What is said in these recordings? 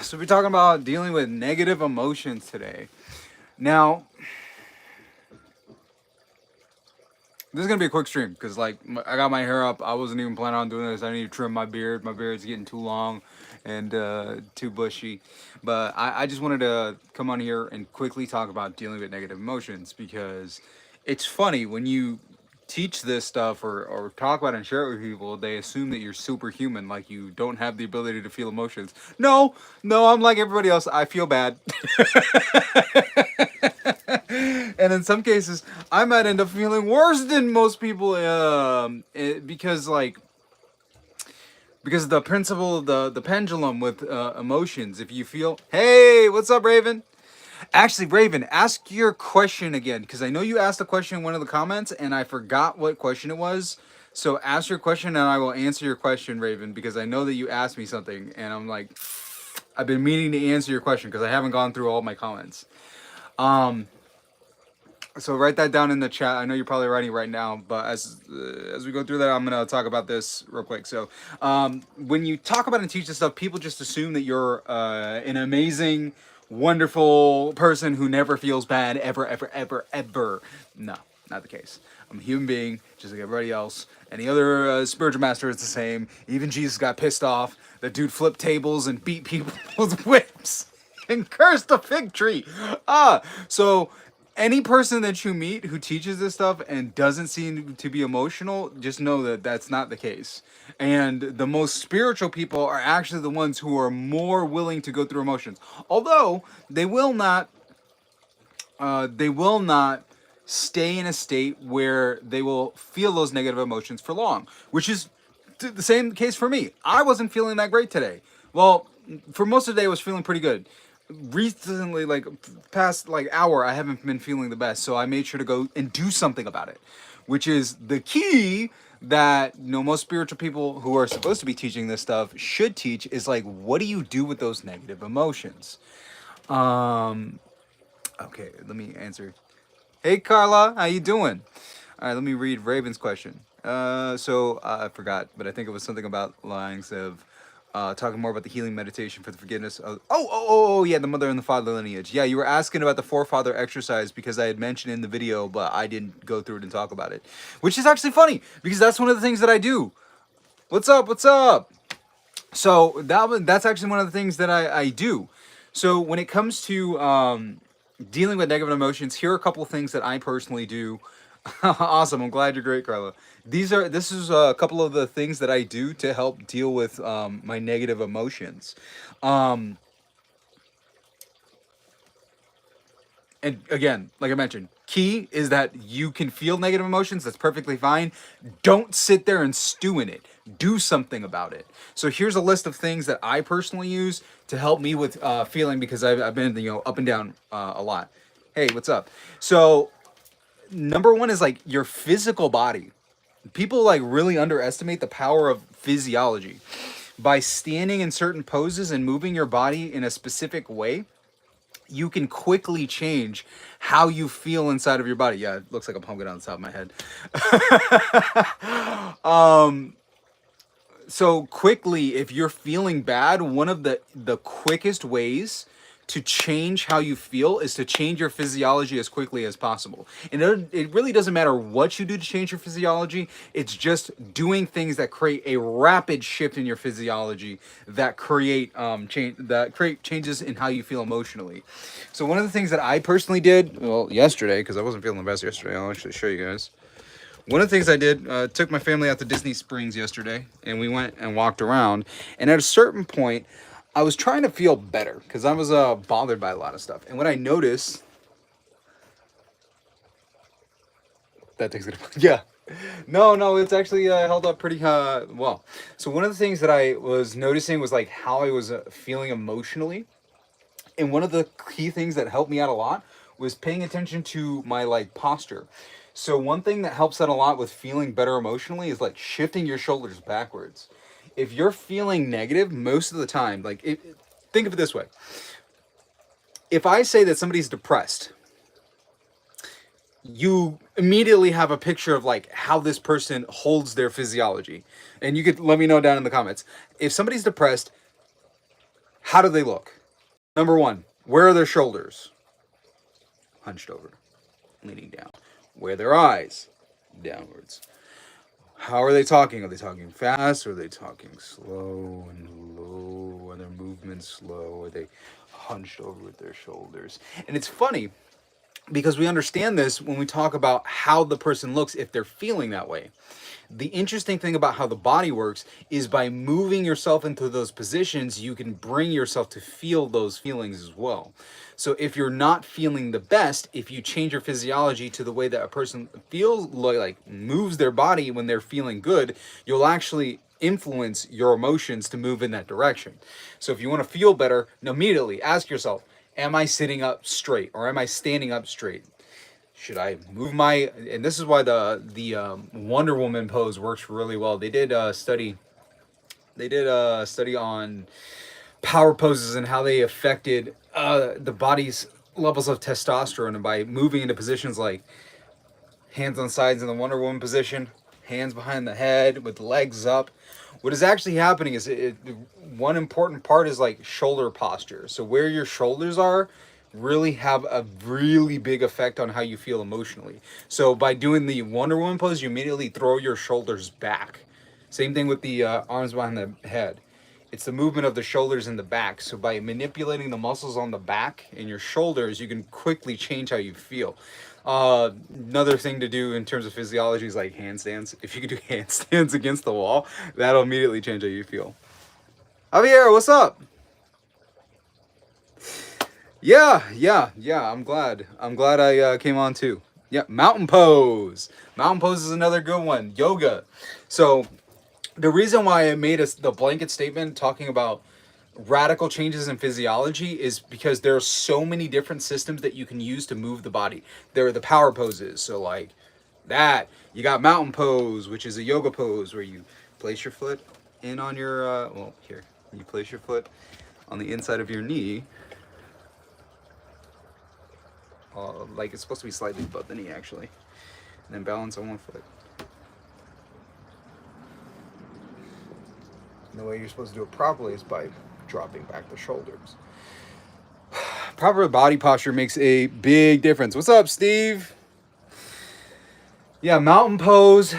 So we're talking about dealing with negative emotions today. Now, this is gonna be a quick stream because like I got my hair up. I wasn't even planning on doing this. I need to trim my beard. My beard's getting too long and too bushy. But I just wanted to come on here and quickly talk about dealing with negative emotions because it's funny when you teach this stuff or talk about it and share it with people, they assume that you're superhuman, like you don't have the ability to feel emotions. No, no, I'm like everybody else. I feel bad. And in some cases, I might end up feeling worse than most people because because the principle of the pendulum with emotions. If you feel, hey, what's up, Raven? Actually, Raven, ask your question again because I know you asked a question in one of the comments and I forgot what question it was. So ask your question and I will answer your question, Raven, because I know that you asked me something and I'm like, I've been meaning to answer your question because I haven't gone through all my comments. So write that down in the chat. I know you're probably writing right now, but as we go through that, I'm gonna talk about this real quick. So when you talk about and teach this stuff, people just assume that you're an amazing, wonderful person who never feels bad ever, ever, ever, ever. No, not the case. I'm a human being, just like everybody else. Any other spiritual master is the same. Even Jesus got pissed off. The dude flipped tables and beat people with whips and cursed the fig tree. So any person that you meet who teaches this stuff and doesn't seem to be emotional, just know that that's not the case. And the most spiritual people are actually the ones who are more willing to go through emotions. Although they will not stay in a state where they will feel those negative emotions for long, which is the same case for me. I wasn't feeling that great today. Well, for most of the day, I was feeling pretty good. Recently, like past like hour, I haven't been feeling the best, so I made sure to go and do something about it, which is the key that most spiritual people who are supposed to be teaching this stuff should teach is like, what do you do with those negative emotions? Okay, let me answer. Hey Carla, how you doing? All right, let me read Raven's question. I forgot, but I think it was something about lines of talking more about the healing meditation for the forgiveness of. Yeah, the mother and the father lineage. Yeah, you were asking about the forefather exercise because I had mentioned in the video, but I didn't go through it and talk about it, which is actually funny because that's one of the things that I do. What's up? What's up? So that's actually one of the things that I do. So when it comes to dealing with negative emotions, here are a couple of things that I personally do. Awesome. I'm glad you're great, Carla. This is a couple of the things that I do to help deal with my negative emotions. And again, like I mentioned, key is that you can feel negative emotions. That's perfectly fine. Don't sit there and stew in it. Do something about it. So here's a list of things that I personally use to help me with feeling because I've been up and down a lot. Hey, what's up? So number one is like your physical body. People like really underestimate the power of physiology. By standing in certain poses and moving your body in a specific way, you can quickly change how you feel inside of your body. Yeah, it looks like a pumpkin on the top of my head. So quickly, if you're feeling bad, one of the quickest ways to change how you feel is to change your physiology as quickly as possible. And it really doesn't matter what you do to change your physiology. It's just doing things that create a rapid shift in your physiology that create changes in how you feel emotionally. So one of the things that I personally did, well, yesterday, because I wasn't feeling the best yesterday, I'll actually show you guys. One of the things I did, took my family out to Disney Springs yesterday, and we went and walked around. And at a certain point, I was trying to feel better because I was bothered by a lot of stuff. And when I noticed, that takes it. Yeah, no, it's actually held up pretty well. So one of the things that I was noticing was like how I was feeling emotionally, and one of the key things that helped me out a lot was paying attention to my like posture. So one thing that helps out a lot with feeling better emotionally is like shifting your shoulders backwards. If you're feeling negative most of the time, think of it this way. If I say that somebody's depressed, you immediately have a picture of like how this person holds their physiology. And you could let me know down in the comments. If somebody's depressed, how do they look? Number one, where are their shoulders? Hunched over, leaning down. Where are their eyes? Downwards. How are they talking? Are they talking fast? Or are they talking slow and low? Are their movements slow? Are they hunched over with their shoulders? And it's funny because we understand this when we talk about how the person looks if they're feeling that way. The interesting thing about how the body works is by moving yourself into those positions, you can bring yourself to feel those feelings as well. So if you're not feeling the best, if you change your physiology to the way that a person feels, like moves their body when they're feeling good, you'll actually influence your emotions to move in that direction. So if you want to feel better, immediately ask yourself, am I sitting up straight or am I standing up straight? Should I move my, and this is why the Wonder Woman pose works really well. They did a study on power poses and how they affected the body's levels of testosterone, and by moving into positions like hands on sides in the Wonder Woman position, hands behind the head with legs up. What is actually happening is one important part is like shoulder posture. So where your shoulders are really have a really big effect on how you feel emotionally. So by doing the Wonder Woman pose, you immediately throw your shoulders back. Same thing with the arms behind the head. It's the movement of the shoulders and the back. So by manipulating the muscles on the back and your shoulders, you can quickly change how you feel. Another thing to do in terms of physiology is like handstands. If you could do handstands against the wall, that'll immediately change how you feel. Javier, what's up? Yeah. I'm glad. I'm glad I came on too. Yeah, mountain pose. Mountain pose is another good one. Yoga. So the reason why I made the blanket statement talking about radical changes in physiology is because there are so many different systems that you can use to move the body. There are the power poses. So like that, you got mountain pose, which is a yoga pose where you place your foot in on your, here, you place your foot on the inside of your knee. Like it's supposed to be slightly above the knee actually. And then balance on one foot. And the way you're supposed to do it properly is by dropping back the shoulders. Proper body posture makes a big difference. What's up, Steve? Yeah, mountain pose.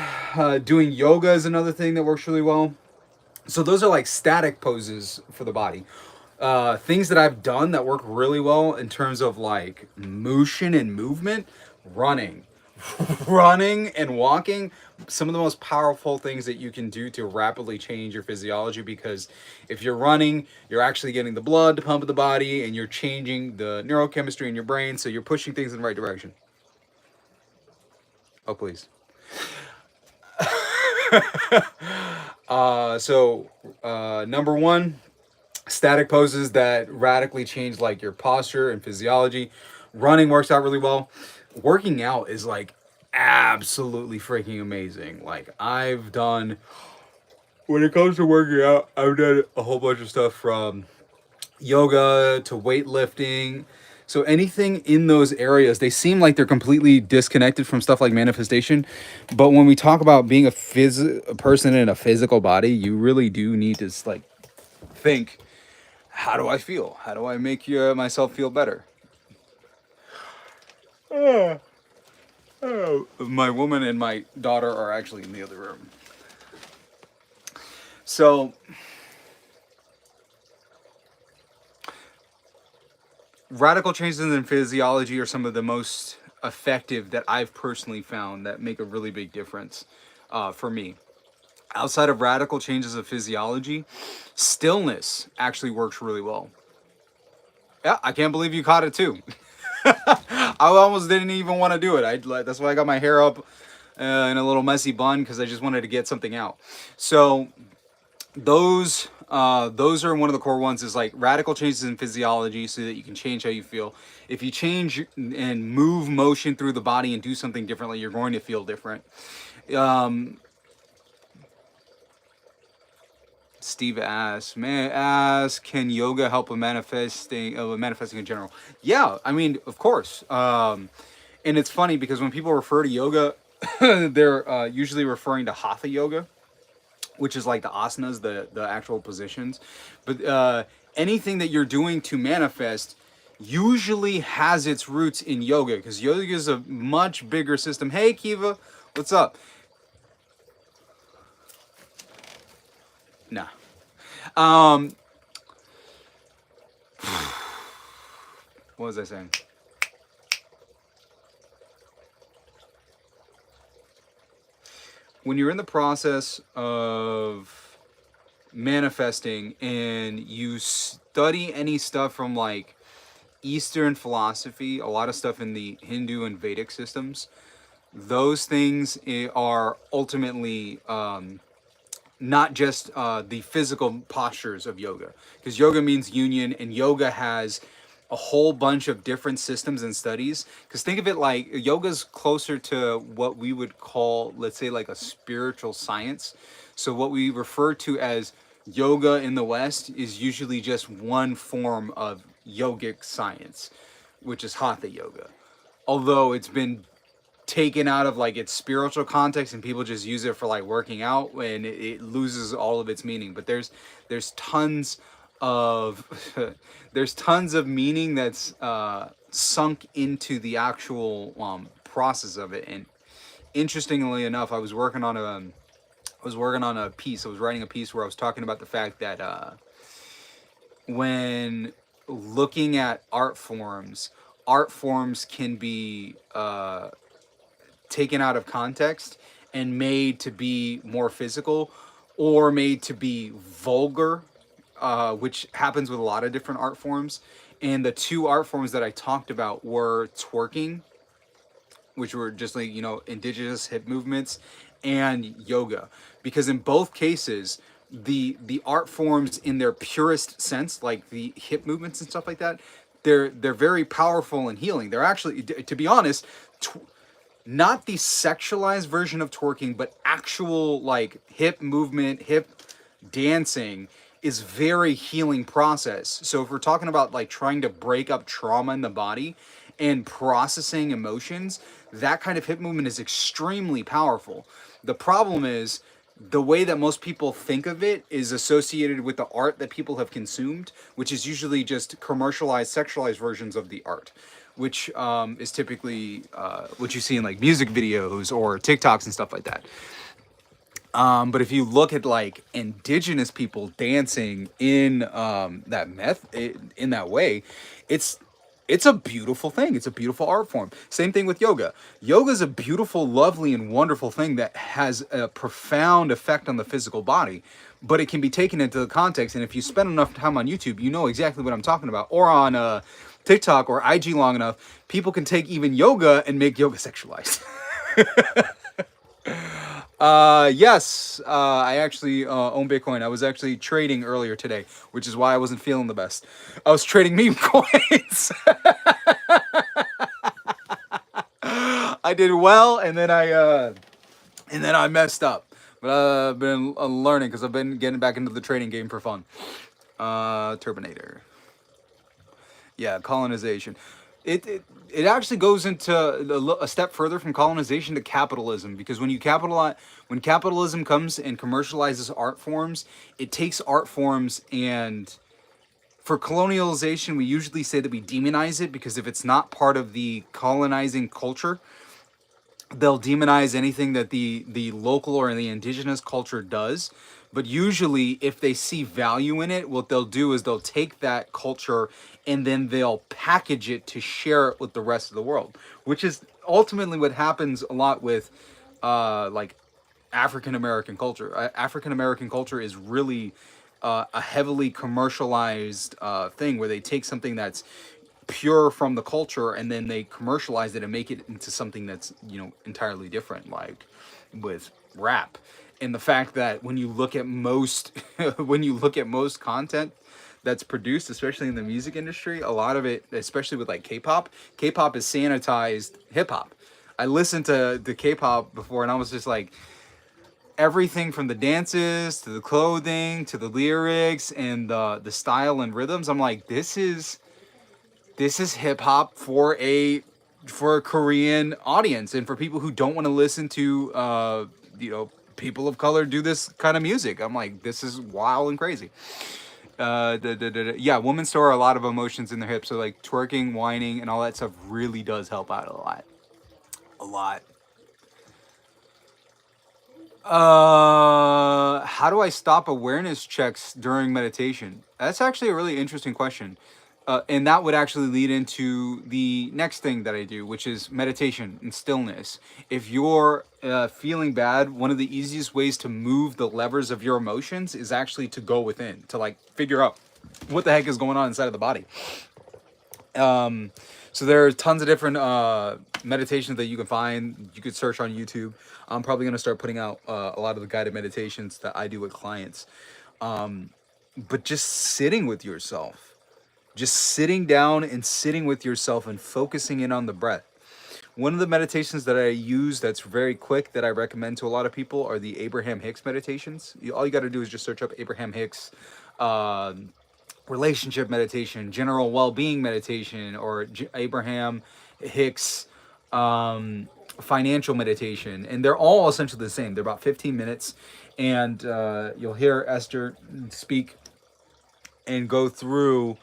Doing yoga is another thing that works really well. So those are like static poses for the body. Things that I've done that work really well in terms of like motion and movement, running. Running and walking, some of the most powerful things that you can do to rapidly change your physiology, because if you're running, you're actually getting the blood to pump in the body and you're changing the neurochemistry in your brain, so you're pushing things in the right direction. Oh, please. Number one, static poses that radically change like your posture and physiology. Running works out really well. Working out is like absolutely freaking amazing. Like I've done, when it comes to working out, I've done a whole bunch of stuff from yoga to weightlifting. So anything in those areas, they seem like they're completely disconnected from stuff like manifestation. But when we talk about being a person in a physical body, you really do need to like think, how do I feel? How do I make myself feel better? My woman and my daughter are actually in the other room. So radical changes in physiology are some of the most effective that I've personally found that make a really big difference for me. Outside of radical changes of physiology, stillness actually works really well. Yeah, I can't believe you caught it too. I almost didn't even want to do it. That's why I got my hair up in a little messy bun, because I just wanted to get something out. So those are one of the core ones, is like radical changes in physiology so that you can change how you feel. If you change and move motion through the body and do something differently, you're going to feel different. Steve asks, may I ask, can yoga help with manifesting in general? Yeah, I mean, of course. And it's funny because when people refer to yoga, they're usually referring to hatha yoga, which is like the asanas, the actual positions. But anything that you're doing to manifest usually has its roots in yoga, because yoga is a much bigger system. Hey Kiva, what's up? Nah. Um, what was I saying? When you're in the process of manifesting and you study any stuff from like Eastern philosophy, a lot of stuff in the Hindu and Vedic systems, those things are ultimately not just the physical postures of yoga, because yoga means union, and yoga has a whole bunch of different systems and studies. Because think of it like yoga's closer to what we would call, let's say, like a spiritual science. So what we refer to as yoga in the West is usually just one form of yogic science, which is hatha yoga. Although it's been taken out of like its spiritual context and people just use it for like working out, and it loses all of its meaning. But there's tons of there's tons of meaning that's sunk into the actual process of it. And interestingly enough, I was working on a piece. I was writing a piece where I was talking about the fact that when looking at art forms can be taken out of context and made to be more physical or made to be vulgar, which happens with a lot of different art forms. And the two art forms that I talked about were twerking, which were just like, indigenous hip movements, and yoga. Because in both cases, the art forms in their purest sense, like the hip movements and stuff like that, they're very powerful and healing. They're actually, to be honest, not the sexualized version of twerking, but actual like hip movement, hip dancing is very healing process. So if we're talking about like trying to break up trauma in the body and processing emotions, that kind of hip movement is extremely powerful. The problem is the way that most people think of it is associated with the art that people have consumed, which is usually just commercialized, sexualized versions of the art, which is typically what you see in like music videos or TikToks and stuff like that. But if you look at like indigenous people dancing in in that way, it's it's a beautiful thing. It's a beautiful art form. Same thing with yoga. Yoga is a beautiful, lovely, and wonderful thing that has a profound effect on the physical body, but it can be taken into the context. And if you spend enough time on YouTube, you know exactly what I'm talking about. Or on TikTok or IG long enough, people can take even yoga and make yoga sexualized. Yes, I actually own Bitcoin. I was actually trading earlier today, which is why I wasn't feeling the best. I was trading meme coins. I did well, and then I messed up. But I've been learning because I've been getting back into the trading game for fun. Turbinator. Yeah, colonization. It actually goes into a step further from colonization to capitalism, because when capitalism comes and commercializes art forms, it takes art forms, and for colonialization we usually say that we demonize it, because if it's not part of the colonizing culture, they'll demonize anything that the local or the indigenous culture does. But usually if they see value in it, what they'll do is they'll take that culture and then they'll package it to share it with the rest of the world, which is ultimately what happens a lot with like African American culture. African American culture is really a heavily commercialized thing, where they take something that's pure from the culture and then they commercialize it and make it into something that's entirely different, like with rap. And the fact that when you look at most when you look at most content that's produced, especially in the music industry, a lot of it, especially with like K-pop is sanitized hip-hop. I listened to the K-pop before and I was just like, everything from the dances to the clothing to the lyrics and the style and rhythms, I'm like, this is hip hop for a Korean audience, and for people who don't want to listen to people of color do this kind of music. I'm like, this is wild and crazy. Yeah, women store a lot of emotions in their hips, so like twerking, whining, and all that stuff really does help out a lot. A lot. How do I stop awareness checks during meditation? That's actually a really interesting question. And that would actually lead into the next thing that I do, which is meditation and stillness. If you're feeling bad, one of the easiest ways to move the levers of your emotions is actually to go within, to like figure out what the heck is going on inside of the body. So there are tons of different meditations that you can find. You could search on YouTube. I'm probably going to start putting out a lot of the guided meditations that I do with clients. But just sitting with yourself, just sitting down and sitting with yourself and focusing in on the breath. One of the meditations that I use that's very quick that I recommend to a lot of people are the Abraham Hicks meditations. All you got to do is just search up Abraham Hicks relationship meditation, general well-being meditation, or Abraham Hicks financial meditation, and they're all essentially the same. They're about 15 minutes, and you'll hear Esther speak and go through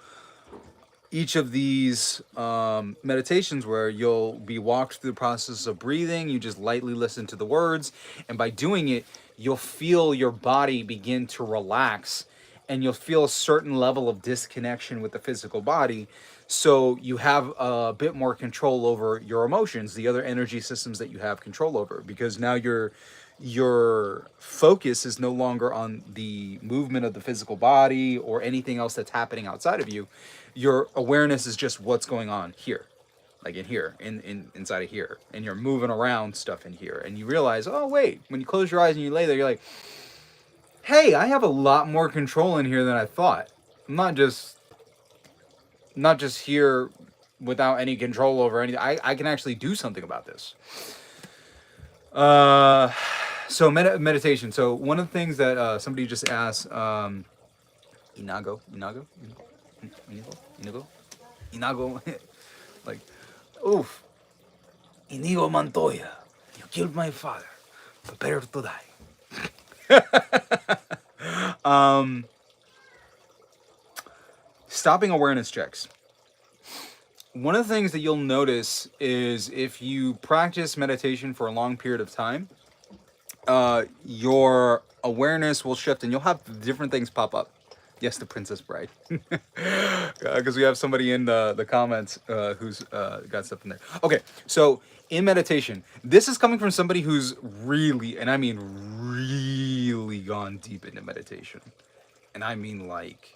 each of these meditations where you'll be walked through the process of breathing. You just lightly listen to the words, and by doing it, you'll feel your body begin to relax, and you'll feel a certain level of disconnection with the physical body. So you have a bit more control over your emotions, the other energy systems that you have control over, because now your focus is no longer on the movement of the physical body or anything else that's happening outside of you. Your awareness is just what's going on here, like in here, inside of here, and you're moving around stuff in here, and you realize, oh wait, when you close your eyes and you lay there, you're like, hey, I have a lot more control in here than I thought. I'm not just here without any control over anything. I can actually do something about this. So meditation. So one of the things that somebody just asked, Inago, like, oof, Inigo Montoya, you killed my father, prepare to die. Stopping awareness checks. One of the things that you'll notice is if you practice meditation for a long period of time, your awareness will shift and you'll have different things pop up. Yes, the Princess Bride. Because we have somebody in the comments who's got stuff in there. Okay, so in meditation, this is coming from somebody who's really, and I mean really gone deep into meditation. And I mean like,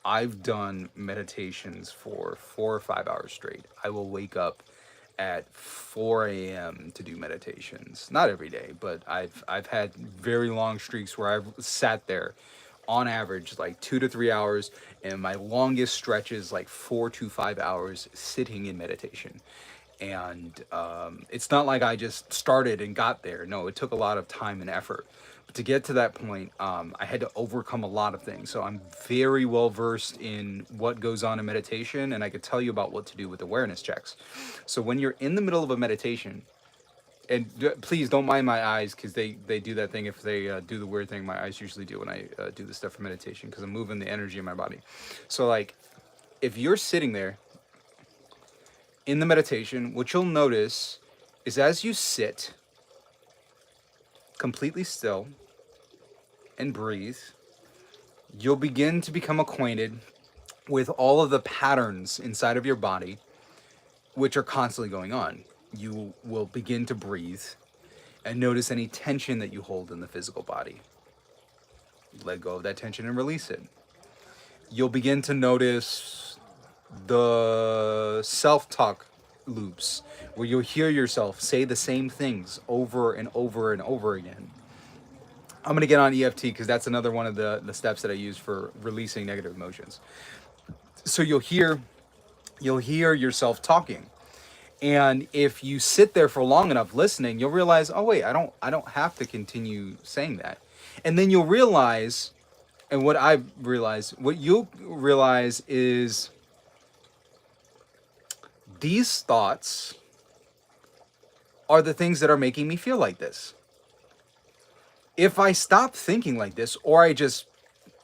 I've done meditations for 4 or 5 hours straight. I will wake up at 4 a.m. to do meditations. Not every day, but I've had very long streaks where I've sat there on average like 2 to 3 hours, and my longest stretch is like 4 to 5 hours sitting in meditation. And it's not like I just started and got there. No, it took a lot of time and effort. But to get to that point, I had to overcome a lot of things. So I'm very well versed in what goes on in meditation, and I could tell you about what to do with awareness checks. So when you're in the middle of a meditation, and please don't mind my eyes, because they do that thing if they do the weird thing my eyes usually do when I do this stuff for meditation, because I'm moving the energy in my body. So like, if you're sitting there in the meditation, what you'll notice is as you sit completely still and breathe, you'll begin to become acquainted with all of the patterns inside of your body which are constantly going on. You will begin to breathe and notice any tension that you hold in the physical body. Let go of that tension and release it. You'll begin to notice the self-talk loops where you'll hear yourself say the same things over and over and over again. I'm going to get on EFT because that's another one of the steps that I use for releasing negative emotions. So you'll hear yourself talking. And if you sit there for long enough listening, you'll realize, oh wait, I don't have to continue saying that. And then you'll realize, and what you'll realize is these thoughts are the things that are making me feel like this. If I stop thinking like this, or I just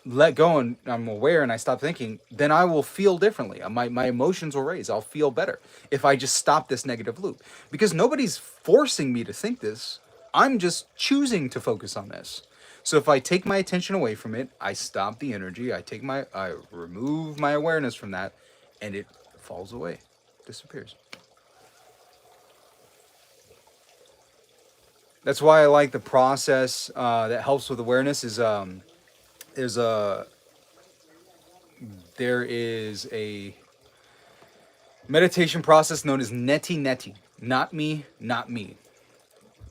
let go and I'm aware and I stop thinking, then I will feel differently. My emotions will raise. I'll feel better if I just stop this negative loop. Because nobody's forcing me to think this. I'm just choosing to focus on this. So if I take my attention away from it, I stop the energy, I remove my awareness from that, and it falls away, disappears. That's why I like the process that helps with awareness is there is a meditation process known as neti neti. Not me, not me.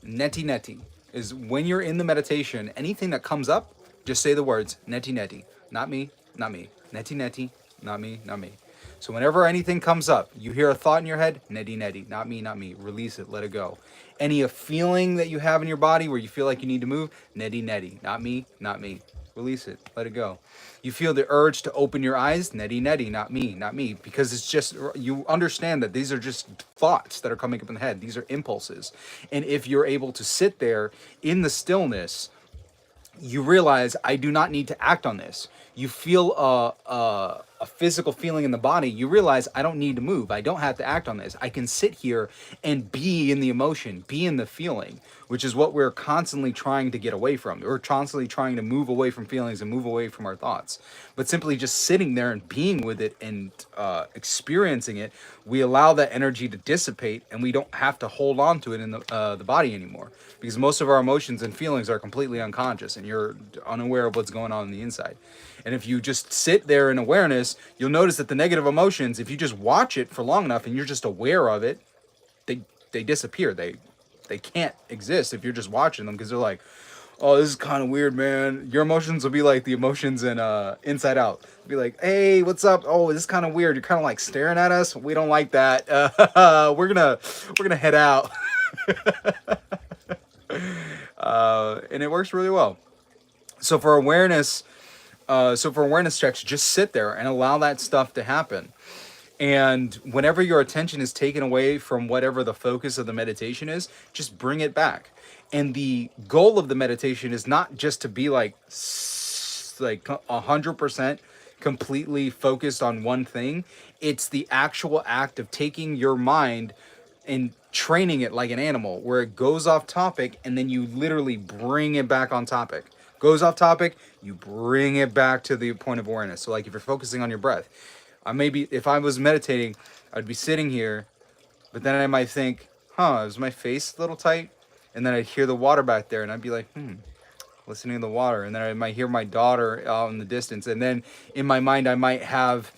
Neti neti is when you're in the meditation, anything that comes up, just say the words neti neti. Not me, not me. Neti neti, not me, not me. So whenever anything comes up, you hear a thought in your head, neti neti, not me, not me. Release it, let it go. Any a feeling that you have in your body where you feel like you need to move, neti neti, not me, not me. Release it, let it go. You feel the urge to open your eyes, neti neti, not me, not me, because it's just, you understand that these are just thoughts that are coming up in the head. These are impulses. And if you're able to sit there in the stillness, you realize I do not need to act on this. You feel a physical feeling in the body. You realize I don't need to move. I don't have to act on this. I can sit here and be in the emotion, be in the feeling, which is what we're constantly trying to get away from. We're constantly trying to move away from feelings and move away from our thoughts. But simply just sitting there and being with it and experiencing it, we allow that energy to dissipate, and we don't have to hold on to it in the body anymore. Because most of our emotions and feelings are completely unconscious, and you're unaware of what's going on the inside. And if you just sit there in awareness, you'll notice that the negative emotions, if you just watch it for long enough and you're just aware of it, they they disappear. They can't exist if you're just watching them, because they're like, oh, this is kind of weird, man. Your emotions will be like the emotions in Inside Out. Be like, hey, what's up? Oh, this is kind of weird. You're kind of like staring at us. We don't like that. We're gonna head out. And it works really well. So for awareness, for awareness checks, just sit there and allow that stuff to happen. And whenever your attention is taken away from whatever the focus of the meditation is, just bring it back. And the goal of the meditation is not just to be like 100% completely focused on one thing. It's the actual act of taking your mind and training it like an animal, where it goes off topic and then you literally bring it back on topic. Goes off topic, you bring it back to the point of awareness. So like if you're focusing on your breath, maybe if I was meditating, I'd be sitting here, but then I might think, is my face a little tight? And then I'd hear the water back there, and I'd be like, listening to the water. And then I might hear my daughter out in the distance. And then in my mind, I might have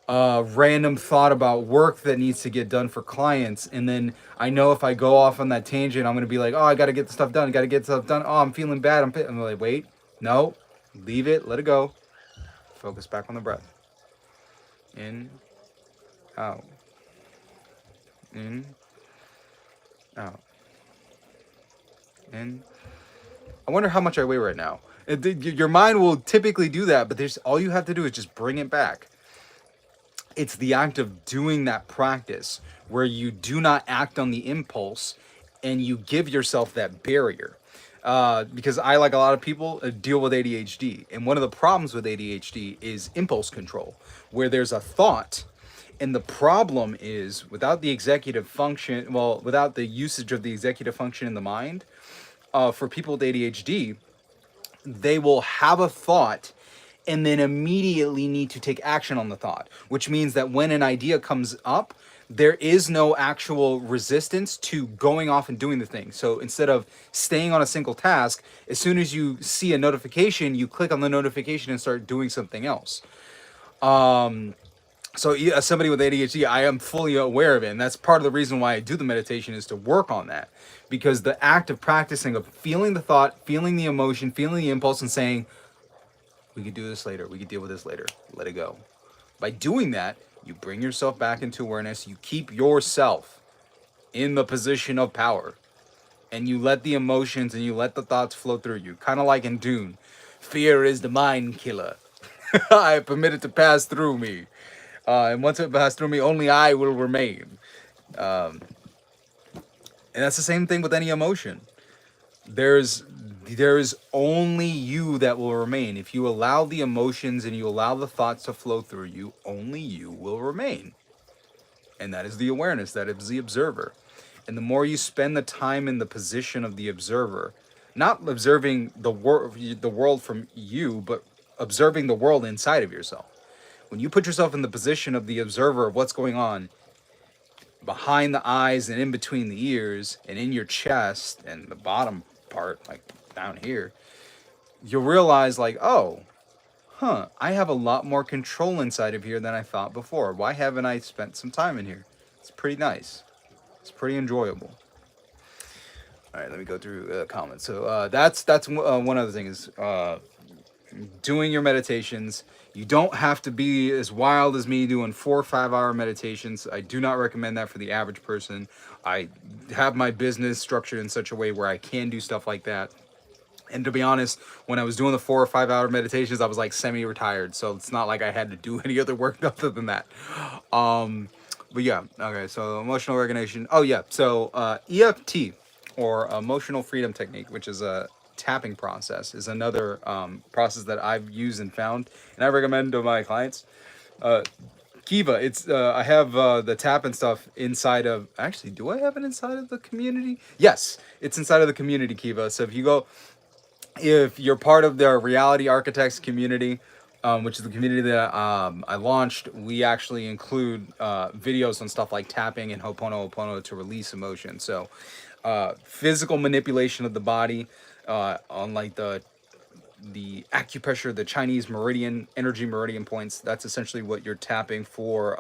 a random thought about work that needs to get done for clients. And then I know if I go off on that tangent, I'm going to be like, oh, I got to get the stuff done. Got to get stuff done. Oh, I'm feeling bad. I'm like, wait, no, leave it, let it go. Focus back on the breath. In, out, in, out, in. I wonder how much I weigh right now. Your mind will typically do that, but there's all you have to do is just bring it back. It's the act of doing that practice where you do not act on the impulse and you give yourself that barrier. Because I, like a lot of people, deal with ADHD. And one of the problems with ADHD is impulse control, where there's a thought. And the problem is, without the executive function, without the usage of the executive function in the mind, for people with ADHD, they will have a thought and then immediately need to take action on the thought, which means that when an idea comes up, there is no actual resistance to going off and doing the thing. So instead of staying on a single task, as soon as you see a notification, you click on the notification and start doing something else. So as somebody with ADHD, I am fully aware of it. And that's part of the reason why I do the meditation, is to work on that. Because the act of practicing, of feeling the thought, feeling the emotion, feeling the impulse, and saying, we could do this later, we could deal with this later, let it go. By doing that, you bring yourself back into awareness. You keep yourself in the position of power. And you let the emotions and you let the thoughts flow through you. Kind of like in Dune. Fear is the mind killer. I permit it to pass through me. And once it passes through me, only I will remain. And that's the same thing with any emotion. There's There is only you that will remain. If you allow the emotions and you allow the thoughts to flow through you, only you will remain. And that is the awareness, that is the observer. And the more you spend the time in the position of the observer, not observing the world from you, but observing the world inside of yourself. When you put yourself in the position of the observer of what's going on behind the eyes and in between the ears and in your chest and the bottom part, like down here, you'll realize like, oh, I have a lot more control inside of here than I thought before. Why haven't I spent some time in here? It's pretty nice. It's pretty enjoyable. All right, let me go through comments. So that's one other thing is doing your meditations. You don't have to be as wild as me doing 4 or 5 hour meditations. I do not recommend that for the average person. I have my business structured in such a way where I can do stuff like that. And to be honest, when I was doing the 4 or 5 hour meditations, I was like semi-retired. So it's not like I had to do any other work other than that. But yeah, okay, so emotional regulation. Oh yeah, so EFT, or emotional freedom technique, which is a tapping process, is another process that I've used and found, and I recommend to my clients. Kiva, it's I have the tap and stuff inside of, actually, do I have it inside of the community? Yes, it's inside of the community, Kiva. So if you're part of the Reality Architects community, which is the community that I launched, we actually include videos on stuff like tapping and Ho'oponopono to release emotion. So physical manipulation of the body, on like the acupressure, the Chinese meridian, energy meridian points. That's essentially what you're tapping for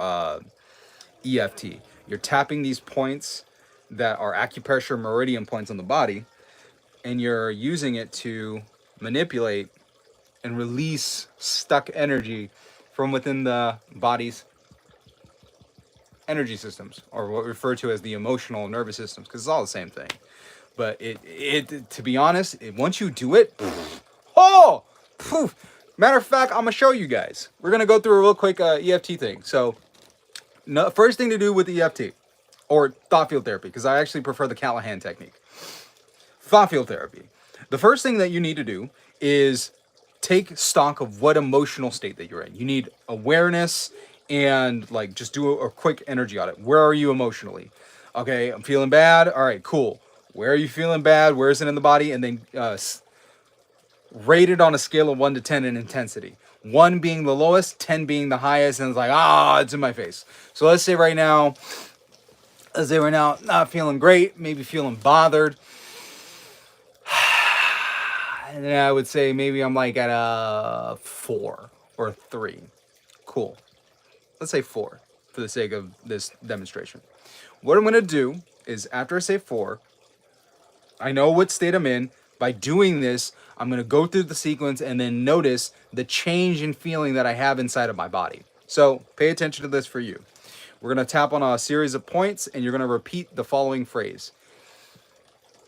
EFT. You're tapping these points that are acupressure meridian points on the body, and you're using it to manipulate and release stuck energy from within the body's energy systems, or what we refer to as the emotional nervous systems, because it's all the same thing. But it to be honest, once you do it, oh, poof. Matter of fact, I'm gonna show you guys. We're gonna go through a real quick EFT thing. So, first thing to do with EFT, or thought field therapy, because I actually prefer the Callahan technique. Thought field therapy. The first thing that you need to do is take stock of what emotional state that you're in. You need awareness and like just do a quick energy audit. Where are you emotionally? Okay, I'm feeling bad. All right, cool. Where are you feeling bad? Where is it in the body? And then rate it on a scale of 1 to 10 in intensity. 1 being the lowest, 10 being the highest, and it's like, it's in my face. So let's say right now, not feeling great, maybe feeling bothered. And then I would say maybe I'm like at a 4 or a 3. Cool. Let's say 4 for the sake of this demonstration. What I'm going to do is, after I say 4, I know what state I'm in. By doing this, I'm going to go through the sequence and then notice the change in feeling that I have inside of my body. So pay attention to this for you. We're going to tap on a series of points, and you're going to repeat the following phrase.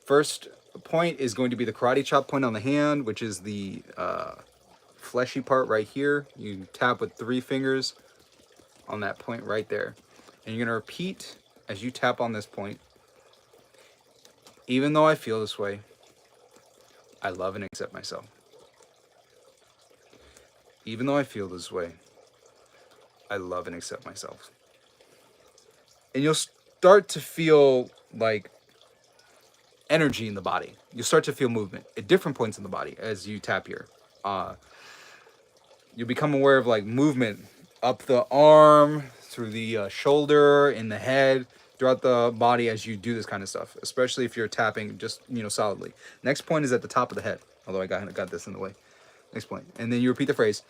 First point is going to be the karate chop point on the hand, which is the fleshy part right here. You tap with 3 fingers on that point right there. And you're going to repeat as you tap on this point. Even though I feel this way, I love and accept myself. Even though I feel this way, I love and accept myself. And you'll start to feel like energy in the body. You'll start to feel movement at different points in the body as you tap here. You'll become aware of like movement up the arm, through the shoulder, in the head, throughout the body as you do this kind of stuff, especially if you're tapping just, solidly. Next point is at the top of the head, although I got this in the way. Next point. And then you repeat the phrase,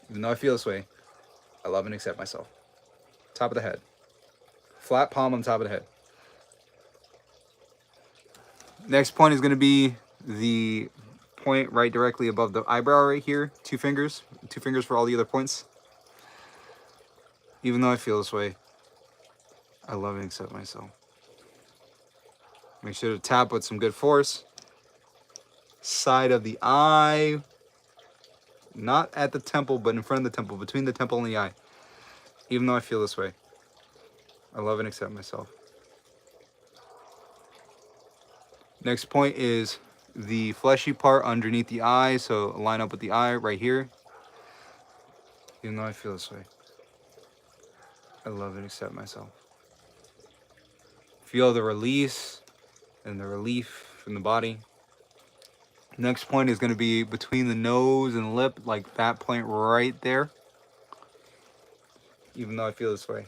even though I feel this way, I love and accept myself. Top of the head. Flat palm on top of the head. Next point is going to be the point right directly above the eyebrow right here. 2 fingers. 2 fingers for all the other points. Even though I feel this way, I love and accept myself. Make sure to tap with some good force. Side of the eye. Not at the temple, but in front of the temple. Between the temple and the eye. Even though I feel this way, I love and accept myself. Next point is the fleshy part underneath the eye, so line up with the eye right here. Even though I feel this way, I love and accept myself. Feel the release and the relief from the body. Next point is going to be between the nose and lip, like that point right there. Even though I feel this way,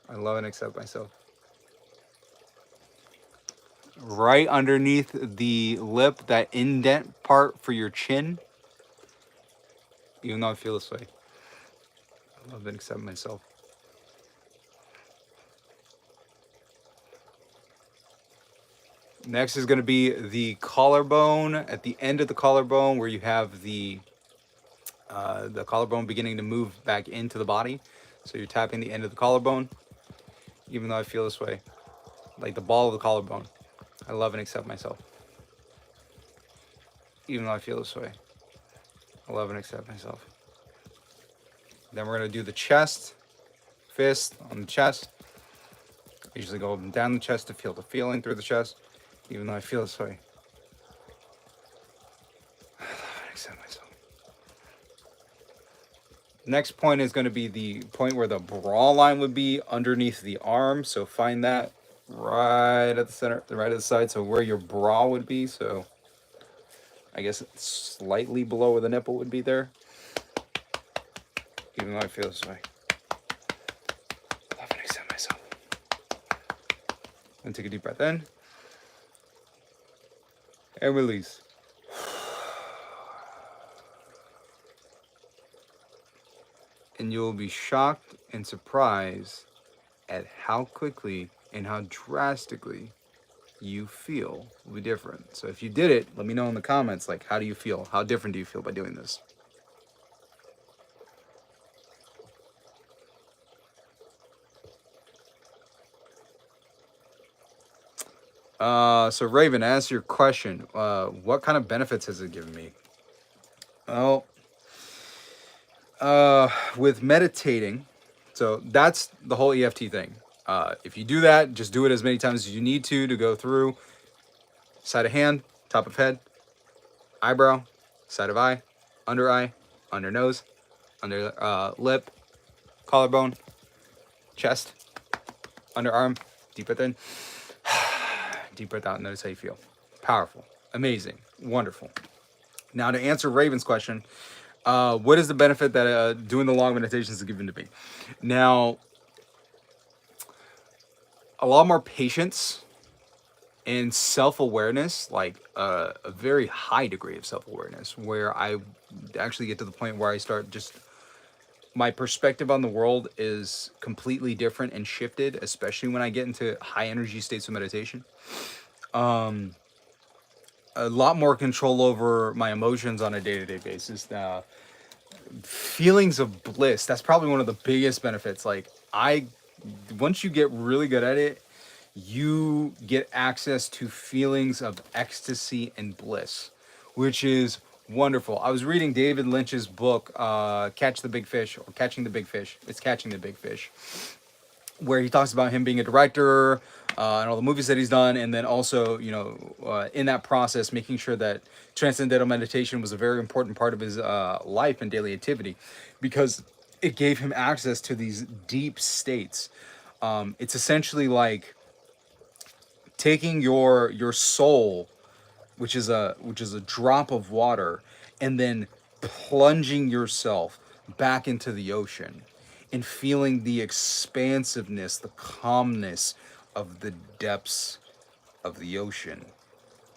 I love and accept myself. Right underneath the lip, that indent part for your chin. Even though I feel this way, I love and accept myself. Next is going to be the collarbone. At the end of the collarbone, where you have the collarbone beginning to move back into the body. So you're tapping the end of the collarbone. Even though I feel this way, like the ball of the collarbone, I love and accept myself. Even though I feel this way, I love and accept myself. Then we're going to do the chest, fist on the chest. I usually go down the chest to feel the feeling through the chest. Even though I feel this way, I love and accept myself. Next point is going to be the point where the bra line would be underneath the arm. So find that right at the center, right at the side. So where your bra would be. So I guess it's slightly below where the nipple would be there. Even though I feel this way, I love and accept myself. And take a deep breath in. And release. And you'll be shocked and surprised at how quickly and how drastically you feel will be different. So if you did it, let me know in the comments, like, how do you feel? How different do you feel by doing this? So Raven, ask your question. What kind of benefits has it given me? Well, with meditating, so that's the whole EFT thing. If you do that, just do it as many times as you need to go through. Side of hand, top of head, eyebrow, side of eye, under nose, under lip, collarbone, chest, underarm, deep breath in, deep breath out. Notice how you feel. Powerful, amazing, wonderful. Now to answer Raven's question, what is the benefit that doing the long meditations has given to me? Now, a lot more patience and self-awareness, like a very high degree of self-awareness, where I actually get to the point where I start just, my perspective on the world is completely different and shifted, especially when I get into high energy states of meditation. A lot more control over my emotions on a day-to-day basis. Feelings of bliss, that's probably one of the biggest benefits. Like, once you get really good at it, you get access to feelings of ecstasy and bliss, which is wonderful. I was reading David Lynch's book, Catch the Big Fish, or Catching the Big Fish. It's Catching the Big Fish, where he talks about him being a director and all the movies that he's done, and then also, in that process, making sure that transcendental meditation was a very important part of his life and daily activity, because it gave him access to these deep states. It's essentially like taking your soul, which is a drop of water, and then plunging yourself back into the ocean and feeling the expansiveness, the calmness of the depths of the ocean.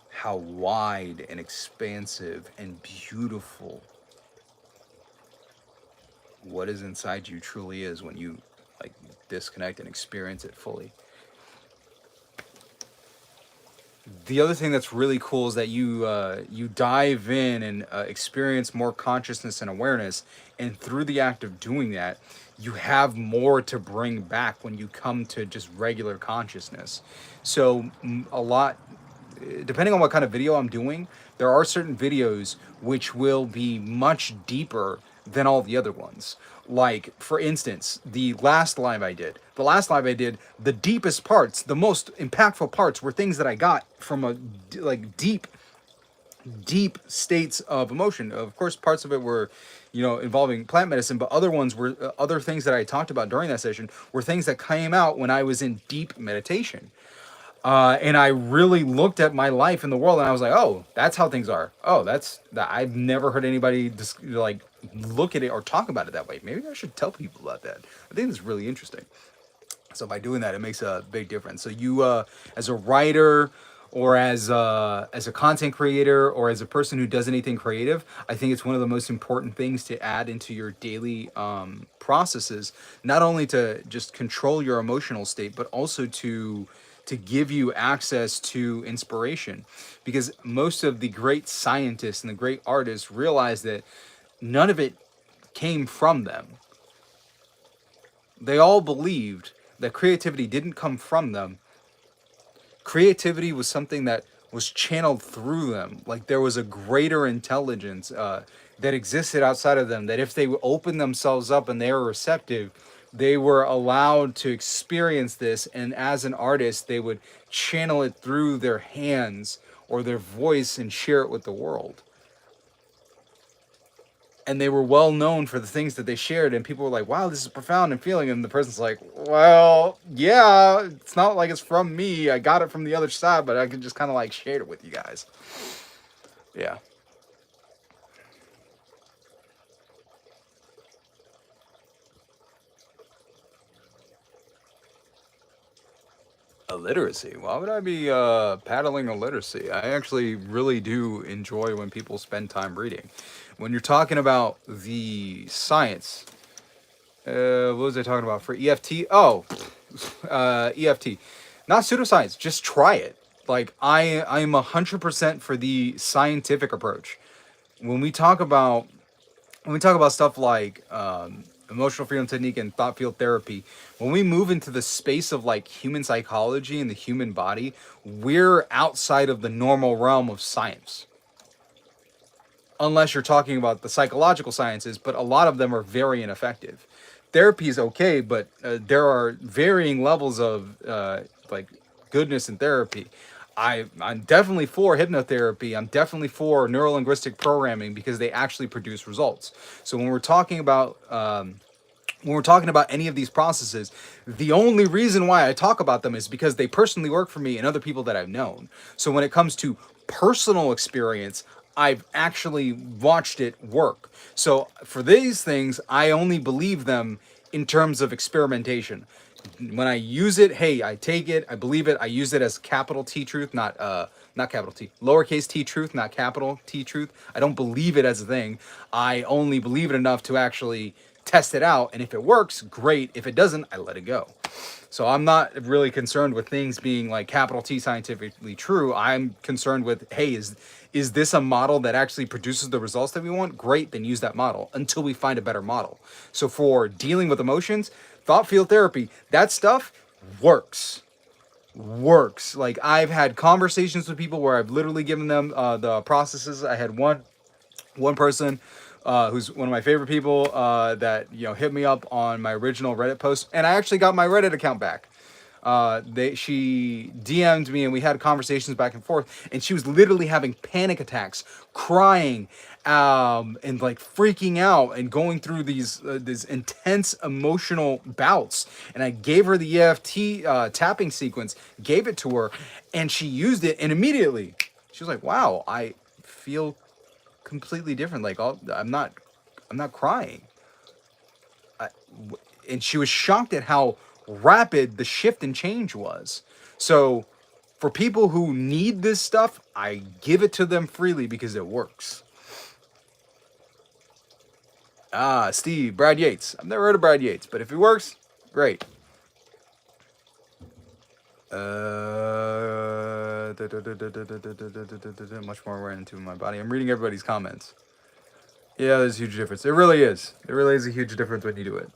How wide and expansive and beautiful what is inside you truly is when you like disconnect and experience it fully. The other thing that's really cool is that you dive in and experience more consciousness and awareness, and through the act of doing that, you have more to bring back when you come to just regular consciousness. So a lot, depending on what kind of video I'm doing, there are certain videos which will be much deeper than all the other ones. Like, for instance, the last live I did, the deepest parts, the most impactful parts were things that I got from a deep deep states of emotion. Of course, parts of it were, involving plant medicine, but other ones were other things that I talked about during that session were things that came out when I was in deep meditation. And I really looked at my life in the world, and I was like, "Oh, that's how things are. Oh, that's that. I've never heard anybody just like look at it or talk about it that way. Maybe I should tell people about that. I think it's really interesting." So by doing that, it makes a big difference. So you, as a writer, or as a content creator, or as a person who does anything creative, I think it's one of the most important things to add into your daily processes. Not only to just control your emotional state, but also to give you access to inspiration, because most of the great scientists and the great artists realize that none of it came from them. They all believed that creativity didn't come from them. Creativity was something that was channeled through them. Like there was a greater intelligence that existed outside of them, that if they opened themselves up and they were receptive, they were allowed to experience this. And as an artist, they would channel it through their hands or their voice and share it with the world. And they were well known for the things that they shared, and people were like, wow, this is profound and feeling. And the person's like, well, yeah, it's not like it's from me, I got it from the other side, but I can just kind of like share it with you guys. Yeah. Illiteracy, why would I be paddling illiteracy? I actually really do enjoy when people spend time reading. When you're talking about the science, what was I talking about for EFT? Oh, EFT, not pseudoscience. Just try it. Like I'm 100% for the scientific approach. When we talk about stuff like emotional freedom technique and thought field therapy, when we move into the space of like human psychology and the human body, we're outside of the normal realm of science. Unless you're talking about the psychological sciences, but a lot of them are very ineffective. Therapy is okay, but there are varying levels of like goodness in therapy. I'm definitely for hypnotherapy. I'm definitely for neurolinguistic programming because they actually produce results. So when we're talking about any of these processes, the only reason why I talk about them is because they personally work for me and other people that I've known. So when it comes to personal experience, I've actually watched it work. So for these things, I only believe them in terms of experimentation. When I use it, hey, I take it, I believe it, I use it as capital T truth, not capital T, lowercase t truth, not capital T truth. I don't believe it as a thing. I only believe it enough to actually test it out, and if it works, great. If it doesn't, I let it go. So I'm not really concerned with things being like capital T scientifically true. I'm concerned with, hey, is this a model that actually produces the results that we want? Great, then use that model until we find a better model. So for dealing with emotions, thought field therapy, that stuff works. Like I've had conversations with people where I've literally given them the processes. I had one person who's one of my favorite people that hit me up on my original Reddit post, and I actually got my Reddit account back. She DM'd me and we had conversations back and forth, and she was literally having panic attacks, crying, and like freaking out and going through these intense emotional bouts. And I gave her the EFT tapping sequence, gave it to her, and she used it, and immediately she was like, "Wow, I feel completely different. Like I'm not crying." I, and she was shocked at how rapid the shift and change was. So for people who need this stuff, I give it to them freely because it works. Steve, Brad Yates. I've never heard of Brad Yates, but if it works, great. Much more went into my body. I'm reading everybody's comments. Yeah, there's a huge difference. It really is. It really is a huge difference when you do it.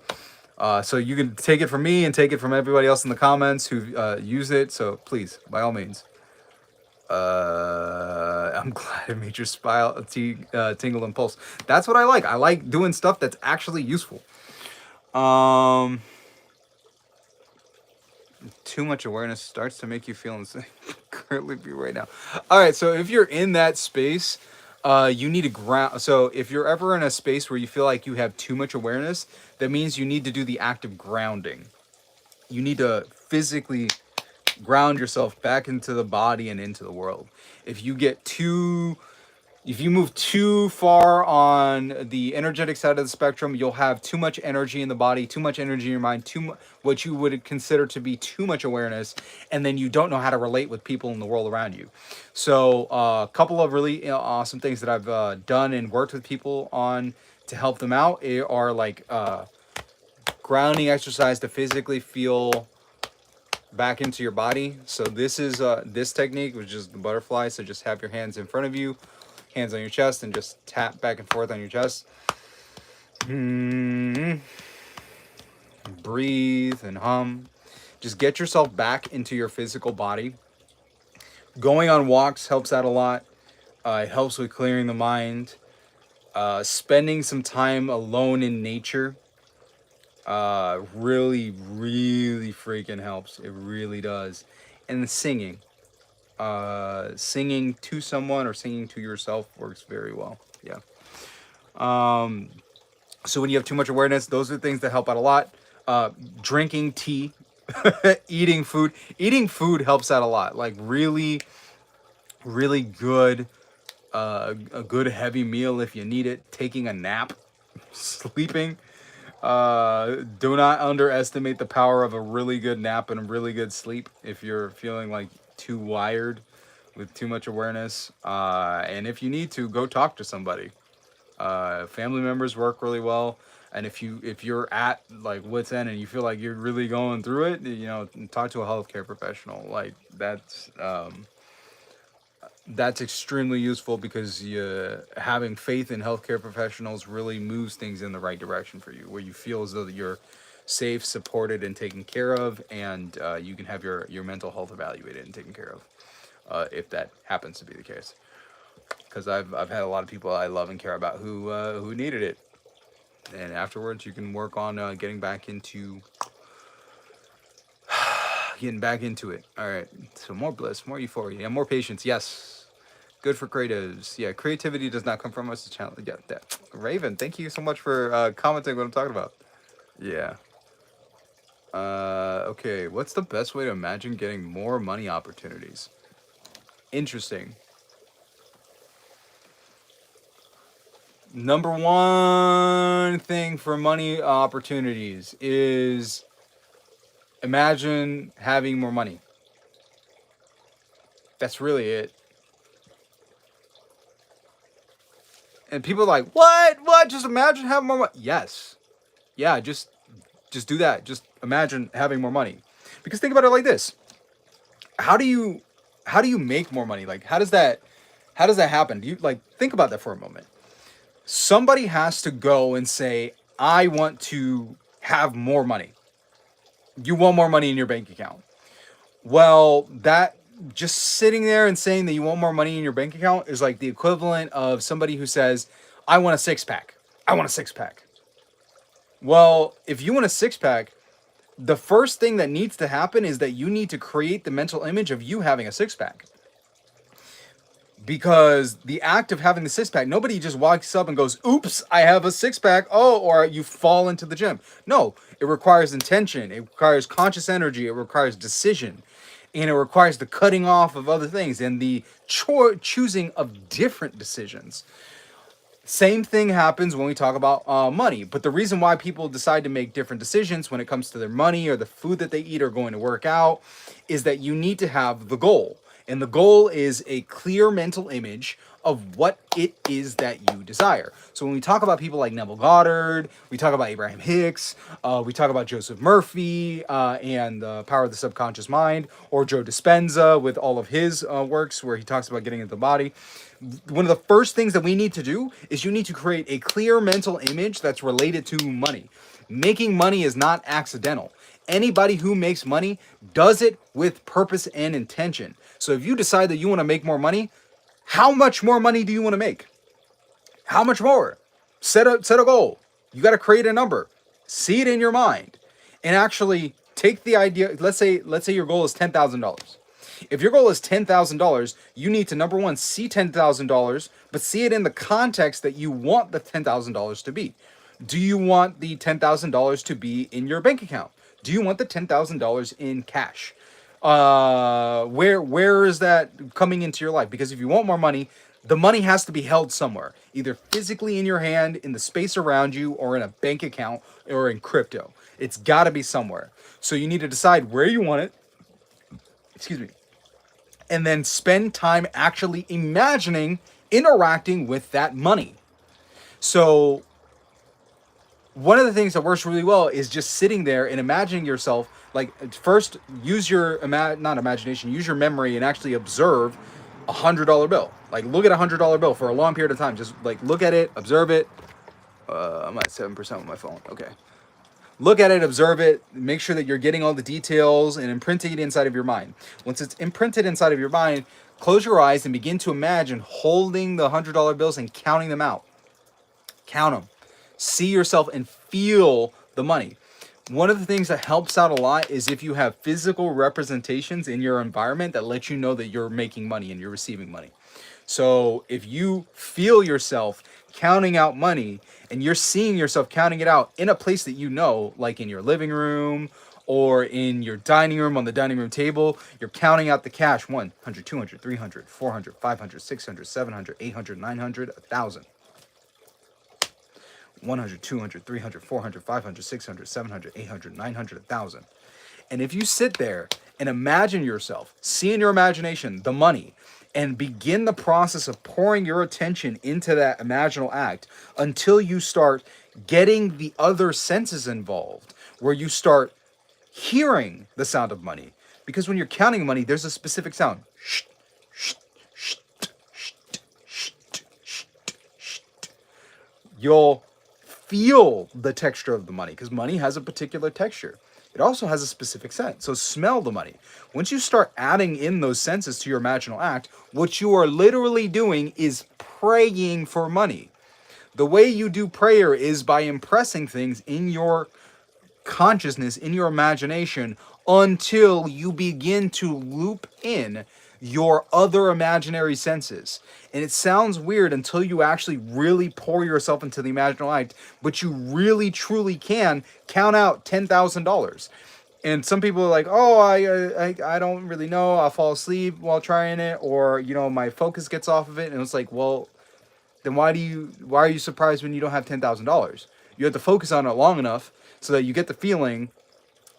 So you can take it from me and take it from everybody else in the comments who use it. So please, by all means. I'm glad it made your smile, tingle and pulse. That's what I like. I like doing stuff that's actually useful. Too much awareness starts to make you feel insane. currently be right now. All right, so if you're in that space, you need to ground. So if you're ever in a space where you feel like you have too much awareness, that means you need to do the act of grounding. You need to physically ground yourself back into the body and into the world. If you get too if you move too far on the energetic side of the spectrum, you'll have too much energy in the body, too much energy in your mind, what you would consider to be too much awareness, and then you don't know how to relate with people in the world around you. So, a couple of really awesome things that I've done and worked with people on to help them out are like grounding exercise to physically feel back into your body. So this is this technique, which is the butterfly. So just have your hands in front of you, hands on your chest, and just tap back and forth on your chest. Breathe and hum. Just get yourself back into your physical body. Going on walks helps out a lot. It helps with clearing the mind. Spending some time alone in nature really, really freaking helps. It really does. And singing. Singing to someone or singing to yourself works very well. Yeah. So when you have too much awareness, those are the things that help out a lot. Drinking tea, eating food. Eating food helps out a lot. Like really, really good, a good heavy meal if you need it. Taking a nap, sleeping. Do not underestimate the power of a really good nap and a really good sleep if you're feeling like too wired with too much awareness. And if you need to, go talk to somebody. Family members work really well. And if you're at like wit's end and you feel like you're really going through it, you know, talk to a healthcare professional. Like that's extremely useful because having faith in healthcare professionals really moves things in the right direction for you, where you feel as though that you're safe, supported, and taken care of, and you can have your mental health evaluated and taken care of, if that happens to be the case. Because I've had a lot of people I love and care about who needed it, and afterwards you can work on getting back into it. All right, so more bliss, more euphoria, and more patience. Yes. Good for creatives. Yeah, creativity does not come from us. Challenge. Yeah, that. Raven, thank you so much for commenting what I'm talking about. Yeah. Okay, what's the best way to imagine getting more money opportunities? Interesting. Number one thing for money opportunities is imagine having more money. That's really it. And people are like, what? Just imagine having more money. Yes. Yeah, just do that. Just imagine having more money. Because think about it like this. How do you make more money? Like how does that happen? Do you like think about that for a moment? Somebody has to go and say, I want to have more money. You want more money in your bank account. Well, that just sitting there and saying that you want more money in your bank account is like the equivalent of somebody who says, I want a six pack. I want a six pack. Well, if you want a six pack, the first thing that needs to happen is that you need to create the mental image of you having a six pack. Because the act of having the six pack, nobody just walks up and goes, oops, I have a six pack. Oh, or you fall into the gym. No, it requires intention. It requires conscious energy. It requires decision. And it requires the cutting off of other things and the choosing of different decisions. Same thing happens when we talk about money. But the reason why people decide to make different decisions when it comes to their money or the food that they eat or going to work out is that you need to have the goal. And the goal is a clear mental image of what it is that you desire. So when we talk about people like Neville Goddard, we talk about Abraham Hicks, we talk about Joseph Murphy and the power of the subconscious mind, or Joe Dispenza with all of his works where he talks about getting into the body. One of the first things that we need to do is you need to create a clear mental image that's related to money. Making money is not accidental. Anybody who makes money does it with purpose and intention. So if you decide that you want to make more money, how much more money do you want to make? How much more? Set a goal. You got to create a number. See it in your mind. And actually take the idea, let's say your goal is $10,000. If your goal is $10,000, you need to, number one, see $10,000, but see it in the context that you want the $10,000 to be. Do you want the $10,000 to be in your bank account? Do you want the $10,000 in cash? Where is that coming into your life? Because if you want more money, the money has to be held somewhere, either physically in your hand, in the space around you, or in a bank account, or in crypto. It's got to be somewhere. So you need to decide where you want it. Excuse me. And then spend time actually imagining interacting with that money. So one of the things that works really well is just sitting there and imagining yourself, like, first use your not imagination, use your memory and actually observe $100 bill. Like, look at $100 bill for a long period of time. Just like look at it, observe it. I'm at 7% with my phone. Okay. Look at it, observe it, make sure that you're getting all the details and imprinting it inside of your mind. Once it's imprinted inside of your mind, close your eyes and begin to imagine holding the $100 bills and counting them out. Count them. See yourself and feel the money. One of the things that helps out a lot is if you have physical representations in your environment that let you know that you're making money and you're receiving money. So if you feel yourself counting out money and you're seeing yourself counting it out in a place that you know, like in your living room or in your dining room, on the dining room table, you're counting out the cash: 100, 200, 300, 400, 500, 600, 700, 800, 900, 1,000. 100, 200, 300, 400, 500, 600, 700, 800, 900, 1,000. And if you sit there and imagine yourself, see in your imagination the money, and begin the process of pouring your attention into that imaginal act until you start getting the other senses involved, where you start hearing the sound of money. Because when you're counting money, there's a specific sound. You'll feel the texture of the money, because money has a particular texture. It also has a specific scent. So smell the money. Once you start adding in those senses to your imaginal act, what you are literally doing is praying for money. The way you do prayer is by impressing things in your consciousness, in your imagination, until you begin to loop in your other imaginary senses. And it sounds weird until you actually really pour yourself into the imaginal act, but you really truly can count out $10,000. And some people are like, oh, I don't really know, I'll fall asleep while trying it, or my focus gets off of it. And it's like, well, then why are you surprised when you don't have $10,000? You have to focus on it long enough so that you get the feeling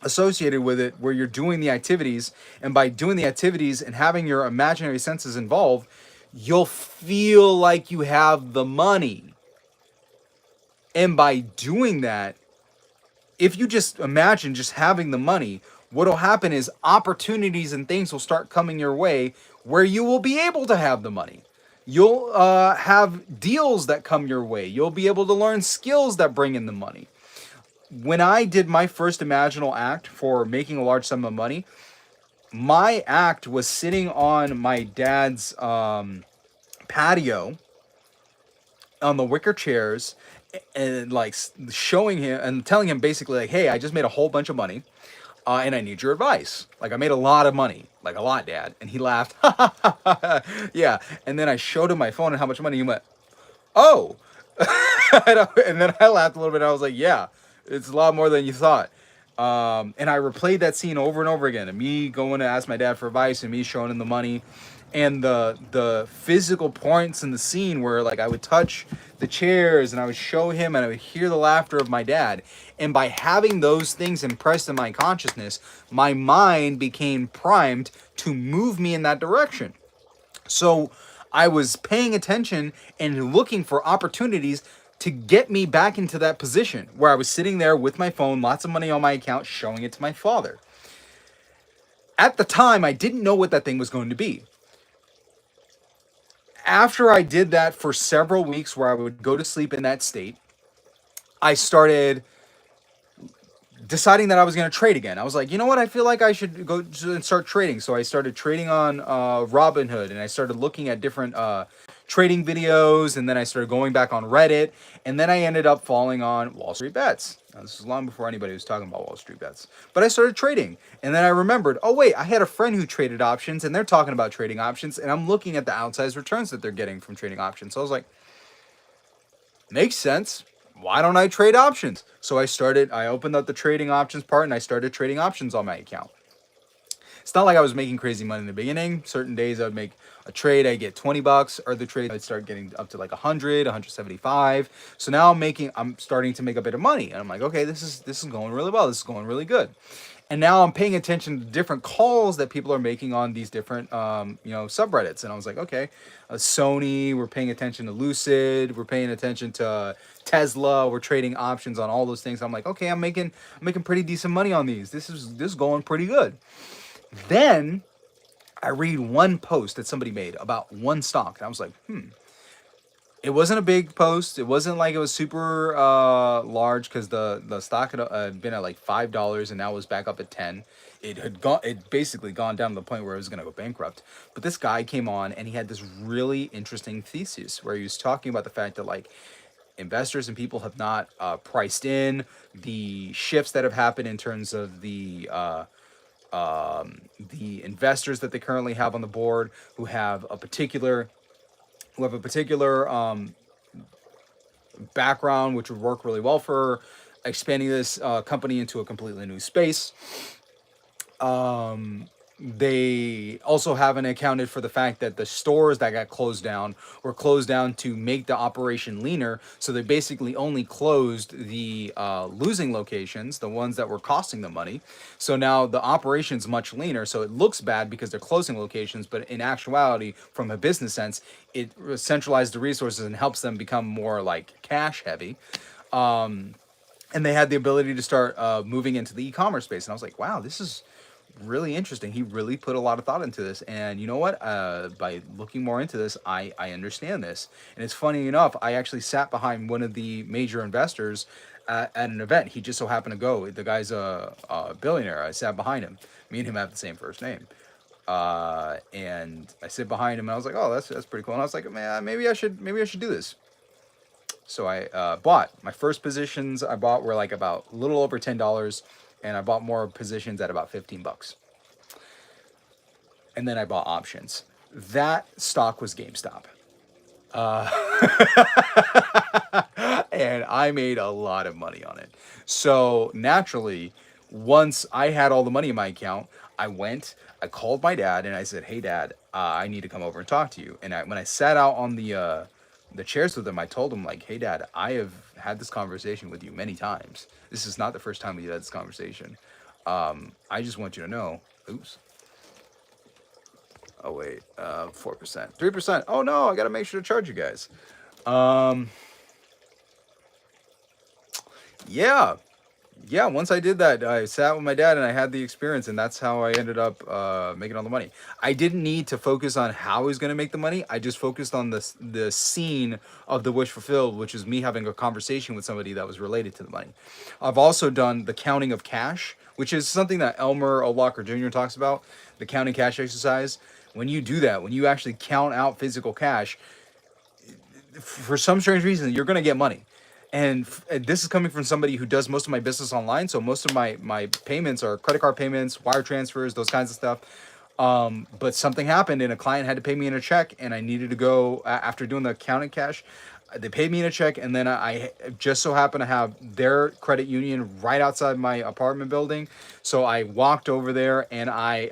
associated with it where you're doing the activities, and by doing the activities and having your imaginary senses involved, you'll feel like you have the money. And by doing that, if you just imagine just having the money, what'll happen is opportunities and things will start coming your way where you will be able to have the money. You'll have deals that come your way. You'll be able to learn skills that bring in the money. When I did my first imaginal act for making a large sum of money, my act was sitting on my dad's patio on the wicker chairs, and like showing him and telling him basically like, hey, I just made a whole bunch of money, and I need your advice. Like, I made a lot of money, like a lot, Dad. And he laughed. Yeah. And then I showed him my phone and how much money. He went, oh. And then I laughed a little bit. And I was like, yeah, it's a lot more than you thought. And I replayed that scene over and over again, and me going to ask my dad for advice and me showing him the money, and the physical points in the scene where like I would touch the chairs and I would show him and I would hear the laughter of my dad. And by having those things impressed in my consciousness, my mind became primed to move me in that direction. So I was paying attention and looking for opportunities to get me back into that position where I was sitting there with my phone, lots of money on my account, showing it to my father. At the time, I didn't know what that thing was going to be. After I did that for several weeks where I would go to sleep in that state, I started deciding that I was going to trade again. I was like, you know what? I feel like I should go and start trading. So I started trading on Robinhood, and I started looking at different trading videos, and then I started going back on Reddit, and then I ended up falling on Wall Street Bets. Now, this was long before anybody was talking about Wall Street Bets. But I started trading, and then I remembered, oh wait, I had a friend who traded options, and they're talking about trading options, and I'm looking at the outsized returns that they're getting from trading options. So I was like, makes sense. Why don't I trade options? So I opened up the trading options part, and I started trading options on my account. It's not like I was making crazy money in the beginning. Certain days I would make a trade, I get 20 bucks, or the trade I'd start getting up to like 100, 175. So now I'm starting to make a bit of money, and I'm like, okay, this is going really well. This is going really good. And now I'm paying attention to different calls that people are making on these different, subreddits. And I was like, okay, Sony, we're paying attention to Lucid, we're paying attention to Tesla, we're trading options on all those things. I'm like, okay, I'm making pretty decent money on these. This is going pretty good. Then I read one post that somebody made about one stock, and I was like, It wasn't a big post. It wasn't like it was super large, because the stock had been at like $5, and now it was back up at 10. It basically gone down to the point where it was gonna go bankrupt. But this guy came on, and he had this really interesting thesis where he was talking about the fact that, like, investors and people have not priced in the shifts that have happened in terms of the investors that they currently have on the board, who have a particular background, which would work really well for expanding this company into a completely new space. They also haven't accounted for the fact that the stores that got closed down were closed down to make the operation leaner. So they basically only closed the losing locations, the ones that were costing them money. So now the operation's much leaner. So it looks bad because they're closing locations, but in actuality, from a business sense, it centralized the resources and helps them become more like cash heavy. And they had the ability to start moving into the e-commerce space. And I was like, wow, this is really interesting. He really put a lot of thought into this, and you know what, by looking more into this, I understand this. And it's funny enough, I actually sat behind one of the major investors at an event. He just so happened to go. The guy's a billionaire. I sat behind him. Me and him have the same first name, and I sit behind him, and I was like, oh, that's pretty cool. And I was like, man, maybe I should do this. So I bought my first positions. I bought were like about a little over $10, and I bought more positions at about $15. And then I bought options. That stock was GameStop. And I made a lot of money on it. So naturally, once I had all the money in my account, I called my dad, and I said, hey, Dad, I need to come over and talk to you. And when I sat out on the chairs with him, I told him, like, hey, Dad, I have had this conversation with you many times. This is not the first time we had this conversation. I just want you to know. Oops. Oh, wait. 4%. 3%. Oh, no, I got to make sure to charge you guys. Yeah. Yeah, once I did that, I sat with my dad and I had the experience, and that's how I ended up making all the money. I didn't need to focus on how I was going to make the money. I just focused on the scene of the wish fulfilled, which is me having a conversation with somebody that was related to the money. I've also done the counting of cash, which is something that Elmer O'Locker Jr. talks about, the counting cash exercise. When you do that, when you actually count out physical cash, for some strange reason, you're going to get money. And this is coming from somebody who does most of my business online. So most of my payments are credit card payments, wire transfers, those kinds of stuff. But something happened, and a client had to pay me in a check, and I needed to go after doing the counting cash. They paid me in a check, and then I just so happened to have their credit union right outside my apartment building. So I walked over there, and I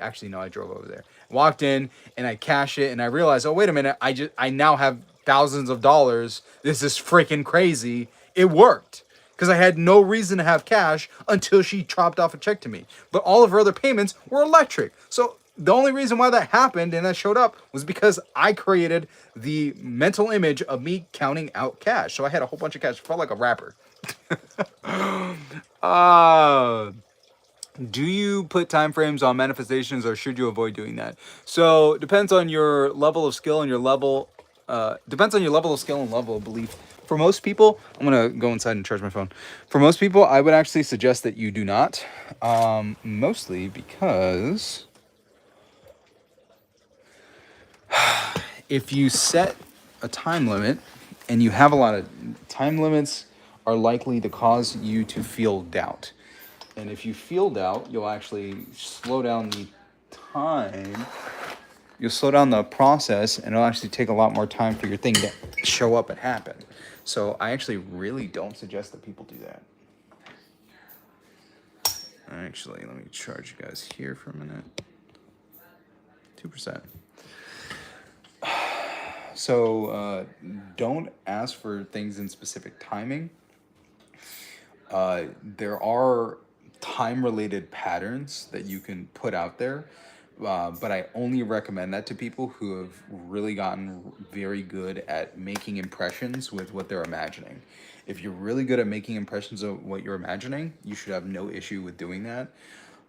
drove over there. Walked in, and I cashed it, and I realized, oh, wait a minute, I now have thousands of dollars. This is freaking crazy. It worked, because I had no reason to have cash until she chopped off a check to me. But all of her other payments were electric. So the only reason why that happened and that showed up was because I created the mental image of me counting out cash. So I had a whole bunch of cash. It felt like a rapper. Do you put time frames on manifestations, or should you avoid doing that? So depends on your level of skill and your level. Depends on your level of skill and level of belief. For most people, I'm gonna go inside and charge my phone. For most people, I would actually suggest that you do not. Mostly because if you set a time limit and you have a lot of time limits are likely to cause you to feel doubt. And if you feel doubt, you'll actually slow down the time. You'll slow down the process and it'll actually take a lot more time for your thing to show up and happen. So I actually really don't suggest that people do that. Actually, let me charge you guys here for a minute. 2%. So don't ask for things in specific timing. There are time-related patterns that you can put out there, but I only recommend that to people who have really gotten very good at making impressions with what they're imagining. If you're really good at making impressions of what you're imagining, you should have no issue with doing that.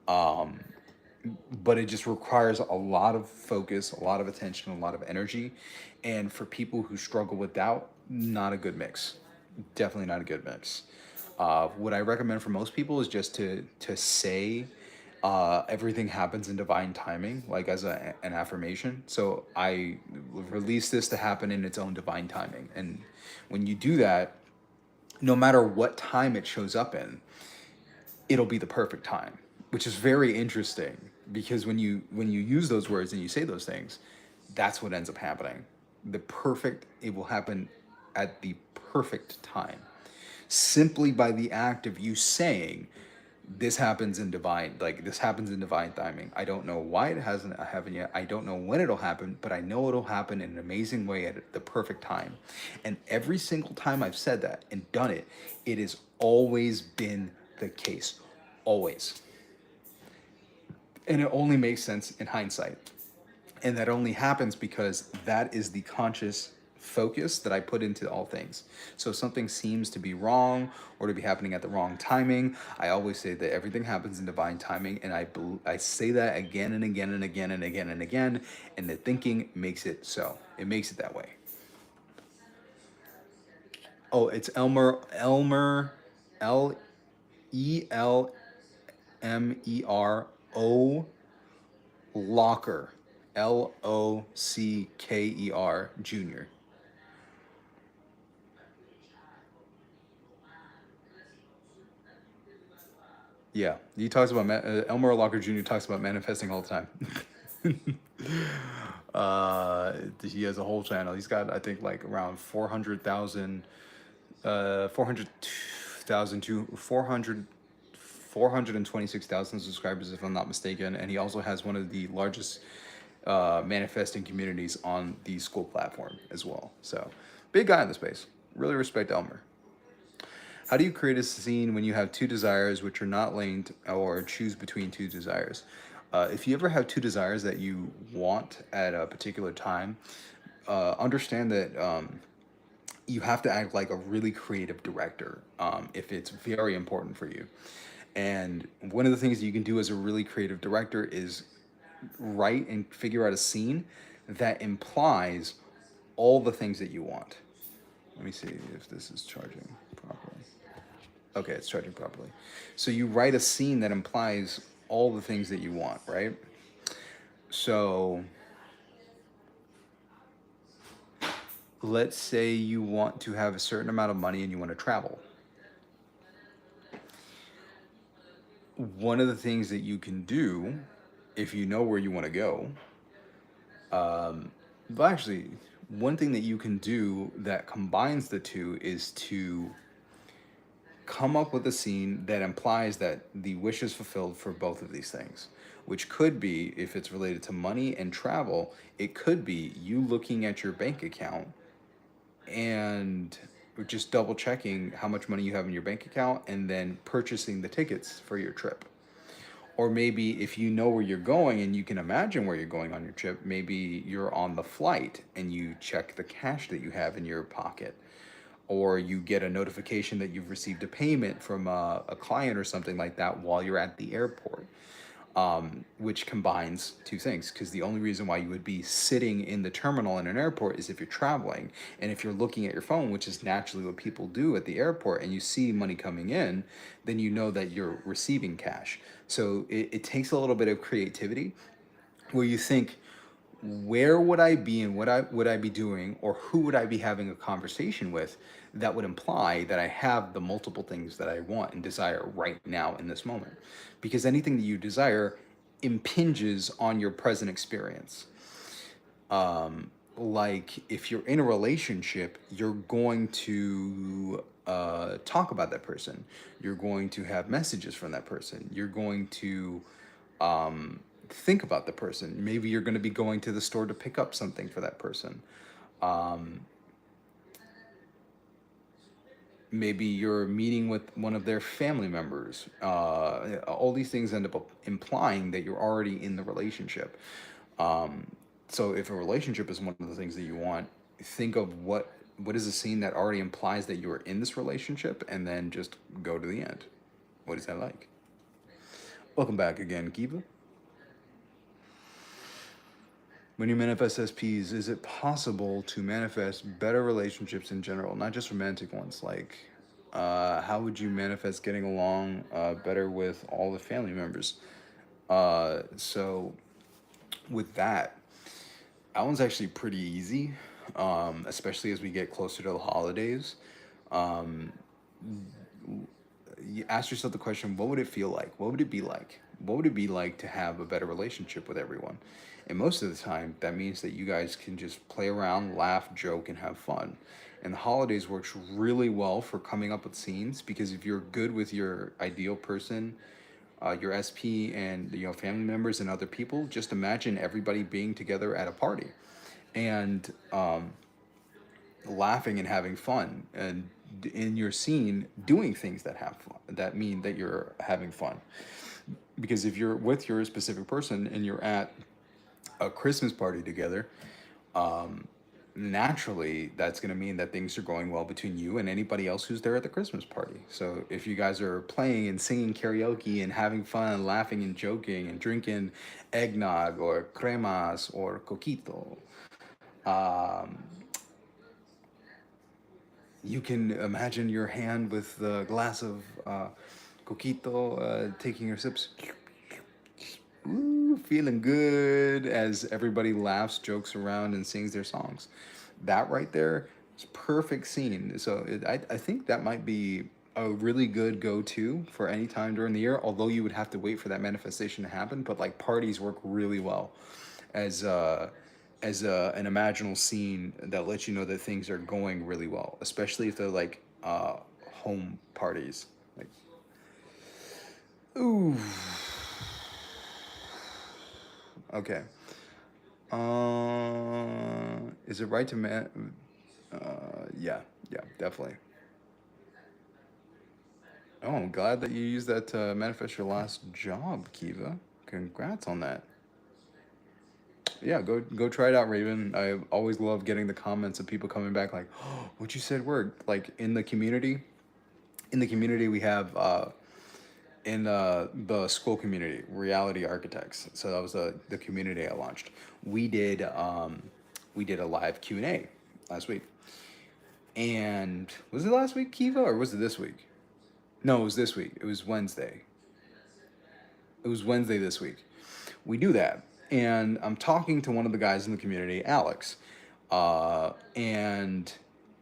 But it just requires a lot of focus, a lot of attention, a lot of energy. And for people who struggle with doubt, not a good mix. Definitely not a good mix. What I recommend for most people is just to say everything happens in divine timing, like as an affirmation. So I release this to happen in its own divine timing. And when you do that, no matter what time it shows up in, it'll be the perfect time, which is very interesting because when you use those words and you say those things, that's what ends up happening. It will happen at the perfect time, simply by the act of you saying this happens in divine timing. I don't know why it hasn't happened yet. I don't know when it'll happen, but I know it'll happen in an amazing way at the perfect time. And every single time I've said that and done it, it has always been the case. Always. And it only makes sense in hindsight. And that only happens because that is the conscious focus that I put into all things. So if something seems to be wrong or to be happening at the wrong timing, I always say that everything happens in divine timing. And I say that again and again and again and again and again. And the thinking makes it so. It makes it that way. Oh, it's Elmer, Locker, Locker Jr. Yeah, he talks about Elmer Locker Jr. talks about manifesting all the time. He has a whole channel. He's got I think like around 400,000, 400,000 to 426,000 subscribers, if I'm not mistaken. And he also has one of the largest manifesting communities on the school platform as well. So, big guy in the space. Really respect Elmer. How do you create a scene when you have two desires which are not linked or choose between two desires? If you ever have two desires that you want at a particular time, understand that you have to act like a really creative director if it's very important for you. And one of the things you can do as a really creative director is write and figure out a scene that implies all the things that you want. Let me see if this is charging properly. Okay, it's charging properly. So you write a scene that implies all the things that you want, right? So let's say you want to have a certain amount of money and you want to travel. One of the things that you can do if you know where you want to go, well, actually, one thing that you can do that combines the two is to come up with a scene that implies that the wish is fulfilled for both of these things, which could be, if it's related to money and travel, it could be you looking at your bank account and just double checking how much money you have in your bank account and then purchasing the tickets for your trip. Or maybe if you know where you're going and you can imagine where you're going on your trip, maybe you're on the flight and you check the cash that you have in your pocket. Or you get a notification that you've received a payment from a client or something like that while you're at the airport, which combines two things. Because the only reason why you would be sitting in the terminal in an airport is if you're traveling. And if you're looking at your phone, which is naturally what people do at the airport, and you see money coming in, then you know that you're receiving cash. So it takes a little bit of creativity where you think, where would I be and what I would I be doing, or who would I be having a conversation with that would imply that I have the multiple things that I want and desire right now in this moment? Because anything that you desire impinges on your present experience. Like if you're in a relationship, you're going to talk about that person. You're going to have messages from that person. You're going to think about the person. Maybe you're going to be going to the store to pick up something for that person. Um, Maybe you're meeting with one of their family members. All these things end up implying that you're already in the relationship. Um, so if a relationship is one of the things that you want, think of what is a scene that already implies that you are in this relationship, and then just go to the end. What is that like? Welcome back again, Kiva. When you manifest SPs, is it possible to manifest better relationships in general, not just romantic ones? Like, how would you manifest getting along better with all the family members? So, with that, that one's actually pretty easy, especially as we get closer to the holidays. Um, you ask yourself the question, what would it feel like? What would it be like? What would it be like to have a better relationship with everyone? And most of the time, that means that you guys can just play around, laugh, joke, and have fun. And the holidays works really well for coming up with scenes, because if you're good with your ideal person, your SP, and family members and other people, just imagine everybody being together at a party, and laughing and having fun, and in your scene doing things that have fun, that mean that you're having fun. Because if you're with your specific person and you're at a Christmas party together, naturally that's going to mean that things are going well between you and anybody else who's there at the Christmas party. So if you guys are playing and singing karaoke and having fun and laughing and joking and drinking eggnog or cremas or coquito, um, you can imagine your hand with the glass of coquito, taking your sips. Ooh, feeling good as everybody laughs, jokes around, and sings their songs. That right there is perfect scene. So I think that might be a really good go-to for any time during the year. Although you would have to wait for that manifestation to happen, but like parties work really well as an imaginal scene that lets you know that things are going really well, especially if they're like home parties. Like, ooh, okay. Is it right to yeah, yeah, definitely. Oh, I'm glad that you used that to manifest your last job, Kiva. Congrats on that. Yeah, go try it out, Raven. I always love getting the comments of people coming back like, "Oh, what you said worked." Like in the community, we have in the school community, Reality Architects. So that was the community I launched. We did we did a live Q&A last week. And was it last week, Kiva, or was it this week? No, it was this week. It was Wednesday. It was Wednesday this week. We do that. And I'm talking to one of the guys in the community, Alex. And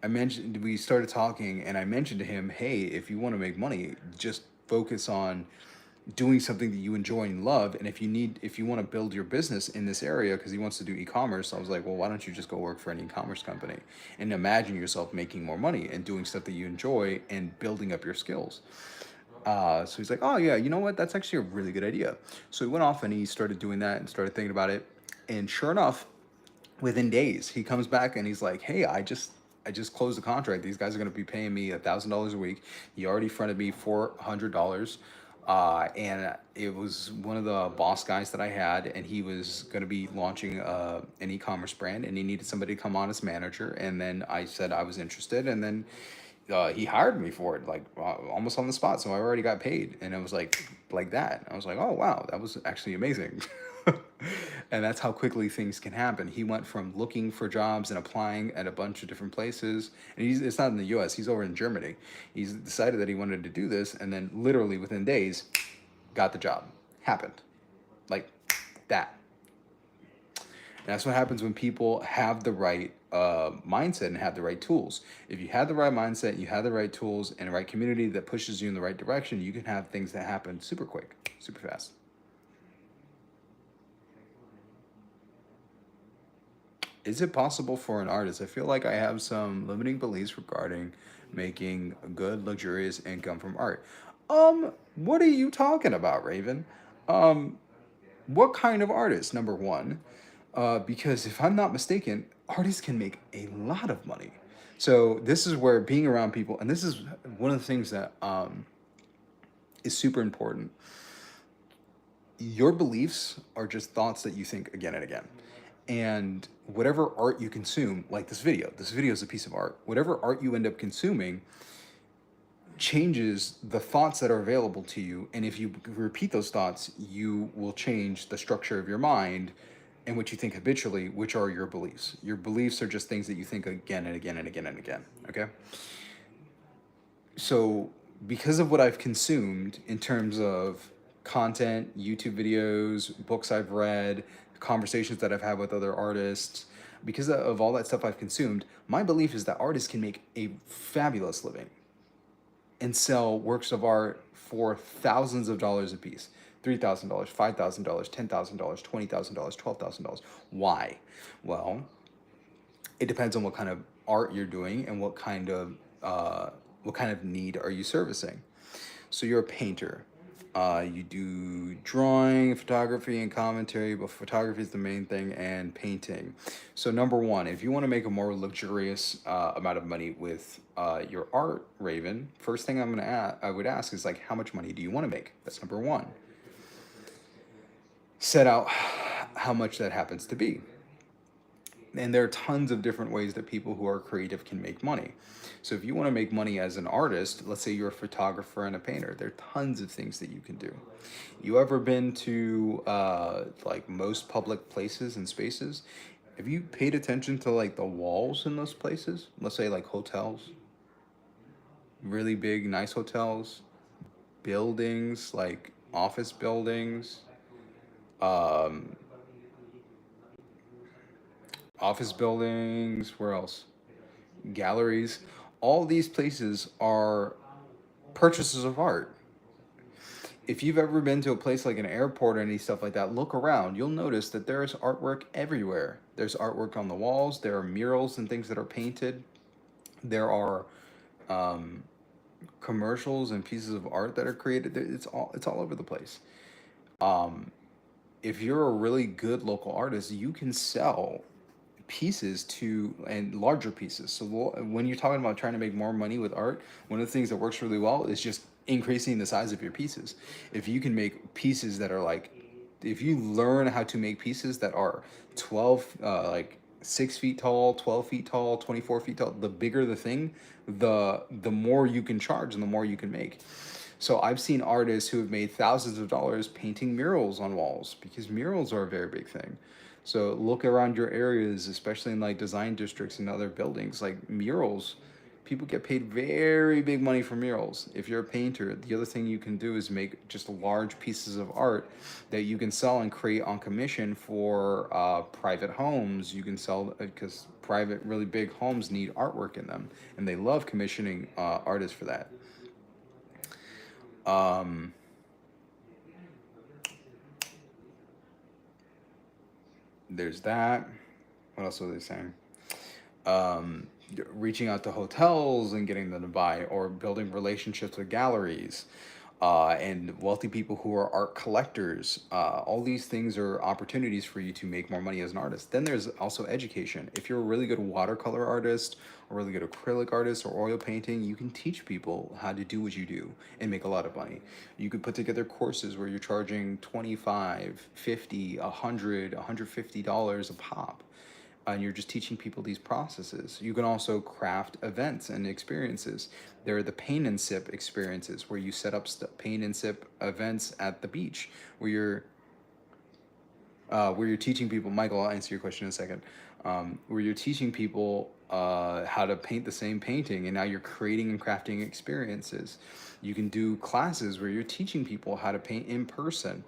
we started talking, and I mentioned to him, hey, if you want to make money, just focus on doing something that you enjoy and love. And if you want to build your business in this area, because he wants to do e-commerce, I was like, well, why don't you just go work for an e-commerce company and imagine yourself making more money and doing stuff that you enjoy and building up your skills. So he's like, oh yeah, you know what, that's actually a really good idea. So he went off and he started doing that and started thinking about it, and sure enough, within days he comes back and he's like, hey, I just closed the contract. These guys are going to be paying me $1,000 a week. He already fronted me $400. And it was one of the boss guys that I had, and he was going to be launching an e-commerce brand, and he needed somebody to come on as manager. And then I said I was interested, and then he hired me for it, like almost on the spot. So I already got paid, and it was like that. I was like, oh wow, that was actually amazing. And that's how quickly things can happen. He went from looking for jobs and applying at a bunch of different places, and it's not in the U.S. He's over in Germany. He's decided that he wanted to do this, and then literally within days, got the job. Happened, like that. And that's what happens when people have the right mindset and have the right tools. If you have the right mindset, you have the right tools, and the right community that pushes you in the right direction, you can have things that happen super quick, super fast. Is it possible for an artist? I feel like I have some limiting beliefs regarding making good, luxurious income from art. What are you talking about, Raven? Um, what kind of artist? Number one, because if I'm not mistaken, artists can make a lot of money. So this is where being around people, and this is one of the things that is super important. Your beliefs are just thoughts that you think again and again. And whatever art you consume, like this video is a piece of art. Whatever art you end up consuming changes the thoughts that are available to you. And if you repeat those thoughts, you will change the structure of your mind and what you think habitually, which are your beliefs. Your beliefs are just things that you think again and again and again and again. Okay. So, because of what I've consumed in terms of content, YouTube videos, books I've read, conversations that I've had with other artists, because of all that stuff I've consumed, my belief is that artists can make a fabulous living and sell works of art for thousands of dollars a piece. $3,000, $5,000, $10,000, $20,000, $12,000. Why? Well, it depends on what kind of art you're doing and what kind of need are you servicing. So you're a painter. You do drawing, photography, and commentary, but photography is the main thing, and painting. So number one, if you want to make a more luxurious amount of money with your art, Raven, first thing I would ask is like, how much money do you want to make? That's number one. Set out how much that happens to be. And there are tons of different ways that people who are creative can make money. So if you want to make money as an artist, let's say you're a photographer and a painter, there are tons of things that you can do. You ever been to like most public places and spaces? Have you paid attention to like the walls in those places? Let's say like hotels, really big, nice hotels, buildings like office buildings, um, where else? Galleries. All these places are purchases of art. If you've ever been to a place like an airport or any stuff like that, look around. You'll notice that there's artwork everywhere. There's artwork on the walls. There are murals and things that are painted. There are um, commercials and pieces of art that are created. It's all over the place. Um, if you're a really good local artist, you can sell pieces to and larger pieces. So when you're talking about trying to make more money with art, one of the things that works really well is just increasing the size of your pieces. If you can make pieces that are like, if you learn how to make pieces that are 12, like 6 feet tall, 12 feet tall, 24 feet tall, the bigger the thing, the more you can charge and the more you can make. So I've seen artists who have made thousands of dollars painting murals on walls because murals are a very big thing. So look around your areas, especially in like design districts and other buildings, like murals. People get paid very big money for murals. If you're a painter, the other thing you can do is make just large pieces of art that you can sell and create on commission for private homes. You can sell because private, really big homes need artwork in them, and they love commissioning artists for that. Um, there's that. What else are they saying? Um, Reaching out to hotels and getting them to buy, or building relationships with galleries, and wealthy people who are art collectors. All these things are opportunities for you to make more money as an artist. Then there's also education. If you're a really good watercolor artist, or really good acrylic artist, or oil painting, you can teach people how to do what you do and make a lot of money. You could put together courses where you're charging 25, 50, 100, $150 a pop, and you're just teaching people these processes. You can also craft events and experiences. There are the paint and sip experiences where you set up paint and sip events at the beach where you're teaching people. Michael, I'll answer your question in a second. Where you're teaching people how to paint the same painting, and now you're creating and crafting experiences. You can do classes where you're teaching people how to paint in person.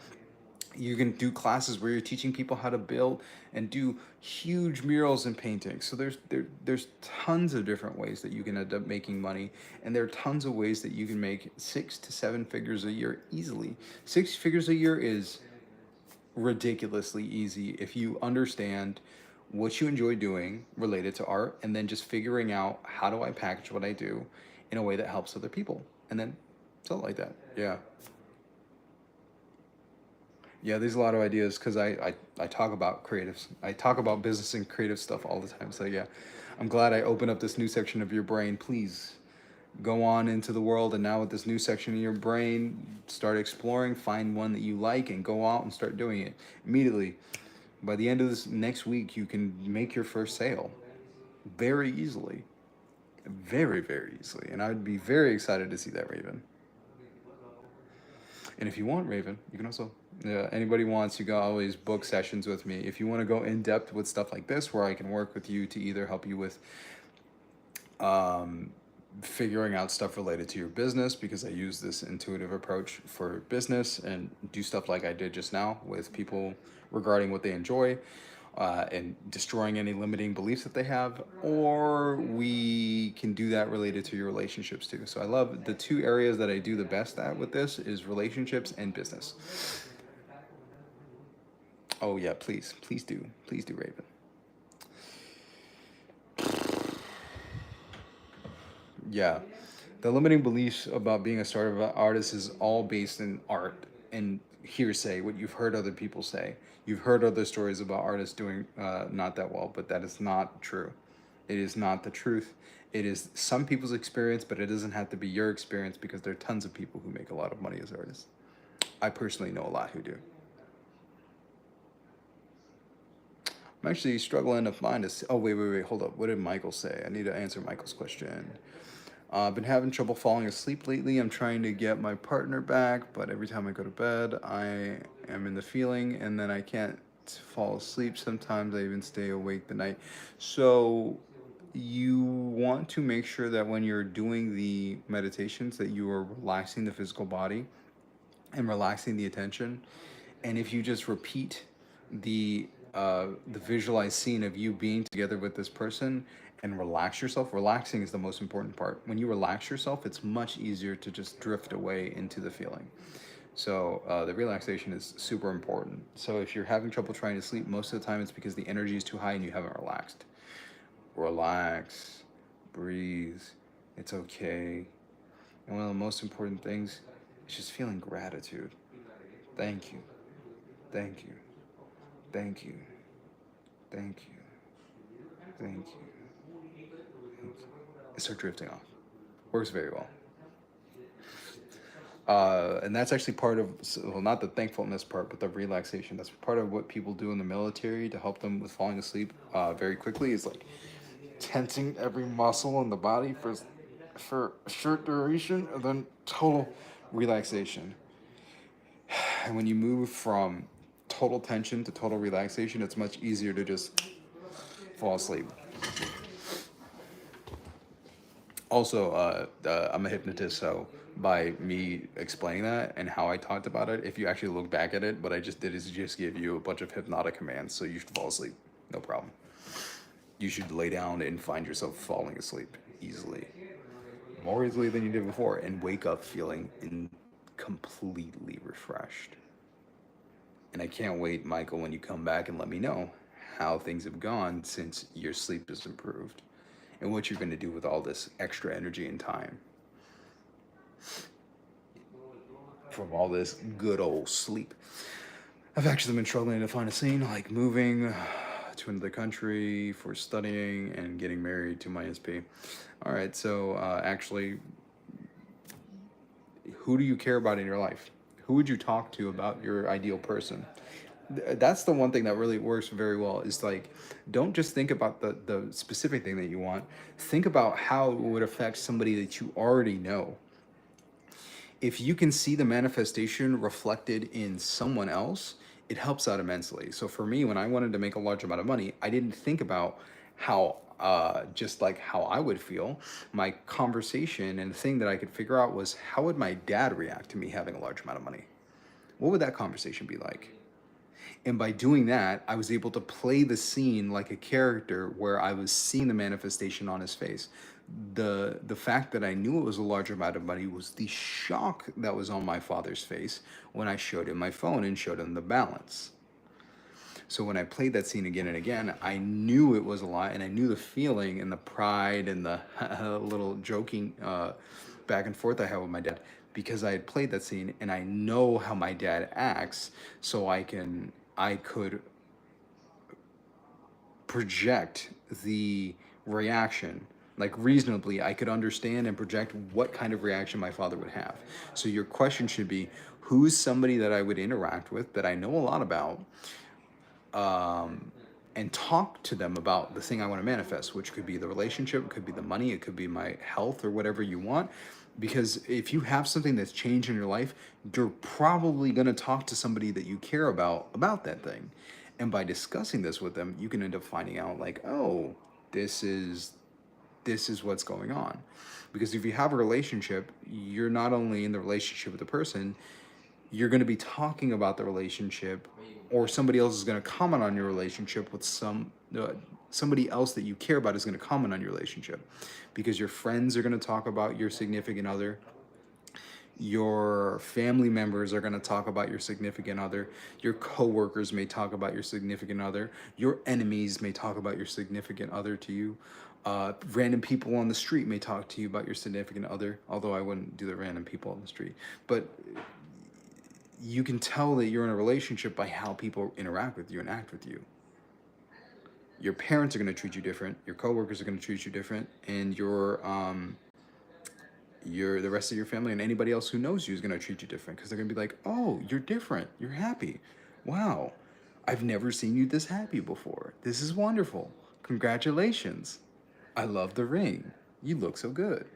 You can do classes where you're teaching people how to build and do huge murals and paintings. So there's tons of different ways that you can end up making money, and there are tons of ways that you can make 6 to 7 figures a year easily. 6 figures a year is ridiculously easy if you understand what you enjoy doing related to art, and then just figuring out how do I package what I do in a way that helps other people, and then something like that. Yeah. Yeah, there's a lot of ideas because I talk about creatives. I talk about business and creative stuff all the time. So yeah, I'm glad I opened up this new section of your brain. Please go on into the world, and now with this new section in your brain, start exploring, find one that you like, and go out and start doing it immediately. By the end of this next week, you can make your first sale very easily. Very, very easily. And I'd be very excited to see that, Raven. And if you want, Raven, you can also, anybody wants, you can always book sessions with me. If you want to go in depth with stuff like this, where I can work with you to either help you with um, figuring out stuff related to your business, because I use this intuitive approach for business, and do stuff like I did just now with people regarding what they enjoy, and destroying any limiting beliefs that they have, or we can do that related to your relationships too. So I love the two areas that I do the best at with this is relationships and business. Oh yeah, please do, Raven. Yeah, the limiting beliefs about being a startup artist is all based in art and hearsay, what you've heard other people say. You've heard other stories about artists doing not that well, but that is not true. It is not the truth. It is some people's experience, but it doesn't have to be your experience, because there are tons of people who make a lot of money as artists. I personally know a lot who do. I'm actually struggling to find a. Oh, wait. Hold up. What did Michael say? I need to answer Michael's question. I've been having trouble falling asleep lately. I'm trying to get my partner back, but every time I go to bed, I am in the feeling, and then I can't fall asleep. Sometimes I even stay awake the night. So you want to make sure that when you're doing the meditations, that you are relaxing the physical body and relaxing the attention. And if you just repeat the visualized scene of you being together with this person, and relax yourself. Relaxing is the most important part. When you relax yourself, it's much easier to just drift away into the feeling. So the relaxation is super important. So if you're having trouble trying to sleep, most of the time it's because the energy is too high and you haven't relaxed. Relax, breathe. It's okay. And one of the most important things is just feeling gratitude. Thank you. Thank you. Thank you. Thank you. Thank you. Start drifting off. Works very well. And that's actually part of, well, not the thankfulness part, but the relaxation. That's part of what people do in the military to help them with falling asleep very quickly, is like tensing every muscle in the body for a short duration, and then total relaxation. And when you move from total tension to total relaxation, it's much easier to just fall asleep. Also, I'm a hypnotist, so by me explaining that and how I talked about it, if you actually look back at it, what I just did is just give you a bunch of hypnotic commands, so you should fall asleep. No problem. You should lay down and find yourself falling asleep easily. More easily than you did before, and wake up feeling completely refreshed. And I can't wait, Michael, when you come back and let me know how things have gone since your sleep has improved, and what you're going to do with all this extra energy and time from all this good old sleep. I've actually been struggling to find a scene, like moving to another country for studying and getting married to my SP. All right, so actually, who do you care about in your life? Who would you talk to about your ideal person? That's the one thing that really works very well, is like, don't just think about the specific thing that you want. Think about how it would affect somebody that you already know. If you can see the manifestation reflected in someone else, it helps out immensely. So for me, when I wanted to make a large amount of money, I didn't think about how just like how I would feel. My conversation and the thing that I could figure out was, how would my dad react to me having a large amount of money? What would that conversation be like? And by doing that, I was able to play the scene like a character where I was seeing the manifestation on his face. The fact that I knew it was a large amount of money was the shock that was on my father's face when I showed him my phone and showed him the balance. So when I played that scene again and again, I knew it was a lie, and I knew the feeling and the pride and the little joking back and forth I had with my dad, because I had played that scene and I know how my dad acts, so I could project the reaction. Like, reasonably, I could understand and project what kind of reaction my father would have. So your question should be, who's somebody that I would interact with that I know a lot about, and talk to them about the thing I want to manifest, which could be the relationship, it could be the money, it could be my health, or whatever you want. Because if you have something that's changed in your life, you're probably going to talk to somebody that you care about that thing. And by discussing this with them, you can end up finding out, like, oh, this is what's going on. Because if you have a relationship, you're not only in the relationship with the person, you're going to be talking about the relationship, or somebody else is going to comment on your relationship with somebody else that you care about is going to comment on your relationship, because your friends are going to talk about your significant other, your family members are going to talk about your significant other, your coworkers may talk about your significant other, your enemies may talk about your significant other to you. Random people on the street may talk to you about your significant other, although I wouldn't do the random people on the street. But you can tell that you're in a relationship by how people interact with you and act with you. Your parents are going to treat you different. Your coworkers are going to treat you different, and the rest of your family and anybody else who knows you is going to treat you different, because they're going to be like, "Oh, you're different. You're happy. Wow, I've never seen you this happy before. This is wonderful. Congratulations. I love the ring. You look so good."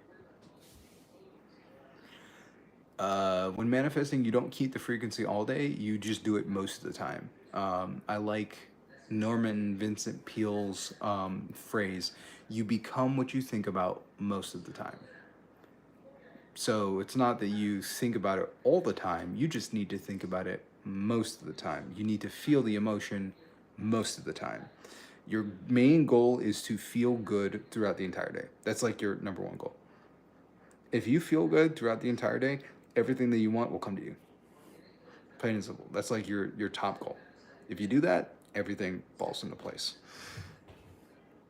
When manifesting, you don't keep the frequency all day. You just do it most of the time. I like Norman Vincent Peale's phrase: "You become what you think about most of the time." So it's not that you think about it all the time. You just need to think about it most of the time. You need to feel the emotion most of the time. Your main goal is to feel good throughout the entire day. That's like your number one goal. If you feel good throughout the entire day, everything that you want will come to you. Plain and simple. That's like your top goal. If you do that, everything falls into place.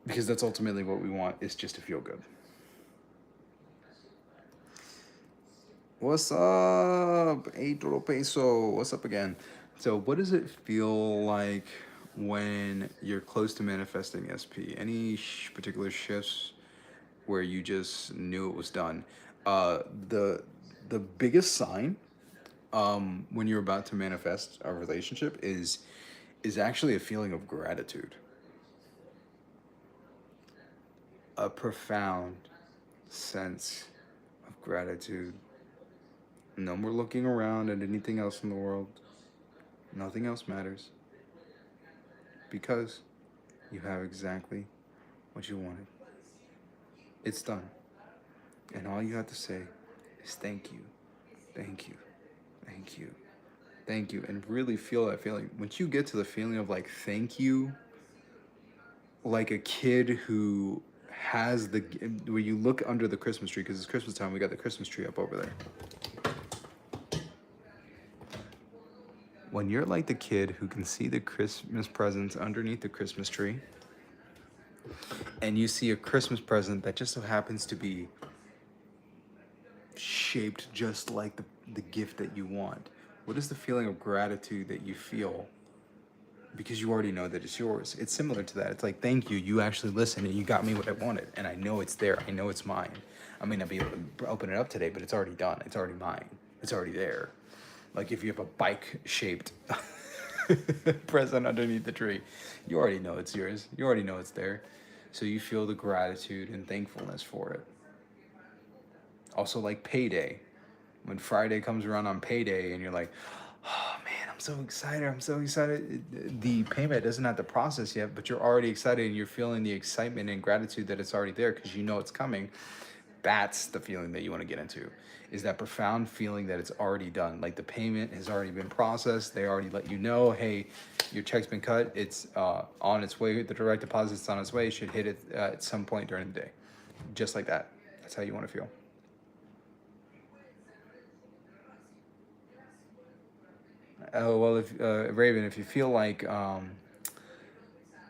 Because that's ultimately what we want, is just to feel good. What's up, Adro Peso? What's up again? So, what does it feel like when you're close to manifesting SP? Any particular shifts where you just knew it was done? The biggest sign when you're about to manifest a relationship is actually a feeling of gratitude, a profound sense of gratitude. No more looking around at anything else in the world. Nothing else matters, because you have exactly what you wanted. It's done. And all you have to say is thank you, thank you, thank you, thank you. And really feel that feeling. Once you get to the feeling of like thank you, like a kid who has where you look under the Christmas tree, because it's Christmas time, we got the Christmas tree up over there. When you're like the kid who can see the Christmas presents underneath the Christmas tree, and you see a Christmas present that just so happens to be shaped just like the gift that you want, what is the feeling of gratitude that you feel? Because you already know that it's yours. It's similar to that. It's like, thank you. You actually listened and you got me what I wanted. And I know it's there. I know it's mine. I may not be able to open it up today, but it's already done. It's already mine. It's already there. Like if you have a bike-shaped present underneath the tree, you already know it's yours. You already know it's there. So you feel the gratitude and thankfulness for it. Also, like payday. When Friday comes around on payday and you're like, oh man, I'm so excited. I'm so excited. The payment doesn't have to process yet, but you're already excited and you're feeling the excitement and gratitude that it's already there because you know it's coming. That's the feeling that you want to get into, is that profound feeling that it's already done. Like the payment has already been processed. They already let you know, hey, your check's been cut. It's on its way. The direct deposit's on its way. It should hit it at some point during the day, just like that. That's how you want to feel. Oh well, if Raven, if you feel like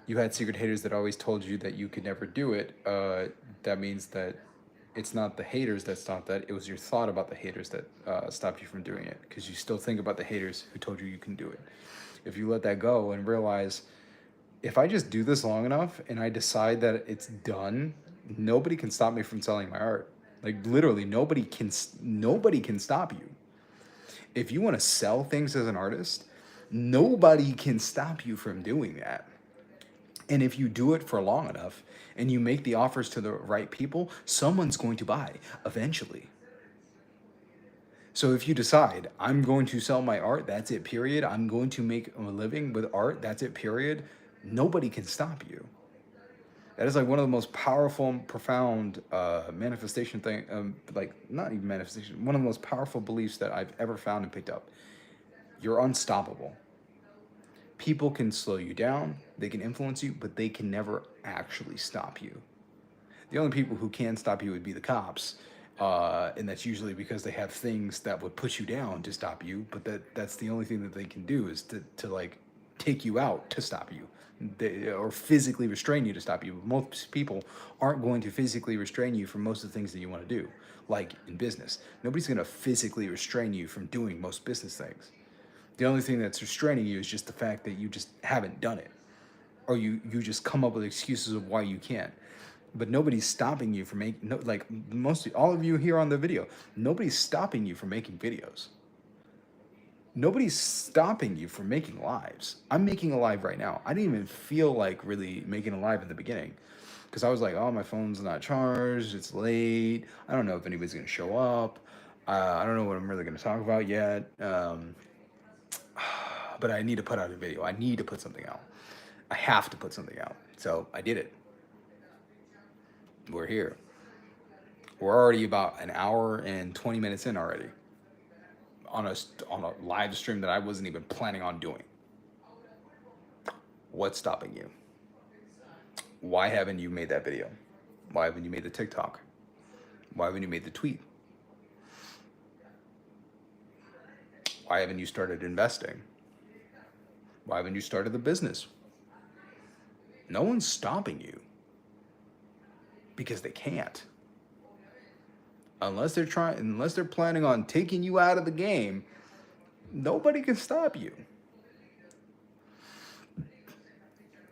you had secret haters that always told you that you could never do it, that means that it's not the haters that stopped that. It was your thought about the haters that stopped you from doing it, because you still think about the haters who told you you can do it. If you let that go and realize, if I just do this long enough and I decide that it's done, nobody can stop me from selling my art. Like literally, nobody can stop you. If you want to sell things as an artist, nobody can stop you from doing that. And if you do it for long enough and you make the offers to the right people, someone's going to buy eventually. So if you decide, I'm going to sell my art, that's it, period. I'm going to make a living with art, that's it, period. Nobody can stop you. That is like one of the most powerful and profound manifestation thing, like not even manifestation, one of the most powerful beliefs that I've ever found and picked up. You're unstoppable. People can slow you down, they can influence you, but they can never actually stop you. The only people who can stop you would be the cops, and that's usually because they have things that would put you down to stop you. But that's the only thing that they can do, is to like take you out to stop you, or physically restrain you to stop you. Most people aren't going to physically restrain you from most of the things that you want to do. Like in business, nobody's going to physically restrain you from doing most business things. The only thing that's restraining you is just the fact that you just haven't done it, or you just come up with excuses of why you can't. But nobody's stopping you from making, no, like most all of you here on the video, nobody's stopping you from making videos. Nobody's stopping you from making lives. I'm making a live right now. I didn't even feel like really making a live in the beginning, because I was like, oh, my phone's not charged, it's late, I don't know if anybody's gonna show up, I don't know what I'm really gonna talk about yet. But I need to put out a video. I need to put something out. I have to put something out. So I did it. We're here. We're already about an hour and 20 minutes in already on a live stream that I wasn't even planning on doing. What's stopping you? Why haven't you made that video? Why haven't you made the TikTok? Why haven't you made the tweet? Why haven't you started investing? Why haven't you started the business? No one's stopping you, because they can't. Unless they're planning on taking you out of the game, nobody can stop you.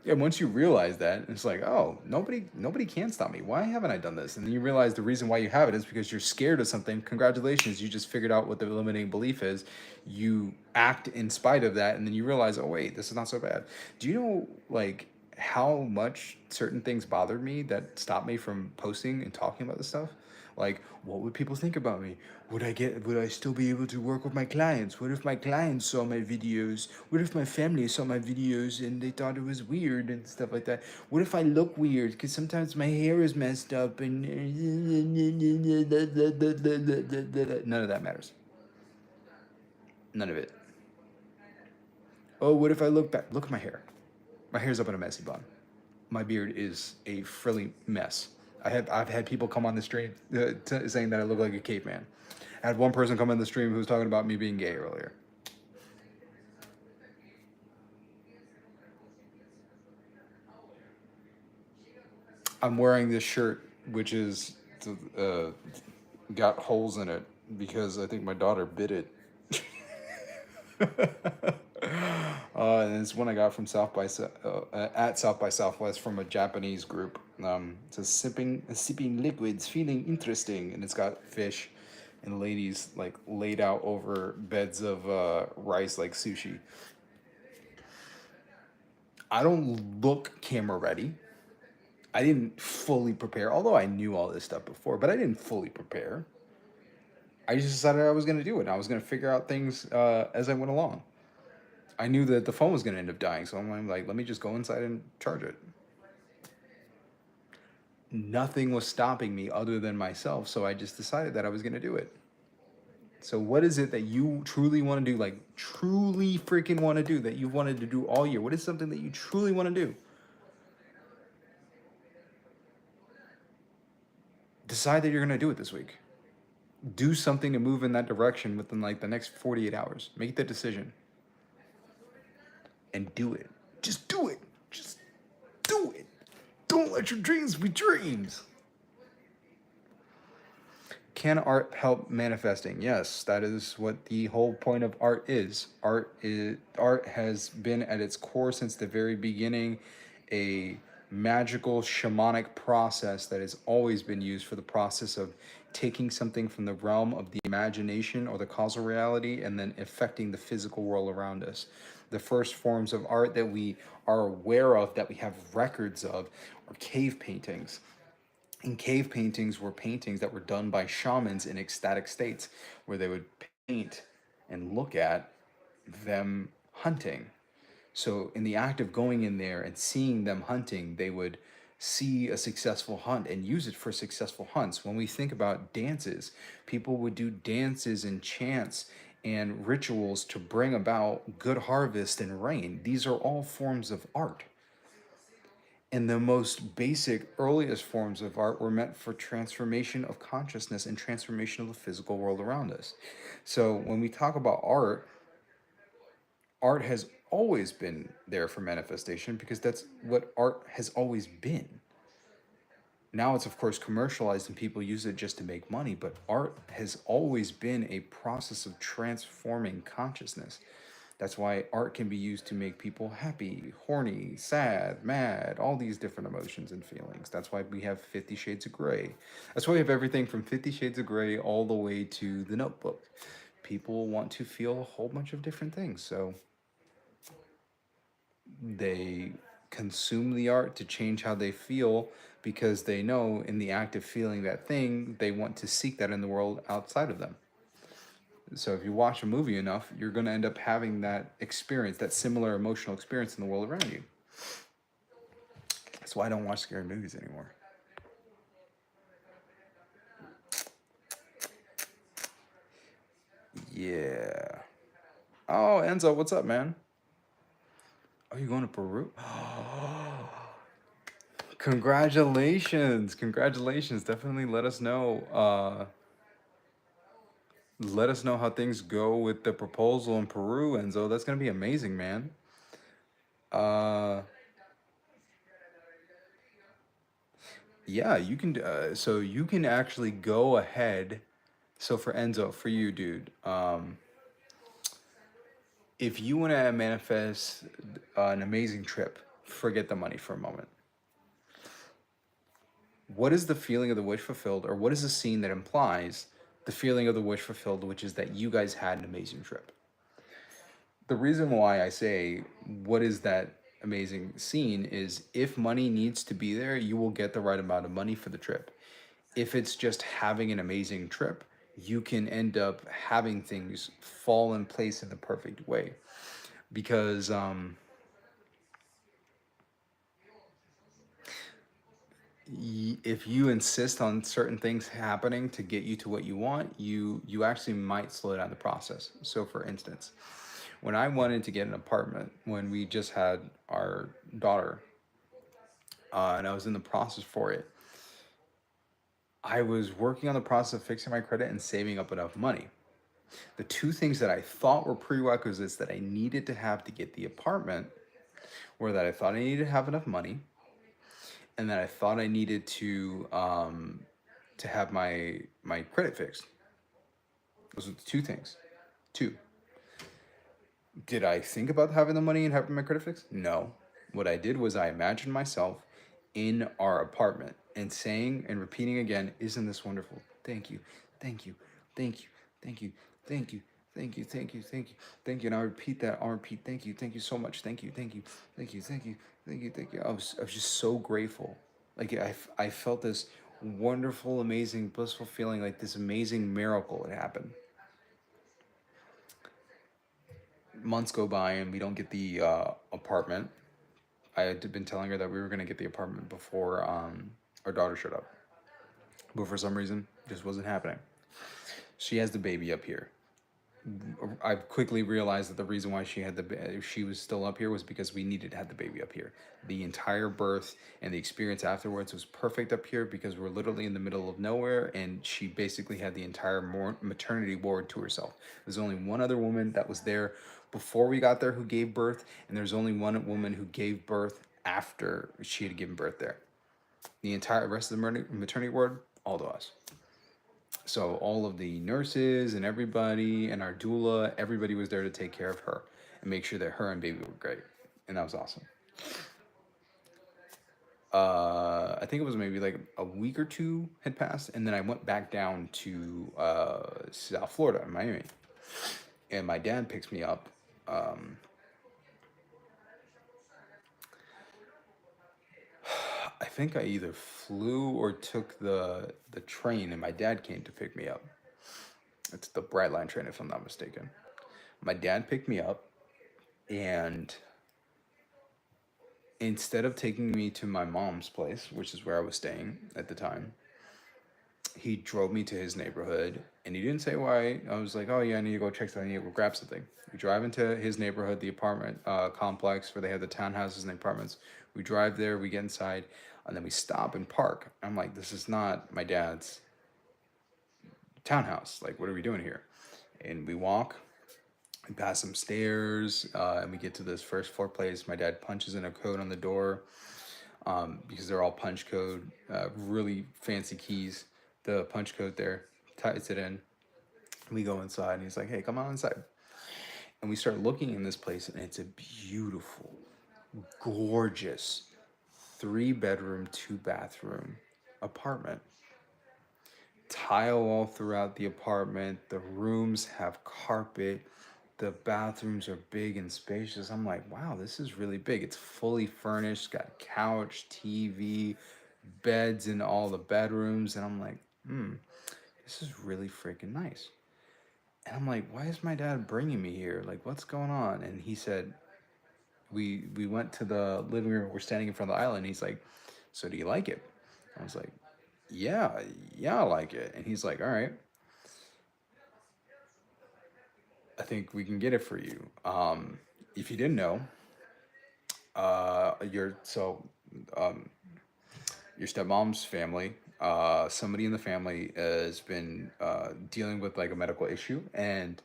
Yeah, once you realize that, it's like, oh, nobody can stop me. Why haven't I done this? And then you realize the reason why you have it is because you're scared of something. Congratulations, you just figured out what the limiting belief is. You act in spite of that, and then you realize, oh wait, this is not so bad. Do you know like how much certain things bothered me that stopped me from posting and talking about this stuff? Like, what would people think about me? Would I still be able to work with my clients? What if my clients saw my videos? What if my family saw my videos and they thought it was weird and stuff like that? What if I look weird? Because sometimes my hair is messed up and none of that matters. None of it. Oh, what if I look back? Look at my hair. My hair's up in a messy bun. My beard is a frilly mess. I've had people come on the stream saying that I look like a caveman. I had one person come in the stream who was talking about me being gay earlier. I'm wearing this shirt, which is got holes in it because I think my daughter bit it. And it's one I got from at South by Southwest from a Japanese group. It says sipping liquids, feeling interesting, and it's got fish and ladies like laid out over beds of rice like sushi. I don't look camera ready. I didn't fully prepare, although I knew all this stuff before, but I didn't fully prepare. I just decided I was going to do it. I was going to figure out things as I went along. I knew that the phone was going to end up dying, so I'm like, let me just go inside and charge it. Nothing was stopping me other than myself, so I just decided that I was going to do it. So what is it that you truly want to do, like truly freaking want to do, that you've wanted to do all year? What is something that you truly want to do? Decide that you're going to do it this week. Do something to move in that direction within like the next 48 hours. Make the decision and do it. Just do it. Just do it. Don't let your dreams be dreams. Can art help manifesting? Yes, that is what the whole point of art is. Art has been at its core since the very beginning a magical shamanic process that has always been used for the process of taking something from the realm of the imagination or the causal reality and then affecting the physical world around us. The first forms of art that we are aware of, that we have records of, are cave paintings. And cave paintings were paintings that were done by shamans in ecstatic states, where they would paint and look at them hunting. So, in the act of going in there and seeing them hunting, they would see a successful hunt and use it for successful hunts. When we think about dances, people would do dances and chants and rituals to bring about good harvest and rain. These are all forms of art. And the most basic, earliest forms of art were meant for transformation of consciousness and transformation of the physical world around us. So when we talk about art, art has always been there for manifestation because that's what art has always been. Now it's, of course, commercialized and people use it just to make money, but art has always been a process of transforming consciousness. That's why art can be used to make people happy, horny, sad, mad, all these different emotions and feelings. That's why we have 50 Shades of Grey. That's why we have everything from 50 Shades of Grey all the way to The Notebook. People want to feel a whole bunch of different things, so they consume the art to change how they feel because they know in the act of feeling that thing, they want to seek that in the world outside of them. So if you watch a movie enough, you're going to end up having that experience, that similar emotional experience in the world around you. That's why I don't watch scary movies anymore. Yeah. Oh, Enzo, what's up, man? Are you going to Peru? Congratulations. Congratulations. Definitely let us know how things go with the proposal in Peru, Enzo. That's going to be amazing, man. Uh yeah, you can so you can actually go ahead. So for Enzo, for you, dude, if you want to manifest an amazing trip, forget the money for a moment. What is the feeling of the wish fulfilled, or what is the scene that implies the feeling of the wish fulfilled, which is that you guys had an amazing trip? The reason why I say what is that amazing scene is if money needs to be there, you will get the right amount of money for the trip. If it's just having an amazing trip, you can end up having things fall in place in the perfect way. Because if you insist on certain things happening to get you to what you want, you actually might slow down the process. So for instance, when I wanted to get an apartment when we just had our daughter, and I was in the process for it, I was working on the process of fixing my credit and saving up enough money. The two things that I thought were prerequisites that I needed to have to get the apartment were that I thought I needed to have enough money, and that I thought I needed to have my credit fixed. Those are the two things. Two. Did I think about having the money and having my credit fixed? No. What I did was I imagined myself in our apartment and saying and repeating again, "Isn't this wonderful? Thank you, thank you, thank you, thank you, thank you, thank you, thank you, thank you, thank you." And I repeat that. I'll repeat, thank you so much, thank you, thank you, thank you, thank you, thank you, thank you. I was just so grateful. Like I felt this wonderful, amazing, blissful feeling, like this amazing miracle had happened. Months go by and we don't get the apartment. I had been telling her that we were going to get the apartment before our daughter showed up. But for some reason, it just wasn't happening. She has the baby up here. I quickly realized that the reason why she was still up here was because we needed to have the baby up here. The entire birth and the experience afterwards was perfect up here because we're literally in the middle of nowhere, and she basically had the entire maternity ward to herself. There's only one other woman that was there before we got there who gave birth, and there's only one woman who gave birth after she had given birth there. The entire rest of the maternity ward, all to us. So all of the nurses and everybody and our doula, everybody was there to take care of her and make sure that her and baby were great, and that was awesome. I think it was maybe like a week or two had passed, and then I went back down to South Florida, Miami, and my dad picks me up. Um, I think I either flew or took the train, and my dad came to pick me up. It's the Brightline train, if I'm not mistaken. My dad picked me up, and instead of taking me to my mom's place, which is where I was staying at the time, he drove me to his neighborhood, and he didn't say why. I was like, oh yeah, I need to go check something, I need to go grab something. We drive into his neighborhood, the apartment complex where they have the townhouses and the apartments. We drive there, we get inside, and then we stop and park. I'm like, this is not my dad's townhouse. Like, what are we doing here? And we walk, we pass some stairs, and we get to this first floor place. My dad punches in a code on the door, because they're all punch code, really fancy keys. The punch code there, ties it in. We go inside, and he's like, "Hey, come on inside." And we start looking in this place, and it's a beautiful, gorgeous, 3 bedroom, 2 bathroom apartment. Tile all throughout the apartment. The rooms have carpet. The bathrooms are big and spacious. I'm like, wow, this is really big. It's fully furnished, got couch, TV, beds in all the bedrooms. And I'm like, this is really freaking nice. And I'm like, why is my dad bringing me here? Like, what's going on? And he said, we went to the living room. We're standing in front of the island. He's like, so do you like it? I was like, yeah, yeah, I like it. And he's like, all right, I think we can get it for you. If you didn't know, your so your stepmom's family, somebody in the family has been dealing with like a medical issue, and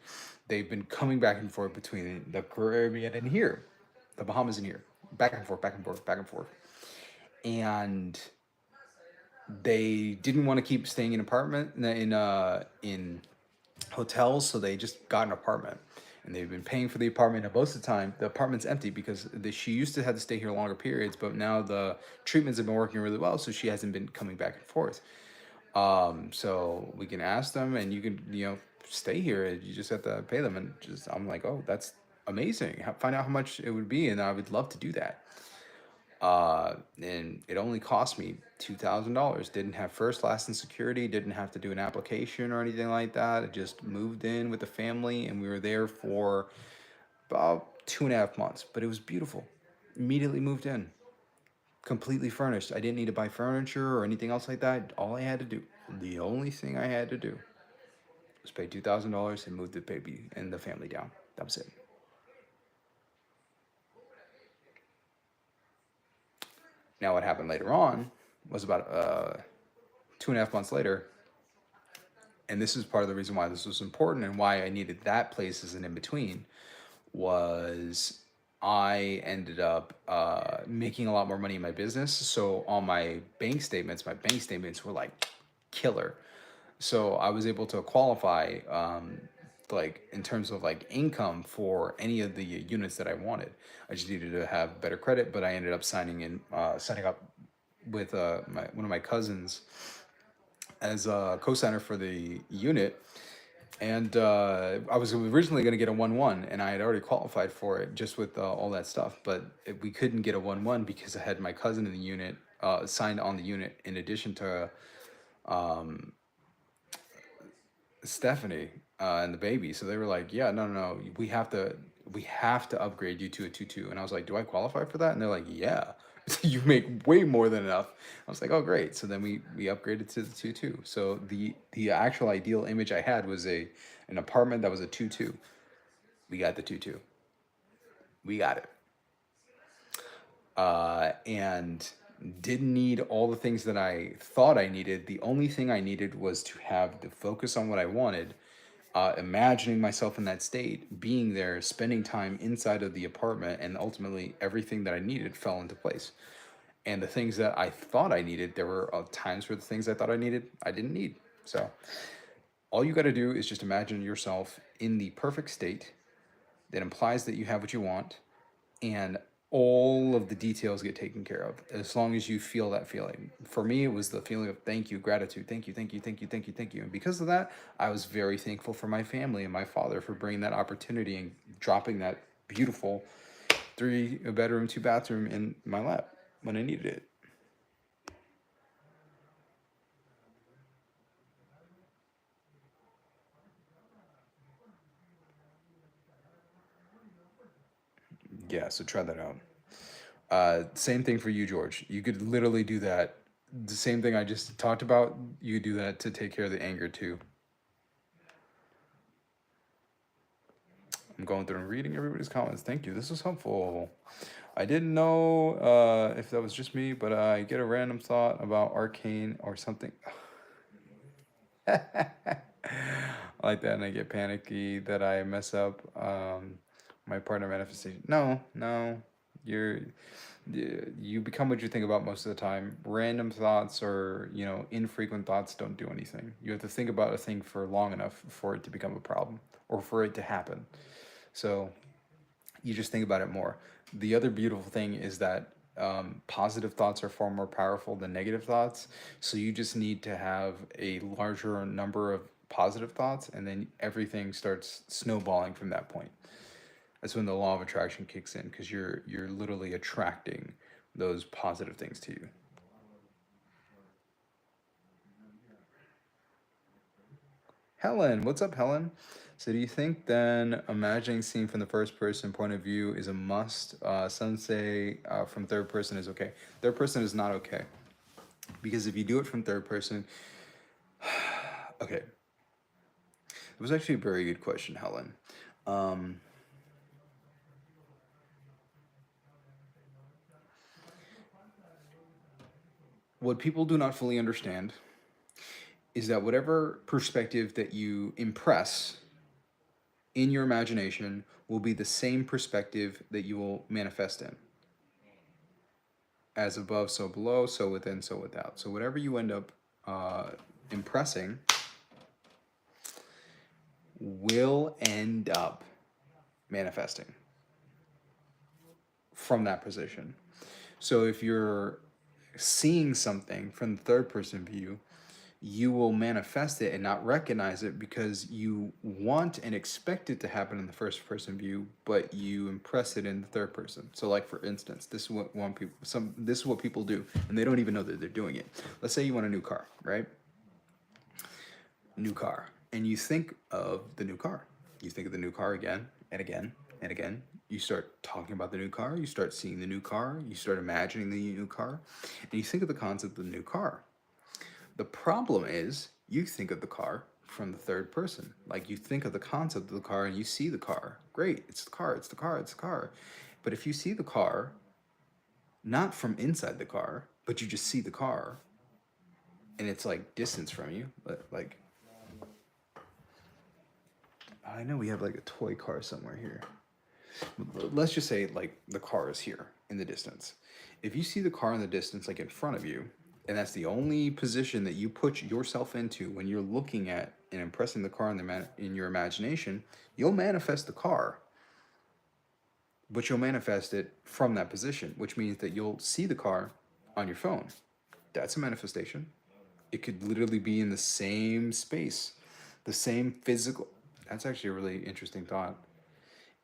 they've been coming back and forth between the Caribbean and here, the Bahamas and here, back and forth, back and forth, back and forth, and they didn't want to keep staying in apartment in hotels, so they just got an apartment. And they've been paying for the apartment, and most of the time the apartment's empty because she used to have to stay here longer periods, but now the treatments have been working really well, so she hasn't been coming back and forth. So we can ask them, and you can stay here. You just have to pay them, and just I'm like, oh, that's amazing. Find out how much it would be, and I would love to do that. And it only cost me $2,000. Didn't have first, last, and security. Didn't have to do an application or anything like that. I just moved in with the family, and we were there for about 2.5 months. But it was beautiful. Immediately moved in, completely furnished. I didn't need to buy furniture or anything else like that. All I had to do, the only thing I had to do, was pay $2,000 and move the baby and the family down. That was it. Now, what happened later on was about 2.5 months later, and this is part of the reason why this was important and why I needed that place as an in between, was I ended up making a lot more money in my business. So on my bank statements were like killer. So I was able to qualify, like in terms of like income for any of the units that I wanted. I just needed to have better credit, but I ended up signing up with one of my cousins as a co-signer for the unit. And I was originally going to get a 1-1, and I had already qualified for it just with all that stuff. But we couldn't get a 1-1 because I had my cousin in the unit, signed on the unit, in addition to Stephanie and the baby. So they were like, "Yeah, no, no, no, we have to upgrade you to a 2-2." And I was like, "Do I qualify for that?" And they're like, "Yeah." You make way more than enough. I was like, oh great. So then we upgraded to the 2-2. So the actual ideal image I had was an apartment that was a 2-2. We got the 2-2. We got it. And didn't need all the things that I thought I needed. The only thing I needed was to have the focus on what I wanted, imagining myself in that state, being there, spending time inside of the apartment, and ultimately everything that I needed fell into place. And the things that I thought I needed, there were times where the things I thought I needed, I didn't need. So all you got to do is just imagine yourself in the perfect state that implies that you have what you want, and all of the details get taken care of as long as you feel that feeling. For me, it was the feeling of thank you, gratitude, thank you, thank you, thank you, thank you, thank you. And because of that, I was very thankful for my family and my father for bringing that opportunity and dropping that beautiful 3 bedroom, 2 bathroom in my lap when I needed it. Yeah, so try that out. Same thing for you, George. You could literally do that. The same thing I just talked about, you could do that to take care of the anger too. I'm going through and reading everybody's comments. Thank you. This was helpful. I didn't know if that was just me, but I get a random thought about arcane or something. I like that, and I get panicky that I mess up my partner manifestation. No, no, you're you become what you think about most of the time. Random thoughts or infrequent thoughts don't do anything. You have to think about a thing for long enough for it to become a problem or for it to happen. So you just think about it more. The other beautiful thing is that positive thoughts are far more powerful than negative thoughts. So you just need to have a larger number of positive thoughts, and then everything starts snowballing from that point. That's when the law of attraction kicks in because you're literally attracting those positive things to you. Helen, what's up, Helen? So, do you think then imagining scene from the first person point of view is a must? Some say from third person is okay. Third person is not okay because if you do it from third person, okay, it was actually a very good question, Helen. Um, what people do not fully understand is that whatever perspective that you impress in your imagination will be the same perspective that you will manifest in. As above, so below, so within, so without. So whatever you end up impressing will end up manifesting from that position. So if you're seeing something from the third person view, you will manifest it and not recognize it because you want and expect it to happen in the first person view, but you impress it in the third person. So, like for instance, this is what one people some this is what people do, and they don't even know that they're doing it. Let's say you want a new car, right? New car, and you think of the new car. You think of the new car again and again and again. You start talking about the new car. You start seeing the new car. You start imagining the new car, and you think of the concept of the new car. The problem is you think of the car from the third person. Like you think of the concept of the car and you see the car. Great, it's the car, it's the car, it's the car. But if you see the car, not from inside the car, but you just see the car and it's like distance from you, but like I know we have like a toy car somewhere here. Let's just say like the car is here in the distance. If you see the car in the distance, like in front of you, and that's the only position that you put yourself into when you're looking at and impressing the car in your imagination, you'll manifest the car, but you'll manifest it from that position, which means that you'll see the car on your phone. That's a manifestation. It could literally be in the same space, the same physical. That's actually a really interesting thought.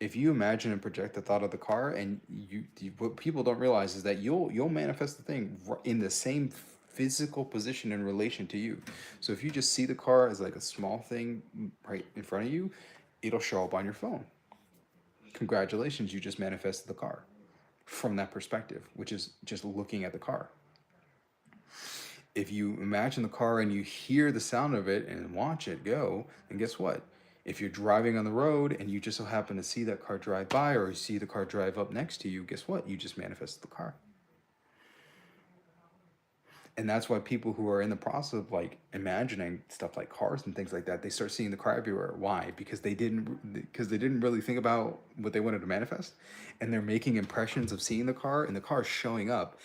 If you imagine and project the thought of the car, and what people don't realize is that you'll manifest the thing in the same physical position in relation to you. So if you just see the car as like a small thing right in front of you, it'll show up on your phone. Congratulations, you just manifested the car. from that perspective, which is just looking at the car. If you imagine the car and you hear the sound of it and watch it go, and guess what? If you're driving on the road and you just so happen to see that car drive by or you see the car drive up next to you, guess what? You just manifested the car. And that's why people who are in the process of like imagining stuff like cars and things like that, they start seeing the car everywhere. Why? Because they didn't really think about what they wanted to manifest, and they're making impressions of seeing the car, and the car is showing up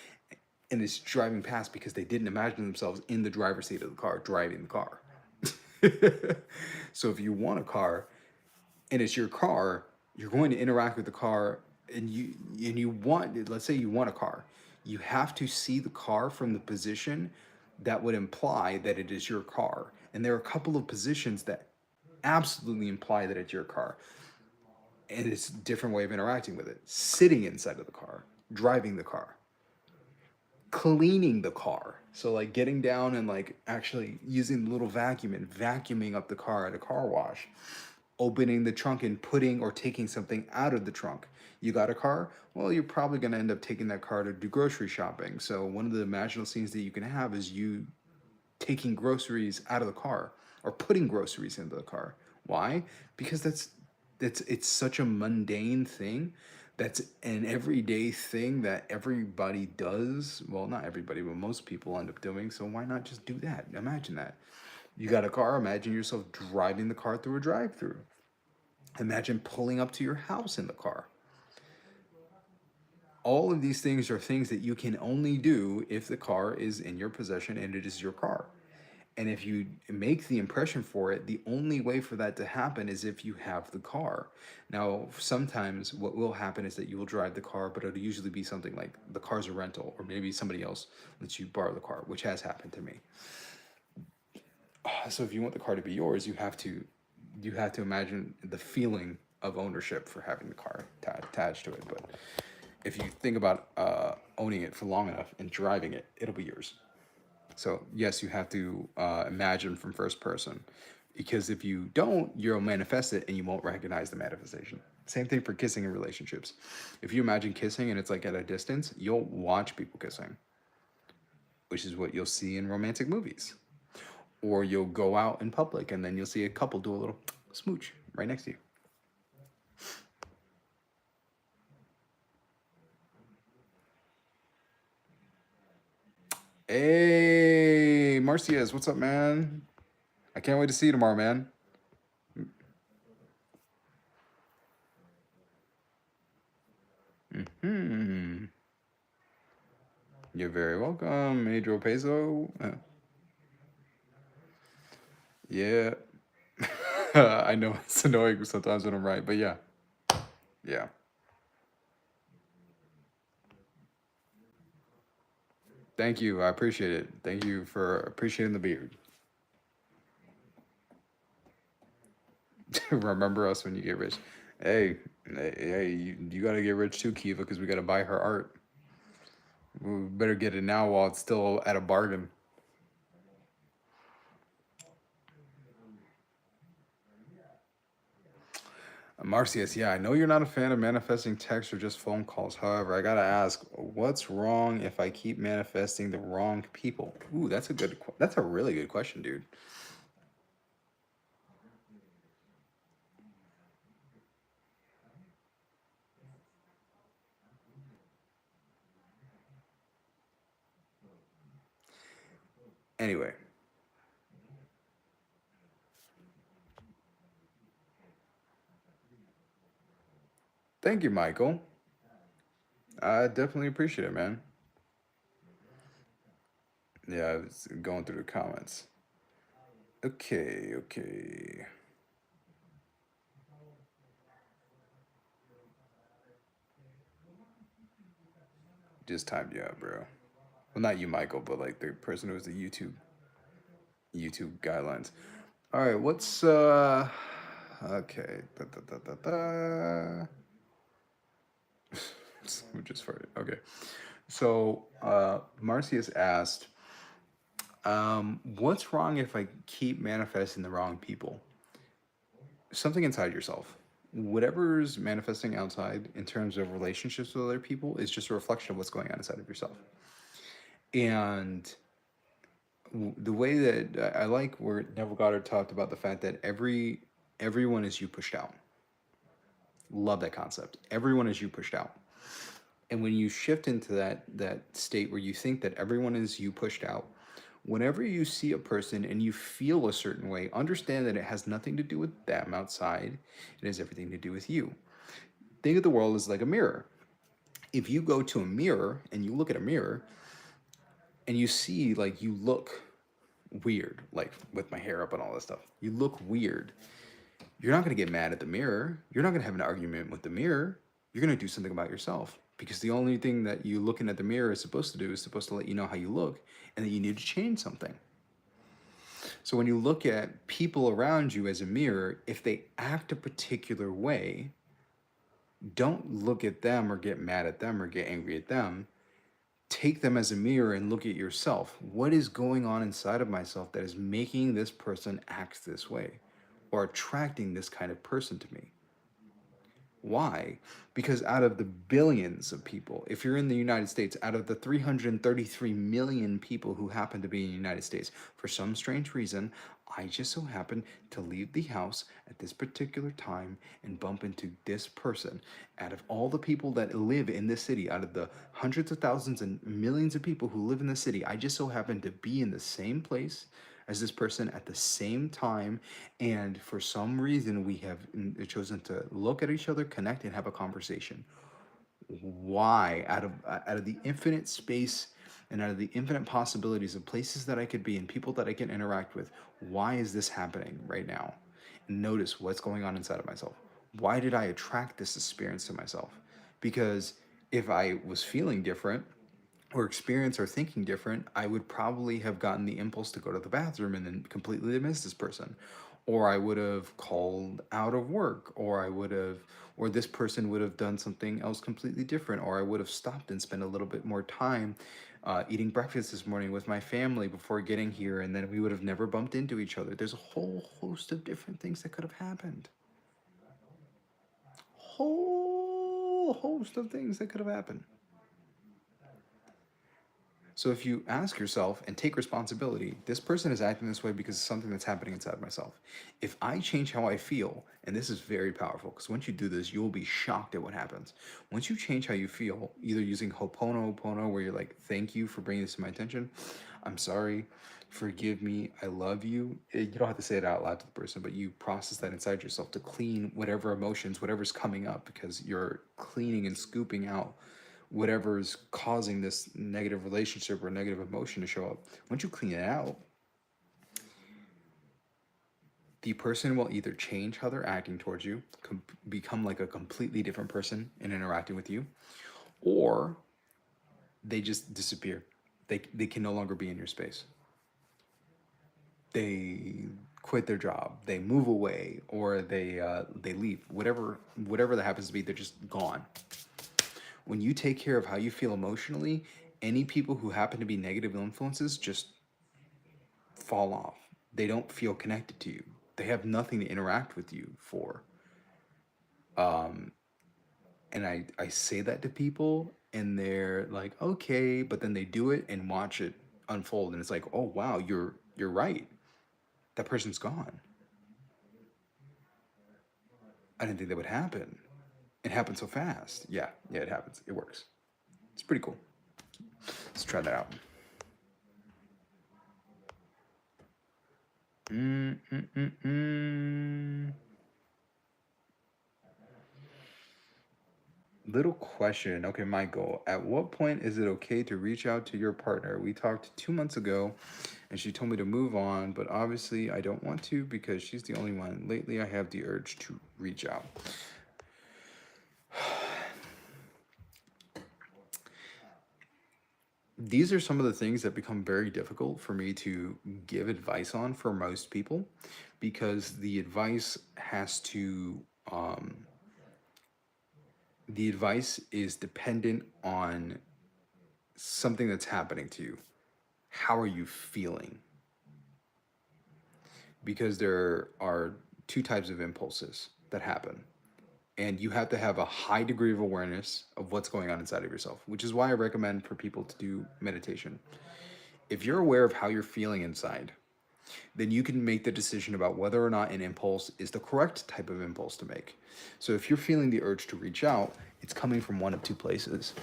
and it's driving past because they didn't imagine themselves in the driver's seat of the car driving the car. So if you want a car and it's your car, you're going to interact with the car, and you want, let's say you want a car, you have to see the car from the position that would imply that it is your car. And there are a couple of positions that absolutely imply that it's your car. And it's a different way of interacting with it. Sitting inside of the car, driving the car, cleaning the car. So like getting down and like actually using the little vacuum and vacuuming up the car at a car wash, opening the trunk and putting or taking something out of the trunk. You got a car? Well, you're probably going to end up taking that car to do grocery shopping. So one of the imaginal scenes that you can have is you taking groceries out of the car or putting groceries into the car. Why? Because that's it's such a mundane thing. That's an everyday thing that everybody does. Well, not everybody, but most people end up doing. So why not just do that? Imagine that. You got a car, imagine yourself driving the car through a drive-through. Imagine pulling up to your house in the car. All of these things are things that you can only do if the car is in your possession and it is your car. And if you make the impression for it, the only way for that to happen is if you have the car. Now, sometimes what will happen is that you will drive the car, but it'll usually be something like the car's a rental, or maybe somebody else lets you borrow the car, which has happened to me. So if you want the car to be yours, you have to imagine the feeling of ownership for having the car attached to it. But if you think about owning it for long enough and driving it, it'll be yours. So yes, you have to imagine from first person, because if you don't, you'll manifest it and you won't recognize the manifestation. Same thing for kissing in relationships. If you imagine kissing and it's like at a distance, you'll watch people kissing, which is what you'll see in romantic movies. Or you'll go out in public and then you'll see a couple do a little smooch right next to you. Hey, Marcias, what's up, man? I can't wait to see you tomorrow, man. Hmm. You're very welcome, Pedro Peso. Yeah. I know it's annoying sometimes when I'm right, but yeah. Yeah. Thank you. I appreciate it. Thank you for appreciating the beard. Remember us when you get rich. Hey, hey, you got to get rich too, Kiva, because we got to buy her art. We better get it now while it's still at a bargain. Marcius, yeah, I know you're not a fan of manifesting text or just phone calls. However, I gotta ask, what's wrong if I keep manifesting the wrong people? Ooh, that's a really good question, dude. Anyway, thank you, Michael. I definitely appreciate it, man. Yeah, I was going through the comments. Okay, okay. Just timed you out, bro. Well, not you, Michael, but like the person who was the YouTube guidelines. All right, what's okay. Who just farted? Okay. So Marcius asked, what's wrong if I keep manifesting the wrong people? Something inside yourself. Whatever's manifesting outside in terms of relationships with other people is just a reflection of what's going on inside of yourself. And the way that I like where Neville Goddard talked about the fact that everyone is you pushed out. Love that concept. Everyone is you pushed out. And when you shift into that state where you think that everyone is you pushed out, whenever you see a person and you feel a certain way, understand that it has nothing to do with them outside. It has everything to do with you. Think of the world as like a mirror. If you go to a mirror and you look at a mirror and you see like you look weird, like with my hair up and all this stuff, you look weird. You're not going to get mad at the mirror. You're not going to have an argument with the mirror. You're going to do something about yourself because the only thing that you looking at the mirror is supposed to do is supposed to let you know how you look and that you need to change something. So when you look at people around you as a mirror, if they act a particular way, don't look at them or get mad at them or get angry at them. Take them as a mirror and look at yourself. What is going on inside of myself that is making this person act this way or attracting this kind of person to me? Why? Because out of the billions of people, if you're in the United States, out of the 333 million people who happen to be in the United States, for some strange reason, I just so happen to leave the house at this particular time and bump into this person. Out of all the people that live in this city, out of the hundreds of thousands and millions of people who live in the city, I just so happen to be in the same place as this person at the same time, and for some reason we have chosen to look at each other, connect, and have a conversation. Why? Out of the infinite space and out of the infinite possibilities of places that I could be and people that I can interact with, why is this happening right now? And notice what's going on inside of myself. Why did I attract this experience to myself? Because if I was feeling different, or experience or thinking different, I would probably have gotten the impulse to go to the bathroom and then completely miss this person. Or I would have called out of work, or or this person would have done something else completely different, or I would have stopped and spent a little bit more time eating breakfast this morning with my family before getting here, and then we would have never bumped into each other. There's a whole host of different things that could have happened. Whole host of things that could have happened. So if you ask yourself and take responsibility, this person is acting this way because of something that's happening inside myself. If I change how I feel, and this is very powerful because once you do this, you will be shocked at what happens. Once you change how you feel, either using Ho'oponopono, where you're like, thank you for bringing this to my attention, I'm sorry, forgive me, I love you. You don't have to say it out loud to the person, but you process that inside yourself to clean whatever emotions, whatever's coming up, because you're cleaning and scooping out whatever's causing this negative relationship or negative emotion to show up. Once you clean it out, the person will either change how they're acting towards you, become like a completely different person in interacting with you, or they just disappear. They can no longer be in your space. They quit their job, they move away, or they leave. Whatever that happens to be, they're just gone. When you take care of how you feel emotionally, any people who happen to be negative influences just fall off. They don't feel connected to you. They have nothing to interact with you for. And I say that to people and they're like, okay, but then they do it and watch it unfold and it's like, oh wow, you're right. That person's gone. I didn't think that would happen. It happened so fast. Yeah, it happens. It works. It's pretty cool. Let's try that out. Mm-mm-mm-mm. Little question. Okay, Michael. At what point is it okay to reach out to your partner? We talked 2 months ago and she told me to move on, but obviously I don't want to because she's the only one. Lately, I have the urge to reach out. These are some of the things that become very difficult for me to give advice on for most people because the advice is dependent on something that's happening to you. How are you feeling? Because there are two types of impulses that happen. And you have to have a high degree of awareness of what's going on inside of yourself, which is why I recommend for people to do meditation. If you're aware of how you're feeling inside, then you can make the decision about whether or not an impulse is the correct type of impulse to make. So if you're feeling the urge to reach out, it's coming from one of two places.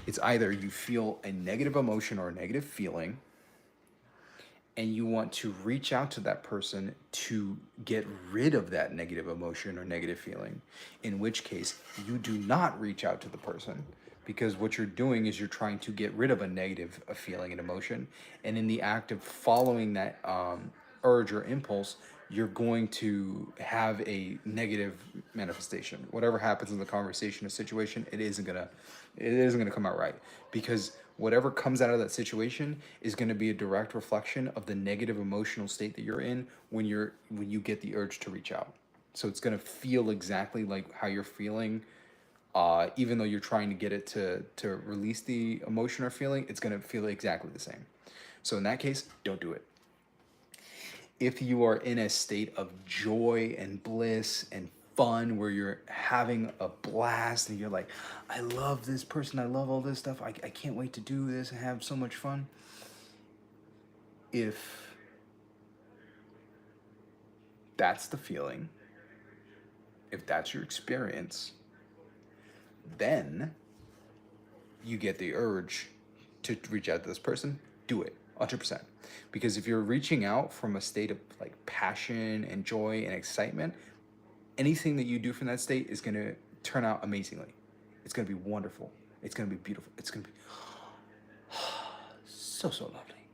It's either you feel a negative emotion or a negative feeling, and you want to reach out to that person to get rid of that negative emotion or negative feeling, in which case you do not reach out to the person, because what you're doing is you're trying to get rid of a negative feeling and emotion, and in the act of following that urge or impulse, you're going to have a negative manifestation. Whatever happens in the conversation or situation, it isn't gonna come out right, because whatever comes out of that situation is going to be a direct reflection of the negative emotional state that you're in when you get the urge to reach out. So it's going to feel exactly like how you're feeling, even though you're trying to get it to release the emotion or feeling. It's going to feel exactly the same. So in that case, don't do it. If you are in a state of joy and bliss and fun, where you're having a blast and you're like, I love this person, I love all this stuff, I can't wait to do this and have so much fun. If that's the feeling, if that's your experience, then you get the urge to reach out to this person, do it 100%. Because if you're reaching out from a state of like passion and joy and excitement, anything that you do from that state is going to turn out amazingly. It's going to be wonderful. It's going to be beautiful. It's going to be so, so lovely.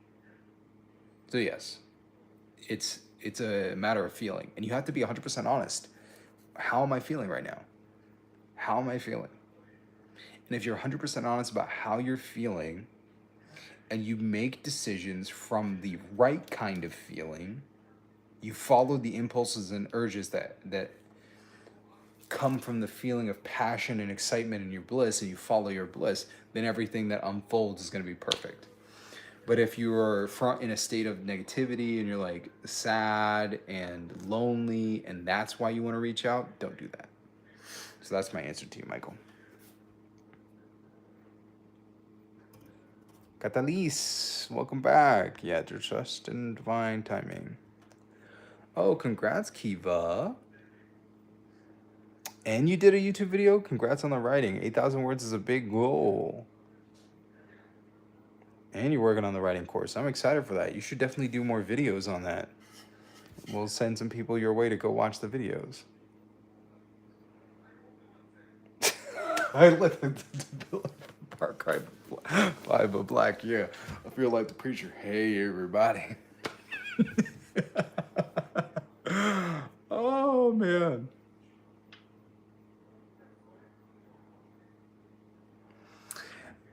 So yes, it's a matter of feeling, and you have to be 100% honest. How am I feeling right now? How am I feeling? And if you're 100% honest about how you're feeling, and you make decisions from the right kind of feeling, you follow the impulses and urges that come from the feeling of passion and excitement and your bliss, and you follow your bliss, then everything that unfolds is going to be perfect. But if you are in a state of negativity and you're like sad and lonely, and that's why you want to reach out, don't do that. So that's my answer to you, Michael. Catalise, welcome back. Yeah, trust in divine timing. Oh, congrats, Kiva. And you did a YouTube video? Congrats on the writing. 8,000 words is a big goal. And you're working on the writing course. I'm excited for that. You should definitely do more videos on that. We'll send some people your way to go watch the videos. I let the Far Cry 5 of Black. Yeah, I feel like the preacher. Hey, everybody. Oh, man.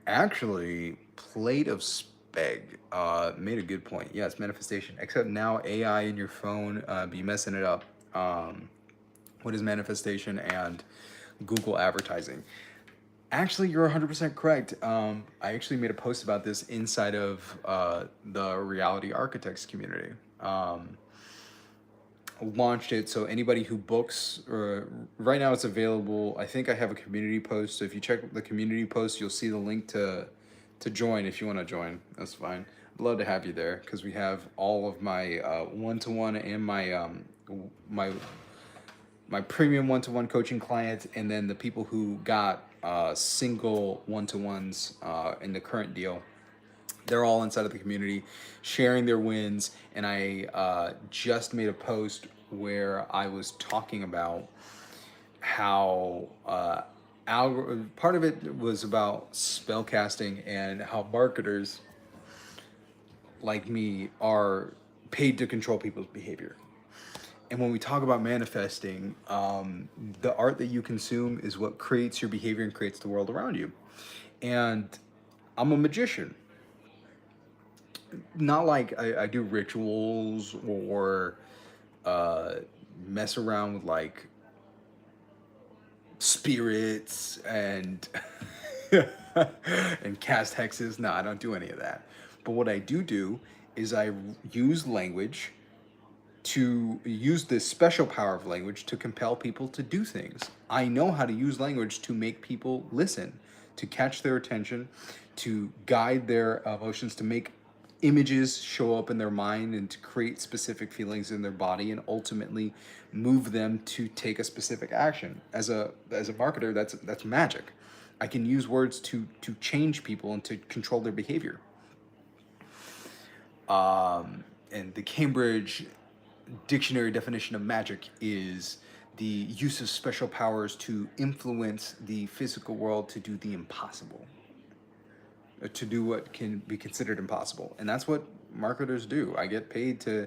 Actually, Plate of Speg made a good point. Yes, manifestation. Except now AI in your phone be messing it up. What is manifestation and Google advertising? Actually, you're 100% correct. I actually made a post about this inside of the Reality Architects community. Launched it, so anybody who books, right now it's available. I think I have a community post, so if you check the community post, you'll see the link to join. If you want to join, that's fine. I'd love to have you there, because we have all of my one-to-one and my premium one-to-one coaching clients, and then the people who got single one-to-ones in the current deal. They're all inside of the community sharing their wins. And I just made a post where I was talking about how part of it was about spell casting, and how marketers like me are paid to control people's behavior. And when we talk about manifesting, the art that you consume is what creates your behavior and creates the world around you. And I'm a magician. Not like I do rituals or mess around with like spirits and and cast hexes. No, I don't do any of that. But what I do is I use language to use this special power of language to compel people to do things. I know how to use language to make people listen, to catch their attention, to guide their emotions, to make images show up in their mind and to create specific feelings in their body and ultimately move them to take a specific action. As a marketer, that's magic. I can use words to change people and to control their behavior. And the Cambridge dictionary definition of magic is the use of special powers to influence the physical world to do the impossible, to do what can be considered impossible. And that's what marketers do. I get paid to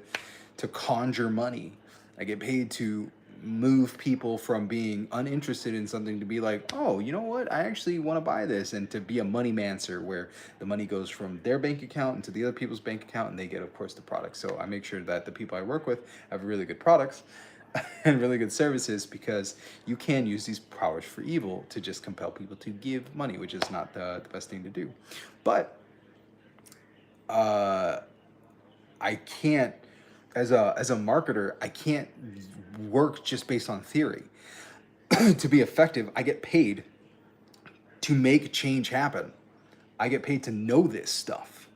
conjure money. I get paid to move people from being uninterested in something to be like, oh, you know what? I actually want to buy this, and to be a money mancer where the money goes from their bank account into the other people's bank account and they get, of course, the product. So I make sure that the people I work with have really good products and really good services, because you can use these powers for evil to just compel people to give money, which is not the best thing to do. But I can't, as a marketer, I can't work just based on theory. To be effective, I get paid to make change happen. I get paid to know this stuff.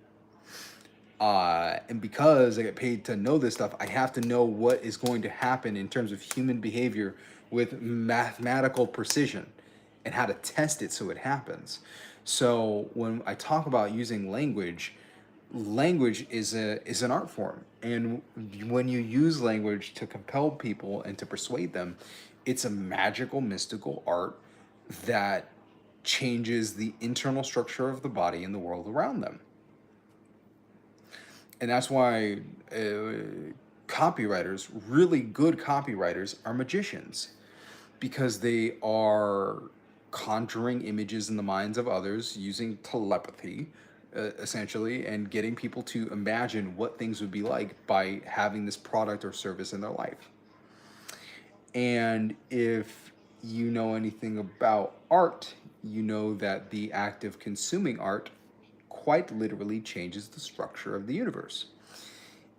And because I get paid to know this stuff, I have to know what is going to happen in terms of human behavior with mathematical precision and how to test it so it happens. So when I talk about using language, language is an art form, and when you use language to compel people and to persuade them, it's a magical, mystical art that changes the internal structure of the body and the world around them. And that's why copywriters, really good copywriters, are magicians, because they are conjuring images in the minds of others using telepathy, essentially, and getting people to imagine what things would be like by having this product or service in their life. And if you know anything about art, you know that the act of consuming art quite literally changes the structure of the universe.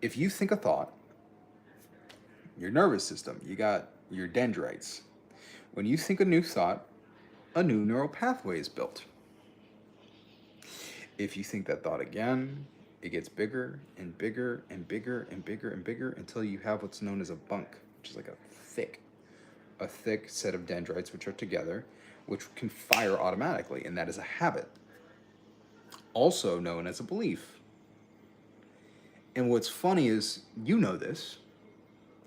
If you think a thought, your nervous system, you got your dendrites. When you think a new thought, a new neural pathway is built. If you think that thought again, it gets bigger and bigger and bigger and bigger and bigger until you have what's known as a bunk, which is like a thick set of dendrites which are together, which can fire automatically, and that is a habit, also known as a belief. And what's funny is, you know this,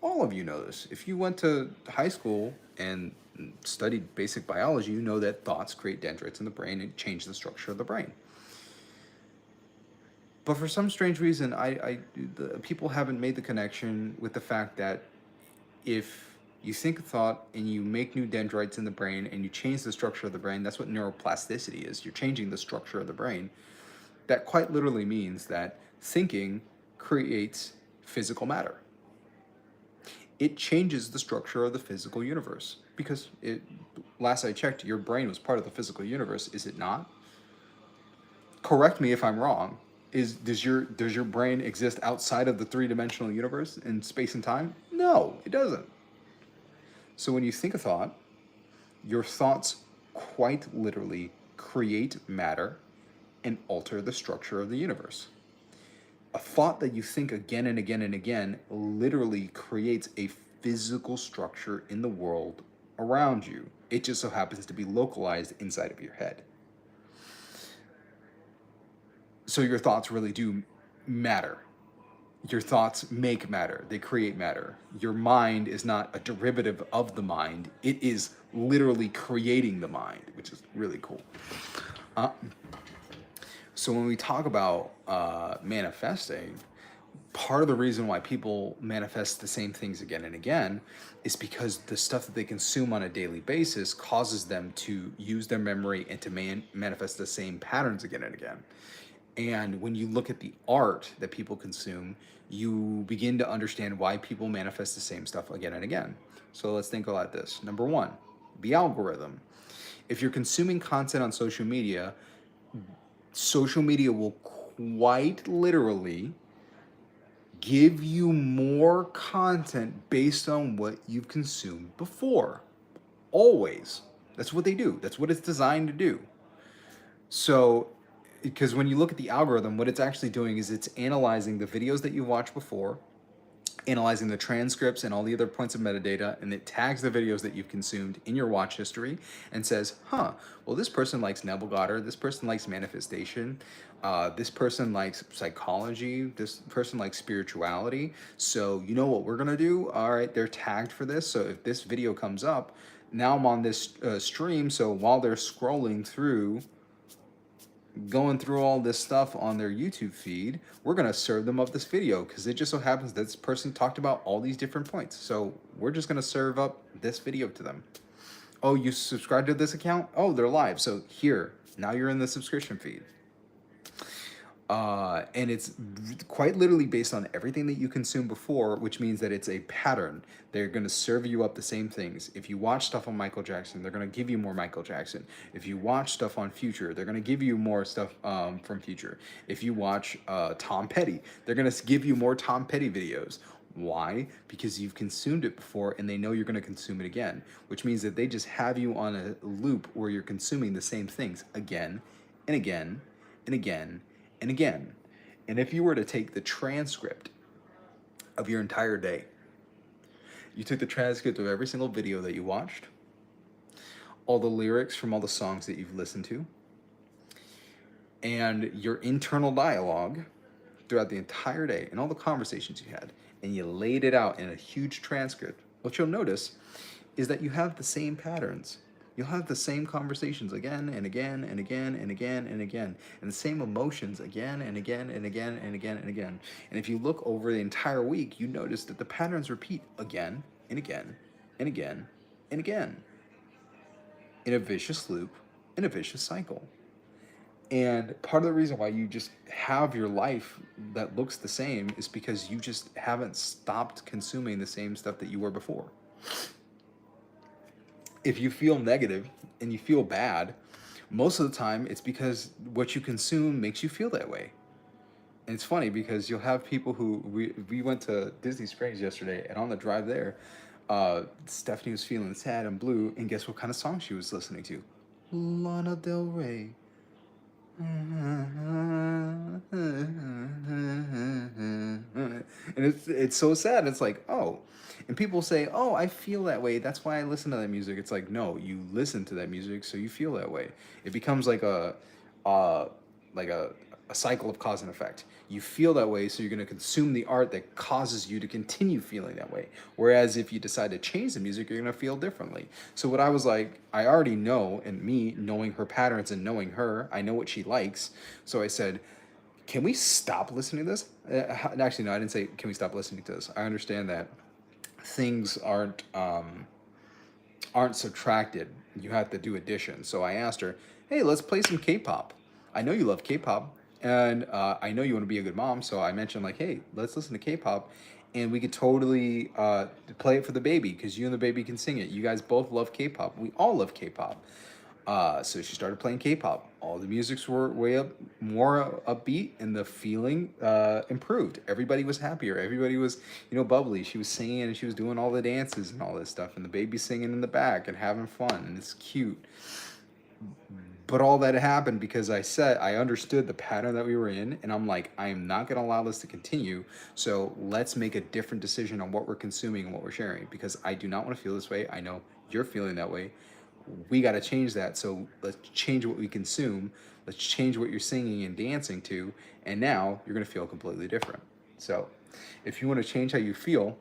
all of you know this. If you went to high school and studied basic biology, you know that thoughts create dendrites in the brain and change the structure of the brain. But for some strange reason, people haven't made the connection with the fact that if you think a thought and you make new dendrites in the brain and you change the structure of the brain, that's what neuroplasticity is. You're changing the structure of the brain. That quite literally means that thinking creates physical matter. It changes the structure of the physical universe, because last I checked, your brain was part of the physical universe, is it not? Correct me if I'm wrong. Does your brain exist outside of the three-dimensional universe in space and time? No, it doesn't. So when you think a thought, your thoughts quite literally create matter and alter the structure of the universe. A thought that you think again and again and again literally creates a physical structure in the world around you. It just so happens to be localized inside of your head. So your thoughts really do matter. Your thoughts make matter. They create matter. Your mind is not a derivative of the mind. It is literally creating the mind, which is really cool. So when we talk about manifesting, part of the reason why people manifest the same things again and again is because the stuff that they consume on a daily basis causes them to use their memory and to manifest the same patterns again and again. And when you look at the art that people consume, you begin to understand why people manifest the same stuff again and again. So let's think about this. Number one, the algorithm. If you're consuming content on social media will quite literally give you more content based on what you've consumed before. Always. That's what they do. That's what it's designed to do. So, because when you look at the algorithm, what it's actually doing is it's analyzing the videos that you watched before, analyzing the transcripts and all the other points of metadata, and it tags the videos that you've consumed in your watch history and says, huh, well, this person likes Neville Goddard, this person likes manifestation, this person likes psychology, this person likes spirituality. So, you know what we're gonna do? All right, they're tagged for this. So, if this video comes up, now I'm on this stream. So, while they're scrolling through, going through all this stuff on their YouTube feed, we're gonna serve them up this video because it just so happens that this person talked about all these different points. So we're just gonna serve up this video to them. Oh, you subscribed to this account? Oh, they're live. So here, now you're in the subscription feed. And it's quite literally based on everything that you consumed before, which means that it's a pattern. They're going to serve you up the same things. If you watch stuff on Michael Jackson, they're going to give you more Michael Jackson. If you watch stuff on Future, they're going to give you more stuff from Future. If you watch Tom Petty, they're going to give you more Tom Petty videos. Why? Because you've consumed it before and they know you're going to consume it again, which means that they just have you on a loop where you're consuming the same things again and again and again and again. And if you were to take the transcript of your entire day, you took the transcript of every single video that you watched, all the lyrics from all the songs that you've listened to, and your internal dialogue throughout the entire day and all the conversations you had, and you laid it out in a huge transcript, what you'll notice is that you have the same patterns. You'll have the same conversations again and again and again and again and again, and the same emotions again and again and again and again and again. And if you look over the entire week, you notice that the patterns repeat again and again and again and again in a vicious loop, in a vicious cycle. And part of the reason why you just have your life that looks the same is because you just haven't stopped consuming the same stuff that you were before. If you feel negative and you feel bad, most of the time it's because what you consume makes you feel that way. And it's funny because you'll have people who we went to Disney Springs yesterday, and on the drive there, Stephanie was feeling sad and blue, and guess what kind of song she was listening to? Lana Del Rey. And it's so sad. It's like, oh, and people say, oh, I feel that way, that's why I listen to that music. It's like, no, you listen to that music so you feel that way. It becomes like uh like a cycle of cause and effect. You feel that way, so you're going to consume the art that causes you to continue feeling that way. Whereas if you decide to change the music, you're going to feel differently. So what I was like, I already know, and me knowing her patterns and knowing her, I know what she likes. So I said, can we stop listening to this? Actually, no, I didn't say, can we stop listening to this? I understand that things aren't subtracted. You have to do addition. So I asked her, hey, let's play some K-pop. I know you love K-pop, and I know you want to be a good mom. So I mentioned like, hey, let's listen to K-pop, and we could totally play it for the baby because you and the baby can sing it. You guys both love K-pop. We all love K-pop. So she started playing K-pop. All the musics were way up, more upbeat, and the feeling improved. Everybody was happier. Everybody was, bubbly. She was singing and she was doing all the dances and all this stuff, and the baby singing in the back and having fun, and it's cute. But all that happened because I understood the pattern that we were in, and I'm like, I am not going to allow this to continue. So let's make a different decision on what we're consuming and what we're sharing, because I do not want to feel this way. I know you're feeling that way. We got to change that. So let's change what we consume. Let's change what you're singing and dancing to, and now you're going to feel completely different. So if you want to change how you feel,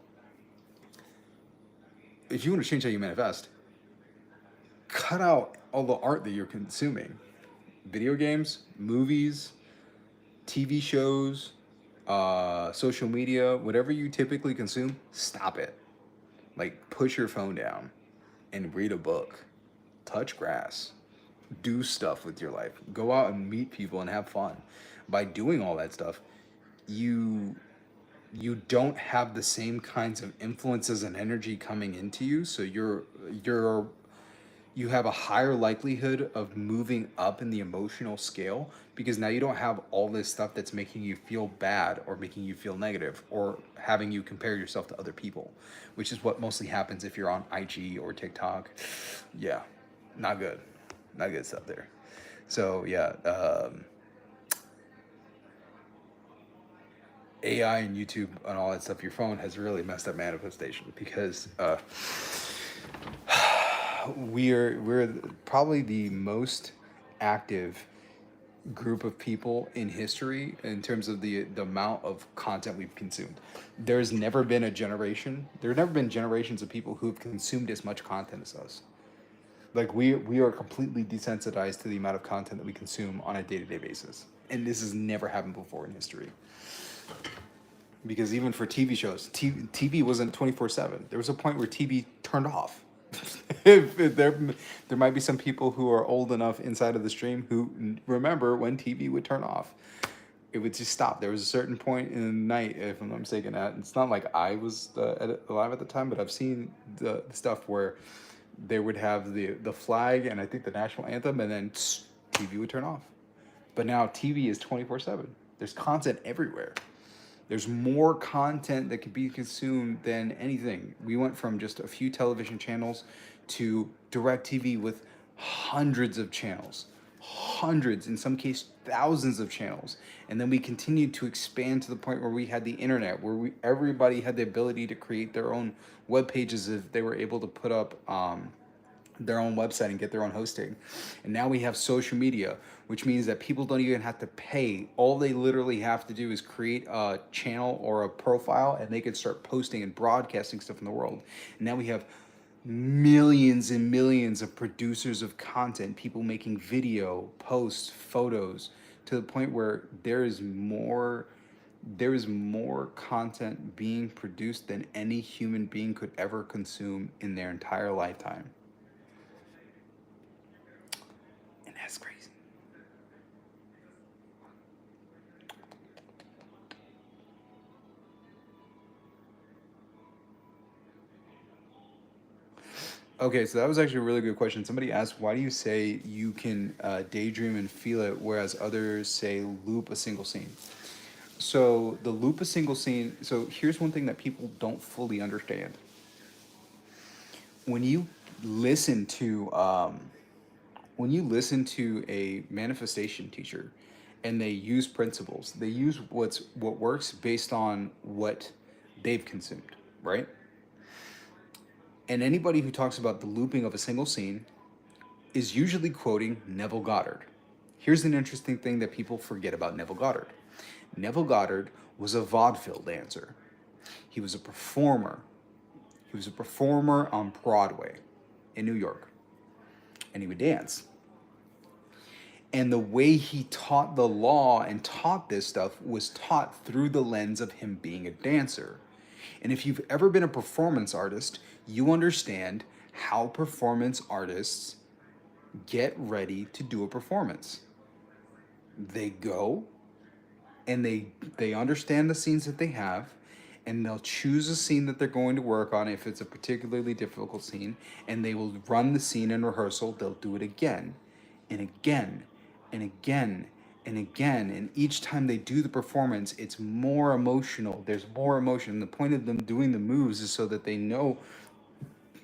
if you want to change how you manifest, cut out all the art that you're consuming. Video games, movies, TV shows, social media, whatever you typically consume, stop it. Like, put your phone down and read a book, touch grass, do stuff with your life, go out and meet people and have fun. By doing all that stuff, you don't have the same kinds of influences and energy coming into you, so you have a higher likelihood of moving up in the emotional scale, because now you don't have all this stuff that's making you feel bad or making you feel negative or having you compare yourself to other people, which is what mostly happens if you're on IG or TikTok. Yeah, not good. Not good stuff there. So, yeah, AI and YouTube and all that stuff, your phone has really messed up manifestation, because we're probably the most active group of people in history in terms of the amount of content we've consumed. There have never been generations of people who've consumed as much content as us. Like, we are completely desensitized to the amount of content that we consume on a day-to-day basis. And this has never happened before in history. Because even for TV shows, TV wasn't 24/7. There was a point where TV turned off. There might be some people who are old enough inside of the stream who remember when TV would turn off. It would just stop. There was a certain point in the night, if I'm not mistaken, it's not like I was alive at the time, but I've seen the stuff where they would have the flag and I think the national anthem, and then TV would turn off. But now TV is 24/7. There's content everywhere. There's more content that can be consumed than anything. We went from just a few television channels to direct TV with hundreds of channels, hundreds, in some cases thousands of channels. And then we continued to expand to the point where we had the internet, where everybody had the ability to create their own web pages if they were able to put up their own website and get their own hosting. And now we have social media, which means that people don't even have to pay. All they literally have to do is create a channel or a profile, and they can start posting and broadcasting stuff in the world. And now we have millions and millions of producers of content, people making video, posts, photos, to the point where there is more content being produced than any human being could ever consume in their entire lifetime. That's crazy. Okay, so that was actually a really good question. Somebody asked, why do you say you can daydream and feel it, whereas others say loop a single scene? So the loop a single scene, so here's one thing that people don't fully understand. When you listen to a manifestation teacher and they use principles, they use what works based on what they've consumed, right? And anybody who talks about the looping of a single scene is usually quoting Neville Goddard. Here's an interesting thing that people forget about Neville Goddard. Neville Goddard was a vaudeville dancer. He was a performer. He was a performer on Broadway in New York. And he would dance. And the way he taught the law and taught this stuff was taught through the lens of him being a dancer. And if you've ever been a performance artist, you understand how performance artists get ready to do a performance. They go and they understand the scenes that they have, and they'll choose a scene that they're going to work on if it's a particularly difficult scene, and they will run the scene in rehearsal. They'll do it again and again and again and again, and each time they do the performance, it's more emotional. There's more emotion. The point of them doing the moves is so that they know,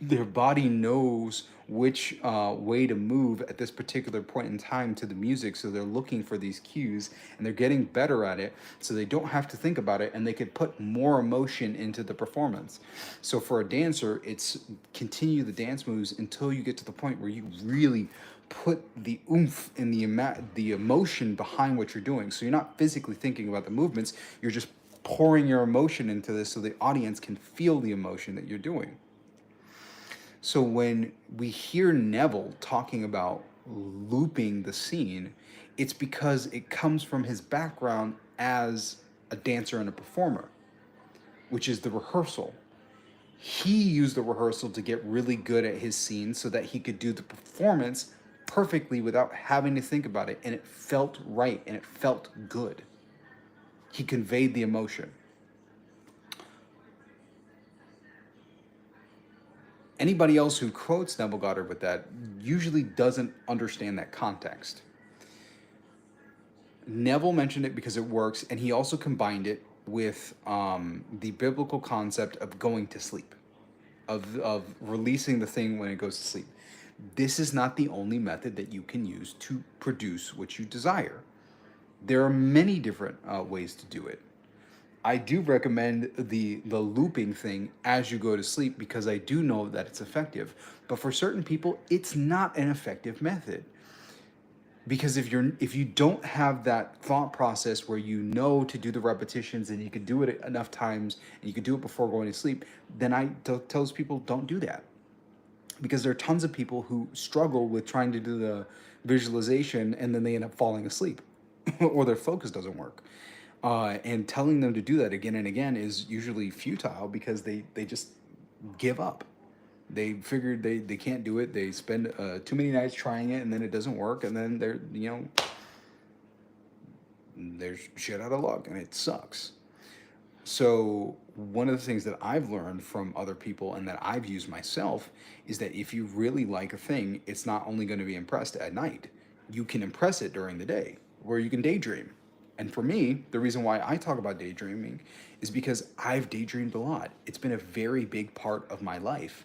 their body knows which way to move at this particular point in time to the music. So they're looking for these cues, and they're getting better at it, so they don't have to think about it, and they could put more emotion into the performance. So for a dancer, it's continue the dance moves until you get to the point where you really put the oomph and the emotion behind what you're doing. So you're not physically thinking about the movements, you're just pouring your emotion into this so the audience can feel the emotion that you're doing. So when we hear Neville talking about looping the scene, it's because it comes from his background as a dancer and a performer, which is the rehearsal. He used the rehearsal to get really good at his scene so that he could do the performance perfectly without having to think about it, and it felt right and it felt good. He conveyed the emotion. Anybody else who quotes Neville Goddard with that usually doesn't understand that context. Neville mentioned it because it works, and he also combined it with the biblical concept of going to sleep, of releasing the thing when it goes to sleep. This is not the only method that you can use to produce what you desire. There are many different ways to do it. I do recommend the looping thing as you go to sleep because I do know that it's effective. But for certain people, it's not an effective method. Because if you don't have that thought process where you know to do the repetitions and you can do it enough times and you can do it before going to sleep, then tells people don't do that. Because there are tons of people who struggle with trying to do the visualization and then they end up falling asleep or their focus doesn't work. And telling them to do that again and again is usually futile because they just give up. They figured they can't do it. They spend too many nights trying it and then it doesn't work. And then there's shit out of luck and it sucks. So one of the things that I've learned from other people and that I've used myself is that if you really like a thing, it's not only going to be impressed at night. You can impress it during the day, where you can daydream. And for me, the reason why I talk about daydreaming is because I've daydreamed a lot. It's been a very big part of my life.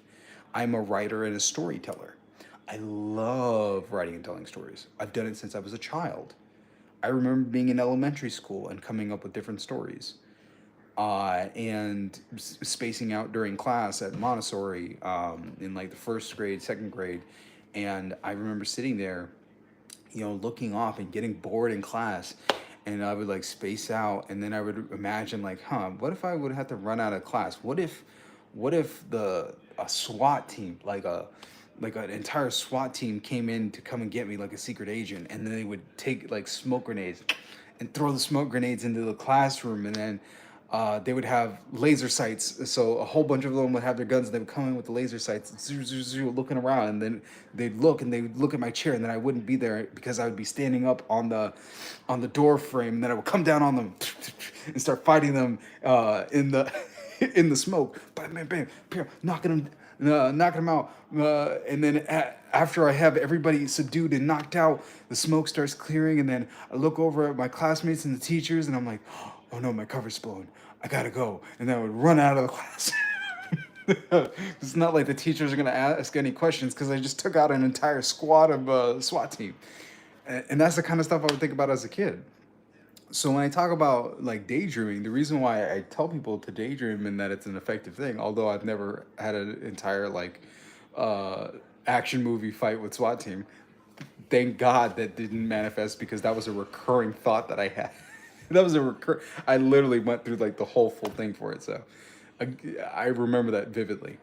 I'm a writer and a storyteller. I love writing and telling stories. I've done it since I was a child. I remember being in elementary school and coming up with different stories and spacing out during class at Montessori in like the first grade, second grade. And I remember sitting there, looking off and getting bored in class. And I would like space out, and then I would imagine like, what if I would have to run out of class? What if a SWAT team, like an entire SWAT team came in to come and get me like a secret agent, and then they would take like smoke grenades and throw the smoke grenades into the classroom, and then they would have laser sights. So a whole bunch of them would have their guns, and they would come in with the laser sights, looking around, and then they'd look, and they would look at my chair, and then I wouldn't be there because I would be standing up on the door frame, and then I would come down on them and start fighting them in the in the smoke, bam, bam, bam, bam, knocking them out, and then after I have everybody subdued and knocked out, the smoke starts clearing, and then I look over at my classmates and the teachers, and I'm like, oh no, my cover's blown. I gotta go, and then I would run out of the class. It's not like the teachers are gonna ask any questions because I just took out an entire squad of SWAT team, and that's the kind of stuff I would think about as a kid. So when I talk about like daydreaming, the reason why I tell people to daydream and that it's an effective thing, although I've never had an entire like uh, action movie fight with SWAT team, thank God that didn't manifest because that was a recurring thought that I had. That was a recur. I literally went through like the whole full thing for it, so I remember that vividly.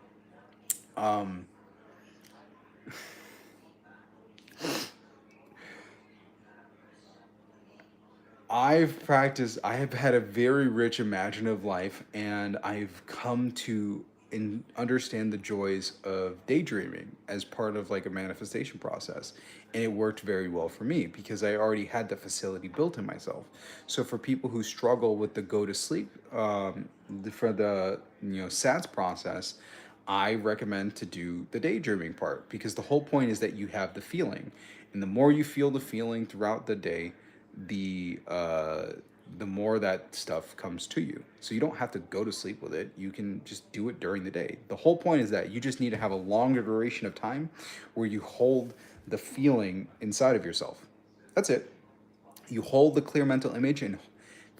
Um, I have had a very rich imaginative life, and I've come to understand the joys of daydreaming as part of like a manifestation process. And it worked very well for me because I already had the facility built in myself. So for people who struggle with the go to sleep, for the SATS process, I recommend to do the daydreaming part because the whole point is that you have the feeling, and the more you feel the feeling throughout the day, the uh, the more that stuff comes to you. So you don't have to go to sleep with it. You can just do it during the day. The whole point is that you just need to have a longer duration of time where you hold the feeling inside of yourself. That's it. You hold the clear mental image and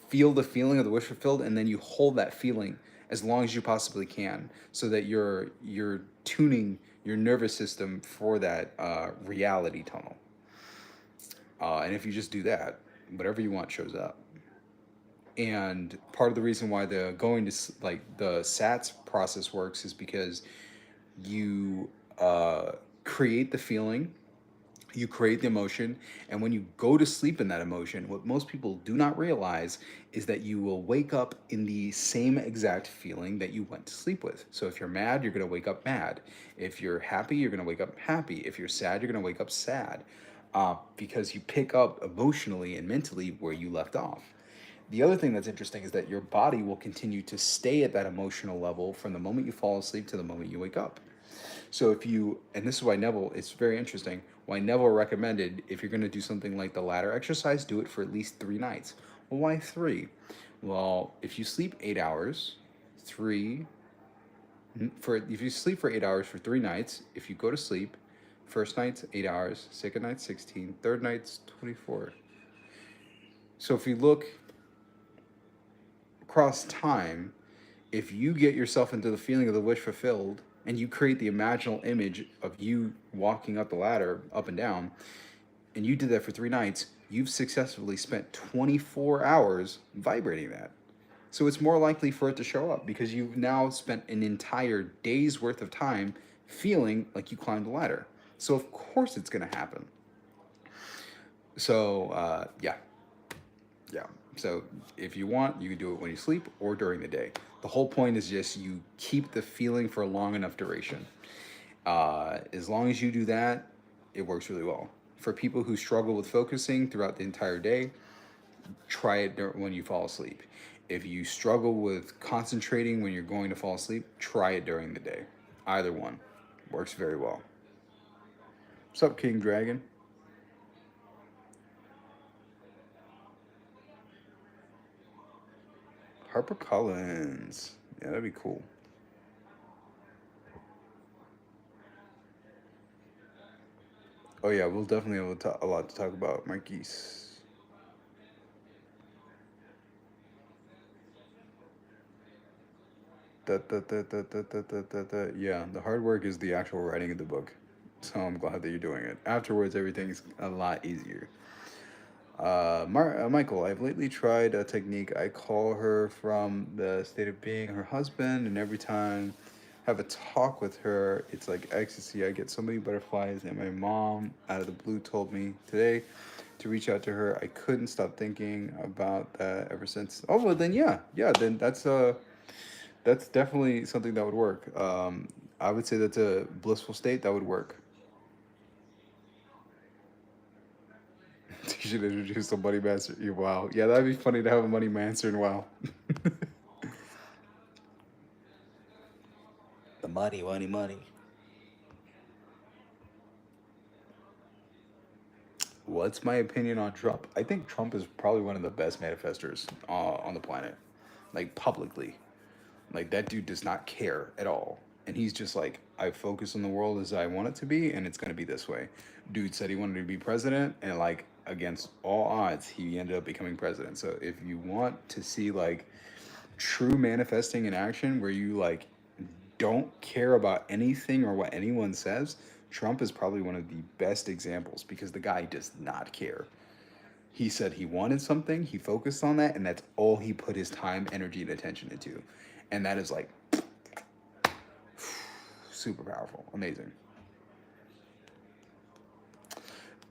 feel the feeling of the wish fulfilled, and then you hold that feeling as long as you possibly can, so that you're tuning your nervous system for that reality tunnel. And if you just do that, whatever you want shows up. And part of the reason why the going to like the SATS process works is because you create the feeling, you create the emotion, and when you go to sleep in that emotion, what most people do not realize is that you will wake up in the same exact feeling that you went to sleep with. So if you're mad, you're going to wake up mad. If you're happy, you're going to wake up happy. If you're sad, you're going to wake up sad, because you pick up emotionally and mentally where you left off. The other thing that's interesting is that your body will continue to stay at that emotional level from the moment you fall asleep to the moment you wake up. So if you, and this is why Neville, it's very interesting, why Neville recommended if you're going to do something like the ladder exercise, do it for at least 3 nights. Well, why three? Well, if you sleep 8 hours, three, for if you sleep for 8 hours for 3 nights, if you go to sleep, first night's 8 hours, second night's 16, third night's 24. So if you look across time, if you get yourself into the feeling of the wish fulfilled and you create the imaginal image of you walking up the ladder up and down, and you did that for 3 nights, you've successfully spent 24 hours vibrating that. So it's more likely for it to show up because you've now spent an entire day's worth of time feeling like you climbed the ladder. So of course it's going to happen. So yeah. So if you want, you can do it when you sleep or during the day. The whole point is just you keep the feeling for a long enough duration. As long as you do that, it works really well. For people who struggle with focusing throughout the entire day, try it when you fall asleep. If you struggle with concentrating when you're going to fall asleep, try it during the day. Either one works very well. What's up, King Dragon? HarperCollins. Yeah, that'd be cool. Oh yeah, we'll definitely have a lot to talk about, Marquise. Yeah, the hard work is the actual writing of the book. So I'm glad that you're doing it. Afterwards, everything's a lot easier. Michael, I've lately tried a technique. I call her from the state of being her husband, and every time I have a talk with her, it's like ecstasy. I get so many butterflies, and my mom, out of the blue, told me today to reach out to her. I couldn't stop thinking about that ever since. Oh well, then yeah, then that's definitely something that would work. I would say that's a blissful state that would work. You should introduce a money master. Wow. Yeah, that'd be funny to have a money master in WoW. The money, money, money. What's my opinion on Trump? I think Trump is probably one of the best manifestors on the planet. Like, publicly. Like, that dude does not care at all. And he's just like, I focus on the world as I want it to be, and it's going to be this way. Dude said he wanted to be president, and like, against all odds, he ended up becoming president. So if you want to see like true manifesting in action where you like don't care about anything or what anyone says, Trump is probably one of the best examples because the guy does not care. He said he wanted something, he focused on that, and that's all he put his time, energy, and attention into. And that is like super powerful, amazing.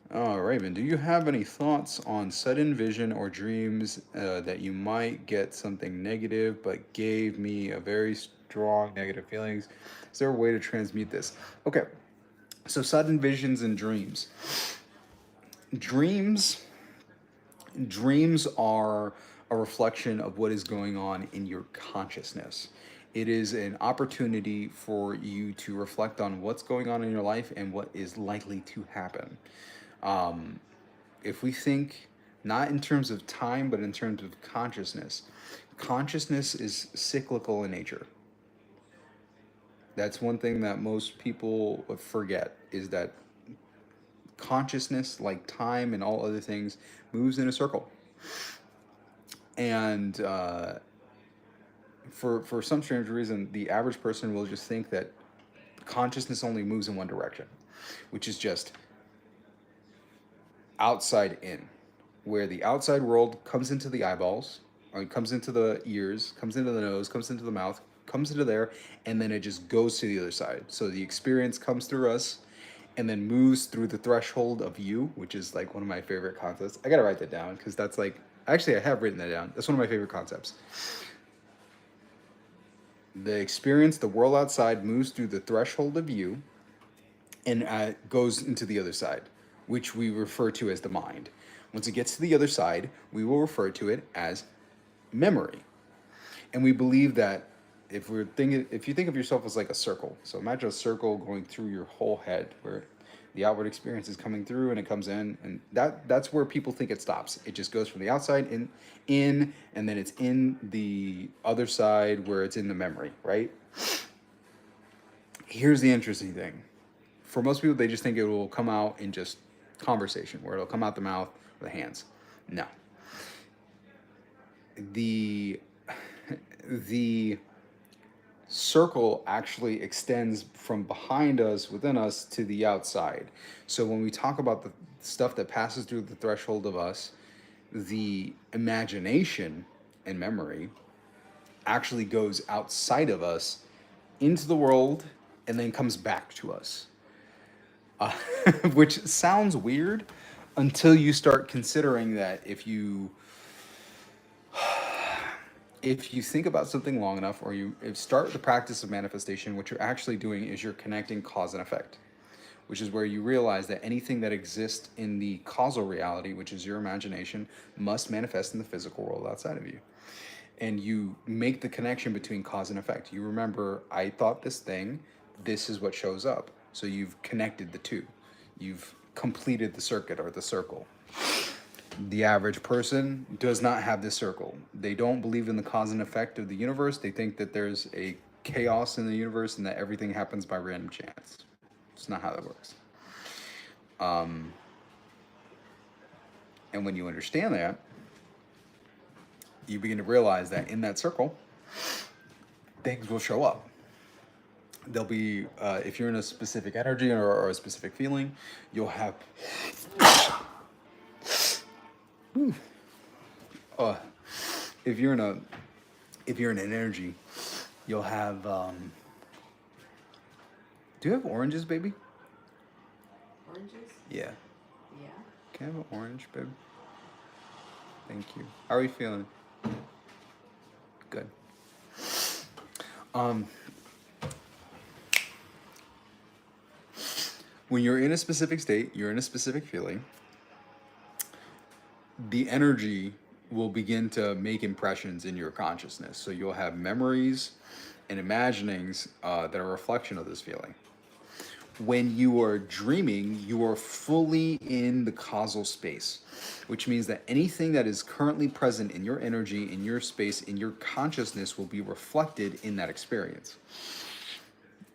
Raymond, do you have any thoughts on sudden vision or dreams that you might get something negative but gave me a very strong negative feelings? Is there a way to transmute this? Okay, so sudden visions and dreams. Dreams dreams are a reflection of what is going on in your consciousness. It is an opportunity for you to reflect on what's going on in your life and what is likely to happen. Um, if we think not in terms of time, but in terms of consciousness, consciousness is cyclical in nature. That's one thing that most people forget is that consciousness, like time and all other things, moves in a circle. And for some strange reason, the average person will just think that consciousness only moves in one direction, which is just outside in, where the outside world comes into the eyeballs, or it comes into the ears, comes into the nose, comes into the mouth, comes into there, and then it just goes to the other side. So the experience comes through us and then moves through the threshold of you, which is like one of my favorite concepts. I gotta write that down because that's like, actually, I have written that down. That's one of my favorite concepts. The experience, the world outside, moves through the threshold of you and goes into the other side, which we refer to as the mind. Once it gets to the other side, we will refer to it as memory. And we believe that if you think of yourself as like a circle, so imagine a circle going through your whole head, where the outward experience is coming through and it comes in, and that's where people think it stops. It just goes from the outside in, and then it's in the other side where it's in the memory, right? Here's the interesting thing. For most people, they just think it will come out in just conversation, where it'll come out the mouth or the hands. No. The the circle actually extends from behind us, within us, to the outside. So when we talk about the stuff that passes through the threshold of us, the imagination and memory actually goes outside of us into the world and then comes back to us. uh, which sounds weird until you start considering that if you think about something long enough, or you start the practice of manifestation, what you're actually doing is you're connecting cause and effect, which is where you realize that anything that exists in the causal reality, which is your imagination, must manifest in the physical world outside of you. And you make the connection between cause and effect. You remember, I thought this thing, this is what shows up. So you've connected the two. You've completed the circuit or the circle. The average person does not have this circle. They don't believe in the cause and effect of the universe. They think that there's a chaos in the universe and that everything happens by random chance. It's not how that works. And when you understand that, you begin to realize that in that circle, things will show up. There'll be, if you're in a specific energy or a specific feeling, you'll have, if you're in an energy, you'll have, do you have oranges, baby? Oranges? Yeah. Yeah. Can I have an orange, babe? Thank you. How are you feeling? Good. When you're in a specific state, you're in a specific feeling, the energy will begin to make impressions in your consciousness. So you'll have memories and imaginings that are a reflection of this feeling. When you are dreaming, you are fully in the causal space, which means that anything that is currently present in your energy, in your space, in your consciousness will be reflected in that experience.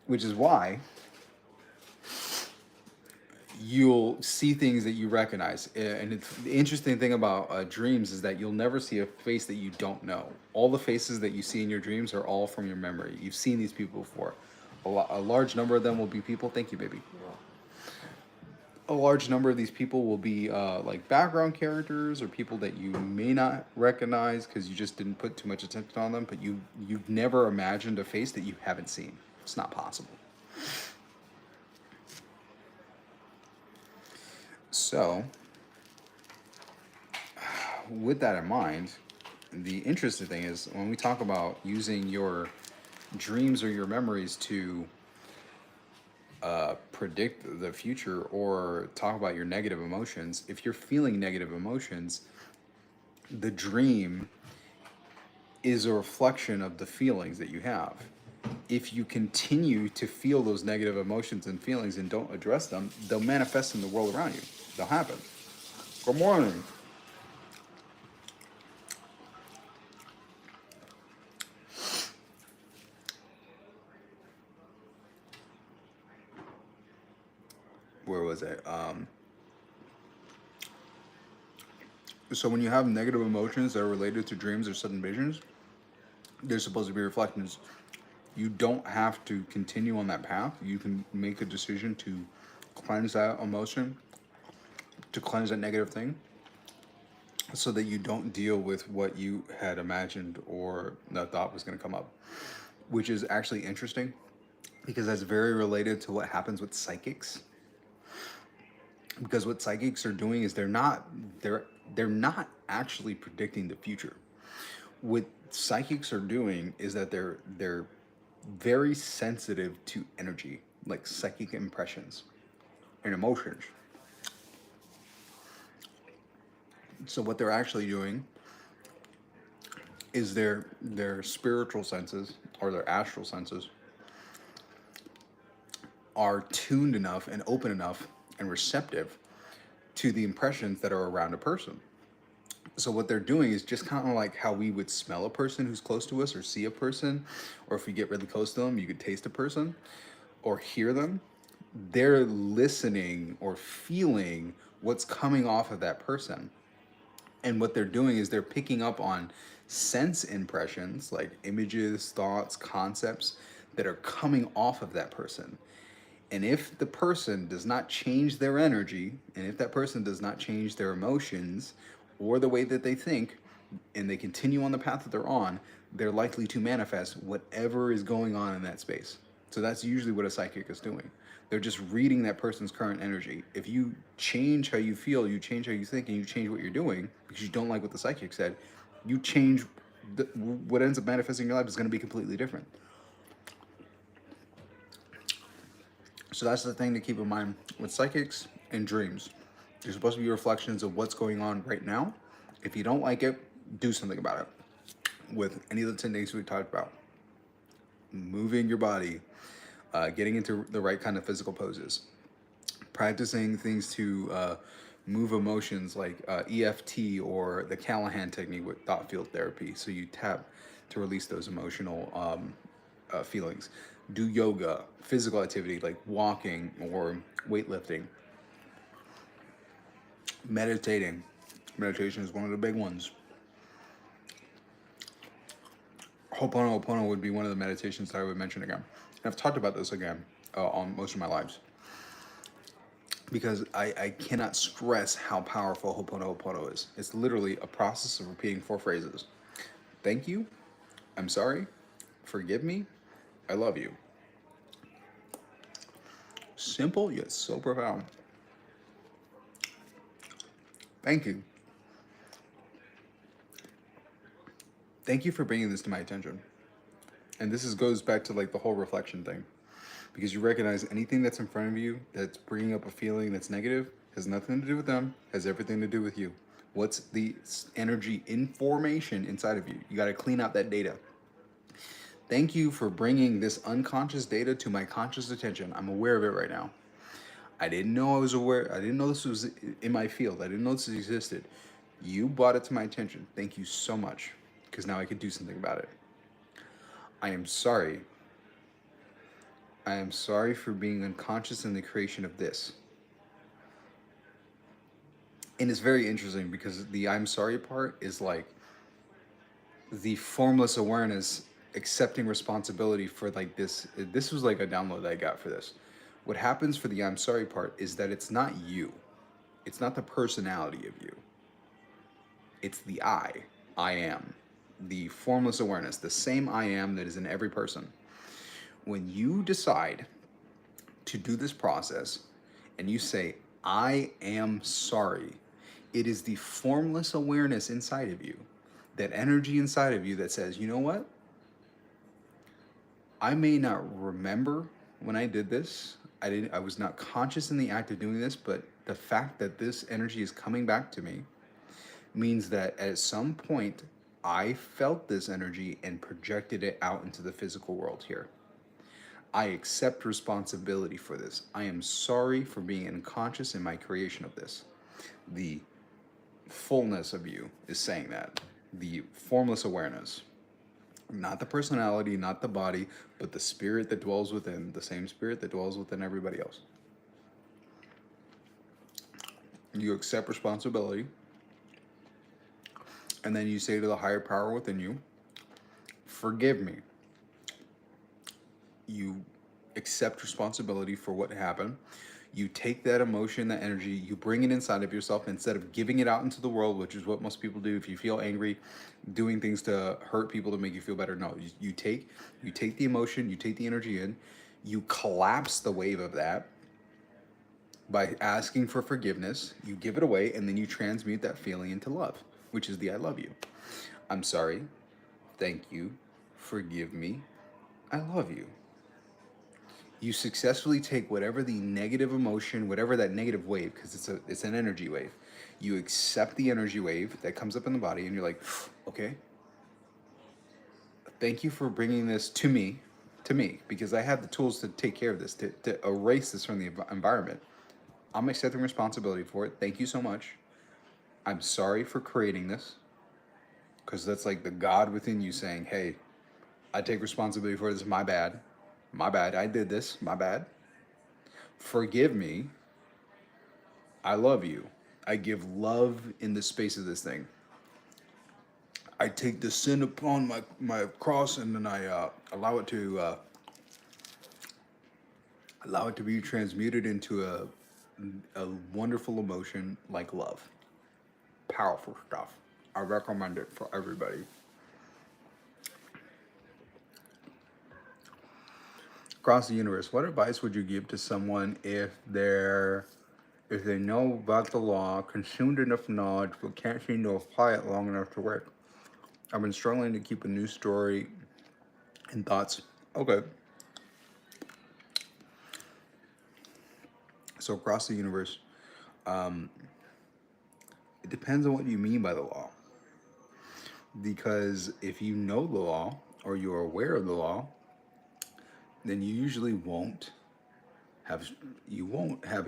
Which is why you'll see things that you recognize. And the interesting thing about dreams is that you'll never see a face that you don't know. All the faces that you see in your dreams are all from your memory. You've seen these people before. A large number of them will be people. Thank you, baby. A large number of these people will be like background characters or people that you may not recognize because you just didn't put too much attention on them. But you've never imagined a face that you haven't seen. It's not possible. So, with that in mind, the interesting thing is when we talk about using your dreams or your memories to predict the future or talk about your negative emotions, if you're feeling negative emotions, the dream is a reflection of the feelings that you have. If you continue to feel those negative emotions and feelings and don't address them, they'll manifest in the world around you. They'll happen. Good morning. Where was I? So when you have negative emotions that are related to dreams or sudden visions, they're supposed to be reflections. You don't have to continue on that path. You can make a decision to cleanse that emotion, to cleanse that negative thing, so that you don't deal with what you had imagined or that thought was going to come up, which is actually interesting because that's very related to what happens with psychics. Because what psychics are doing is they're not actually predicting the future. What psychics are doing is that they're very sensitive to energy, like psychic impressions and emotions. So what they're actually doing is their spiritual senses or their astral senses are tuned enough and open enough and receptive to the impressions that are around a person. So what they're doing is just kind of like how we would smell a person who's close to us or see a person, or if we get really close to them, you could taste a person or hear them. They're listening or feeling what's coming off of that person. And what they're doing is they're picking up on sense impressions like images, thoughts, concepts that are coming off of that person. And if the person does not change their energy, and if that person does not change their emotions or the way that they think, and they continue on the path that they're on, they're likely to manifest whatever is going on in that space. So that's usually what a psychic is doing. They're just reading that person's current energy. If you change how you feel, you change how you think, and you change what you're doing because you don't like what the psychic said, you change what ends up manifesting in your life is going to be completely different. So that's the thing to keep in mind with psychics and dreams. They're supposed to be reflections of what's going on right now. If you don't like it, do something about it. With any of the techniques we talked about, moving your body, getting into the right kind of physical poses, practicing things to move emotions like EFT or the Callahan technique with thought field therapy. So you tap to release those emotional feelings. Do yoga, physical activity like walking or weightlifting. Meditating. Meditation is one of the big ones. Ho'oponopono would be one of the meditations that I would mention again. And I've talked about this again on most of my lives. Because I cannot stress how powerful Ho'oponopono is. It's literally a process of repeating 4 phrases. Thank you. I'm sorry. Forgive me. I love you. Simple yet so profound. Thank you. Thank you for bringing this to my attention. And this goes back to like the whole reflection thing. Because you recognize anything that's in front of you that's bringing up a feeling that's negative has nothing to do with them, has everything to do with you. What's the energy information inside of you? You got to clean out that data. Thank you for bringing this unconscious data to my conscious attention. I'm aware of it right now. I didn't know I was aware. I didn't know this was in my field. I didn't know this existed. You brought it to my attention. Thank you so much, because now I can do something about it. I am sorry. I am sorry for being unconscious in the creation of this. And it's very interesting because the I'm sorry part is like the formless awareness accepting responsibility for like this. This was like a download that I got for this. What happens for the I'm sorry part is that it's not you. It's not the personality of you. It's the I am. The formless awareness, the same I am that is in every person. When you decide to do this process and you say, I am sorry, it is the formless awareness inside of you, that energy inside of you that says, you know what? I may not remember when I did this. I was not conscious in the act of doing this, but the fact that this energy is coming back to me means that at some point I felt this energy and projected it out into the physical world here. I accept responsibility for this. I am sorry for being unconscious in my creation of this. The fullness of you is saying that. The formless awareness. Not the personality, not the body, but the spirit that dwells within, the same spirit that dwells within everybody else. You accept responsibility. And then you say to the higher power within you, forgive me. You accept responsibility for what happened. You take that emotion, that energy, you bring it inside of yourself instead of giving it out into the world, which is what most people do. If you feel angry, doing things to hurt people to make you feel better. No, you take the emotion, you take the energy in, you collapse the wave of that by asking for forgiveness, you give it away, and then you transmute that feeling into love, which is the I love you. I'm sorry. Thank you. Forgive me. I love you. You successfully take whatever the negative emotion, whatever that negative wave, because it's an energy wave. You accept the energy wave that comes up in the body, and you're like, okay, thank you for bringing this to me, because I have the tools to take care of this, to erase this from the environment. I'm accepting responsibility for it. Thank you so much. I'm sorry for creating this, because that's like the God within you saying, hey, I take responsibility for this. My bad. My bad. I did this. My bad. Forgive me. I love you. I give love in the space of this thing. I take the sin upon my cross, and then I allow it to be transmuted into a wonderful emotion like love. Powerful stuff. I recommend it for everybody. Across the universe, what advice would you give to someone if they know about the law, consumed enough knowledge, but can't seem to apply it long enough to work? I've been struggling to keep a new story and thoughts. Okay. So across the universe, it depends on what you mean by the law. Because if you know the law or you're aware of the law, then you usually won't have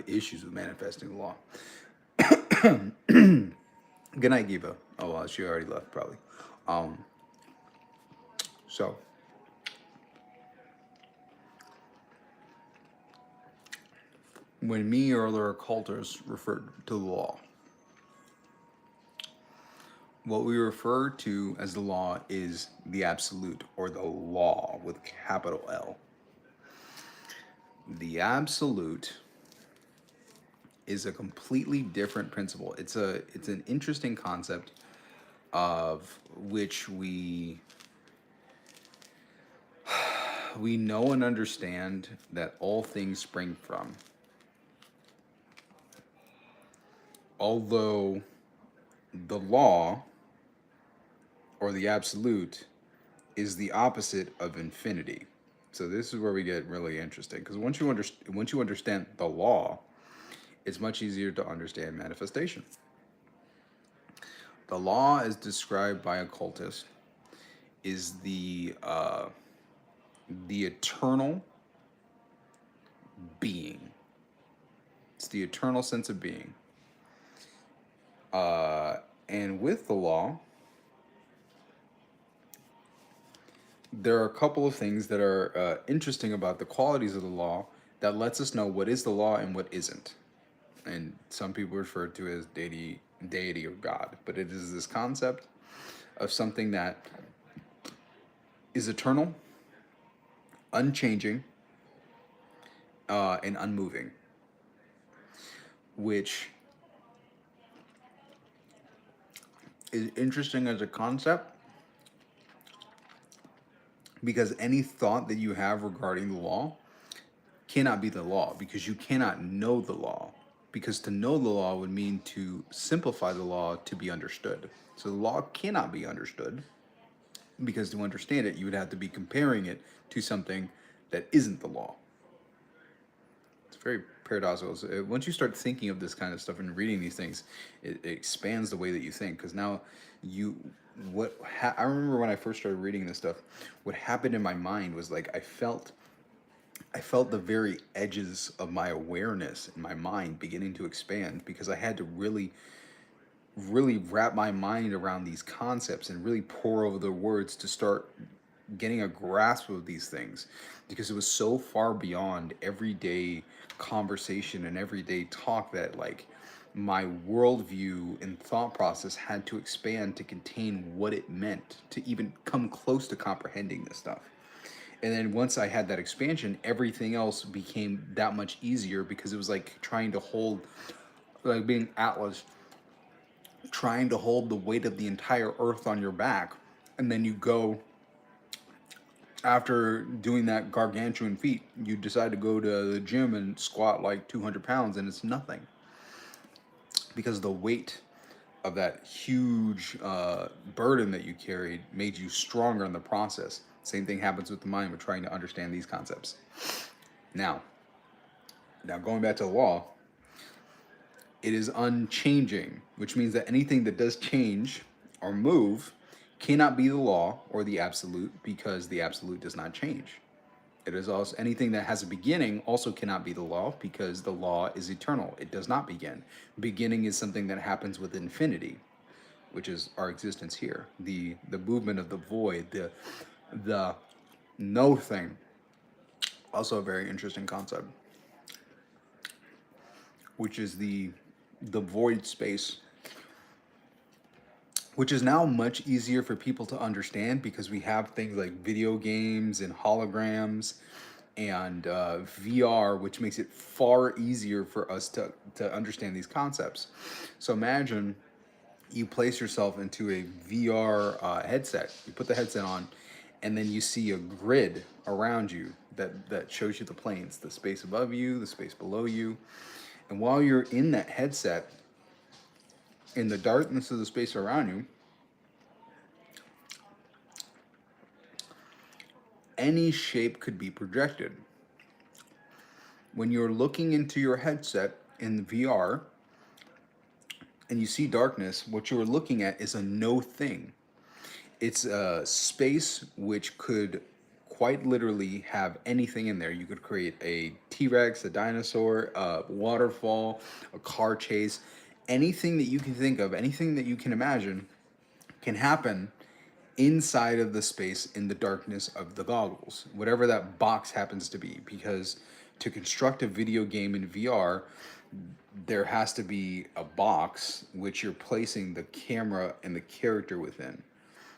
issues with manifesting the law. Good night, Giba. Oh well, she already left probably. So when me or other occultists refer to the law, what we refer to as the law is the absolute, or the law with capital L. The absolute is a completely different principle. It's an interesting concept of which we know and understand that all things spring from. Although the law or the absolute is the opposite of infinity. So this is where we get really interesting, because once you understand the law, it's much easier to understand manifestation. The law, as described by occultists, is the eternal being. It's the eternal sense of being. And with the law, there are a couple of things that are interesting about the qualities of the law that lets us know what is the law and what isn't. And some people refer to it as deity or God, but it is this concept of something that is eternal, unchanging, and unmoving, which is interesting as a concept, because any thought that you have regarding the law cannot be the law, because you cannot know the law. Because to know the law would mean to simplify the law to be understood. So the law cannot be understood, because to understand it, you would have to be comparing it to something that isn't the law. It's very paradoxical. So once you start thinking of this kind of stuff and reading these things, it expands the way that you think. Because now I remember when I first started reading this stuff, what happened in my mind was like I felt the very edges of my awareness in my mind beginning to expand, because I had to really wrap my mind around these concepts and really pour over the words to start getting a grasp of these things, because it was so far beyond everyday conversation and everyday talk that like my worldview and thought process had to expand to contain what it meant to even come close to comprehending this stuff. And then once I had that expansion, everything else became that much easier, because it was like trying to hold, like being Atlas, trying to hold the weight of the entire earth on your back. And then you go, after doing that gargantuan feat, you decide to go to the gym and squat like 200 pounds, and it's nothing. Because the weight of that huge burden that you carried made you stronger in the process. Same thing happens with the mind. We're trying to understand these concepts. Now going back to the law, it is unchanging, which means that anything that does change or move cannot be the law or the absolute, because the absolute does not change. It is also anything that has a beginning also cannot be the law, because the law is eternal. It does not begin. Beginning is something that happens with infinity, which is our existence here. The movement of the void, the no thing. Also a very interesting concept, which is the void space, which is now much easier for people to understand because we have things like video games and holograms and VR, which makes it far easier for us to understand these concepts. So imagine you place yourself into a VR headset, you put the headset on, and then you see a grid around you that shows you the planes, the space above you, the space below you. And while you're in that headset, in the darkness of the space around you, any shape could be projected. When you're looking into your headset in VR and you see darkness, what you're looking at is a no thing. It's a space which could quite literally have anything in there. You could create a T-Rex, a dinosaur, a waterfall, a car chase, anything that you can think of, anything that you can imagine can happen inside of the space in the darkness of the goggles, whatever that box happens to be. Because to construct a video game in VR, there has to be a box which you're placing the camera and the character within,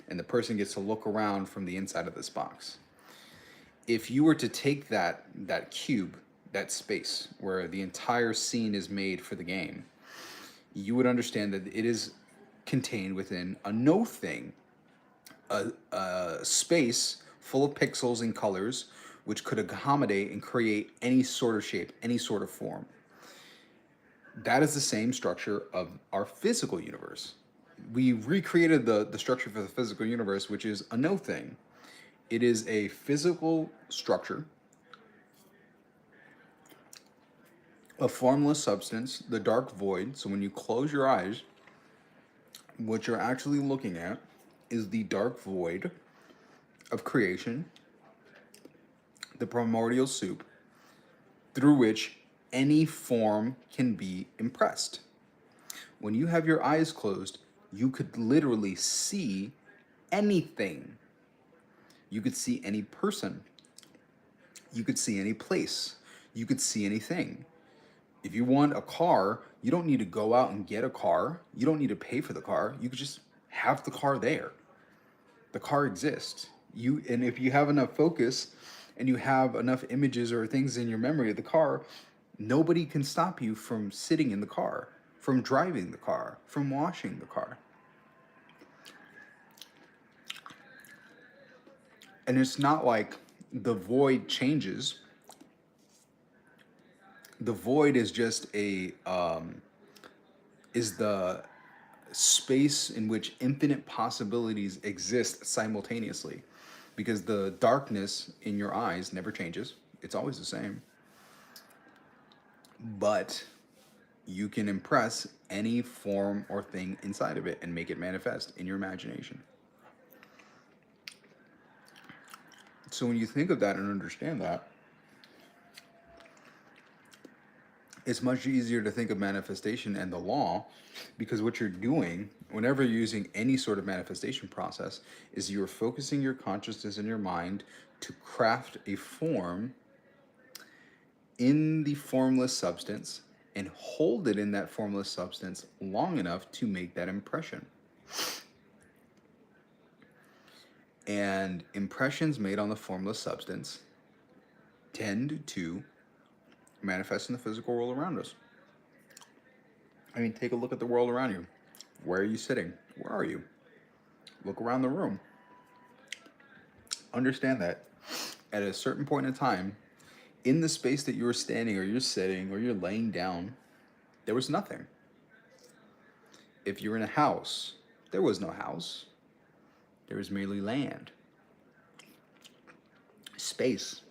and the person gets to look around from the inside of this box. If you were to take that cube, that space where the entire scene is made for the game, you would understand that it is contained within a no thing, a space full of pixels and colors which could accommodate and create any sort of shape, any sort of form. That is the same structure of our physical universe. We recreated the structure for the physical universe, which is a no thing. It is a physical structure, a formless substance, the dark void. So when you close your eyes, what you're actually looking at is the dark void of creation, the primordial soup, through which any form can be impressed. When you have your eyes closed, you could literally see anything. You could see any person. You could see any place. You could see anything. If you want a car, you don't need to go out and get a car. You don't need to pay for the car. You could just have the car there. The car exists. And if you have enough focus and you have enough images or things in your memory of the car, nobody can stop you from sitting in the car, from driving the car, from washing the car. And it's not like the void changes. The void is just is the space in which infinite possibilities exist simultaneously, because the darkness in your eyes never changes. It's always the same. But you can impress any form or thing inside of it and make it manifest in your imagination. So when you think of that and understand that, it's much easier to think of manifestation and the law, because what you're doing whenever you're using any sort of manifestation process is you're focusing your consciousness and your mind to craft a form in the formless substance and hold it in that formless substance long enough to make that impression. And impressions made on the formless substance tend to manifest in the physical world around us. I mean, take a look at the world around you. Where are you sitting? Where are you? Look around the room. Understand that at a certain point in time, in the space that you're standing or you're sitting or you're laying down, there was nothing. If you're in a house, there was no house. There was merely land. Space.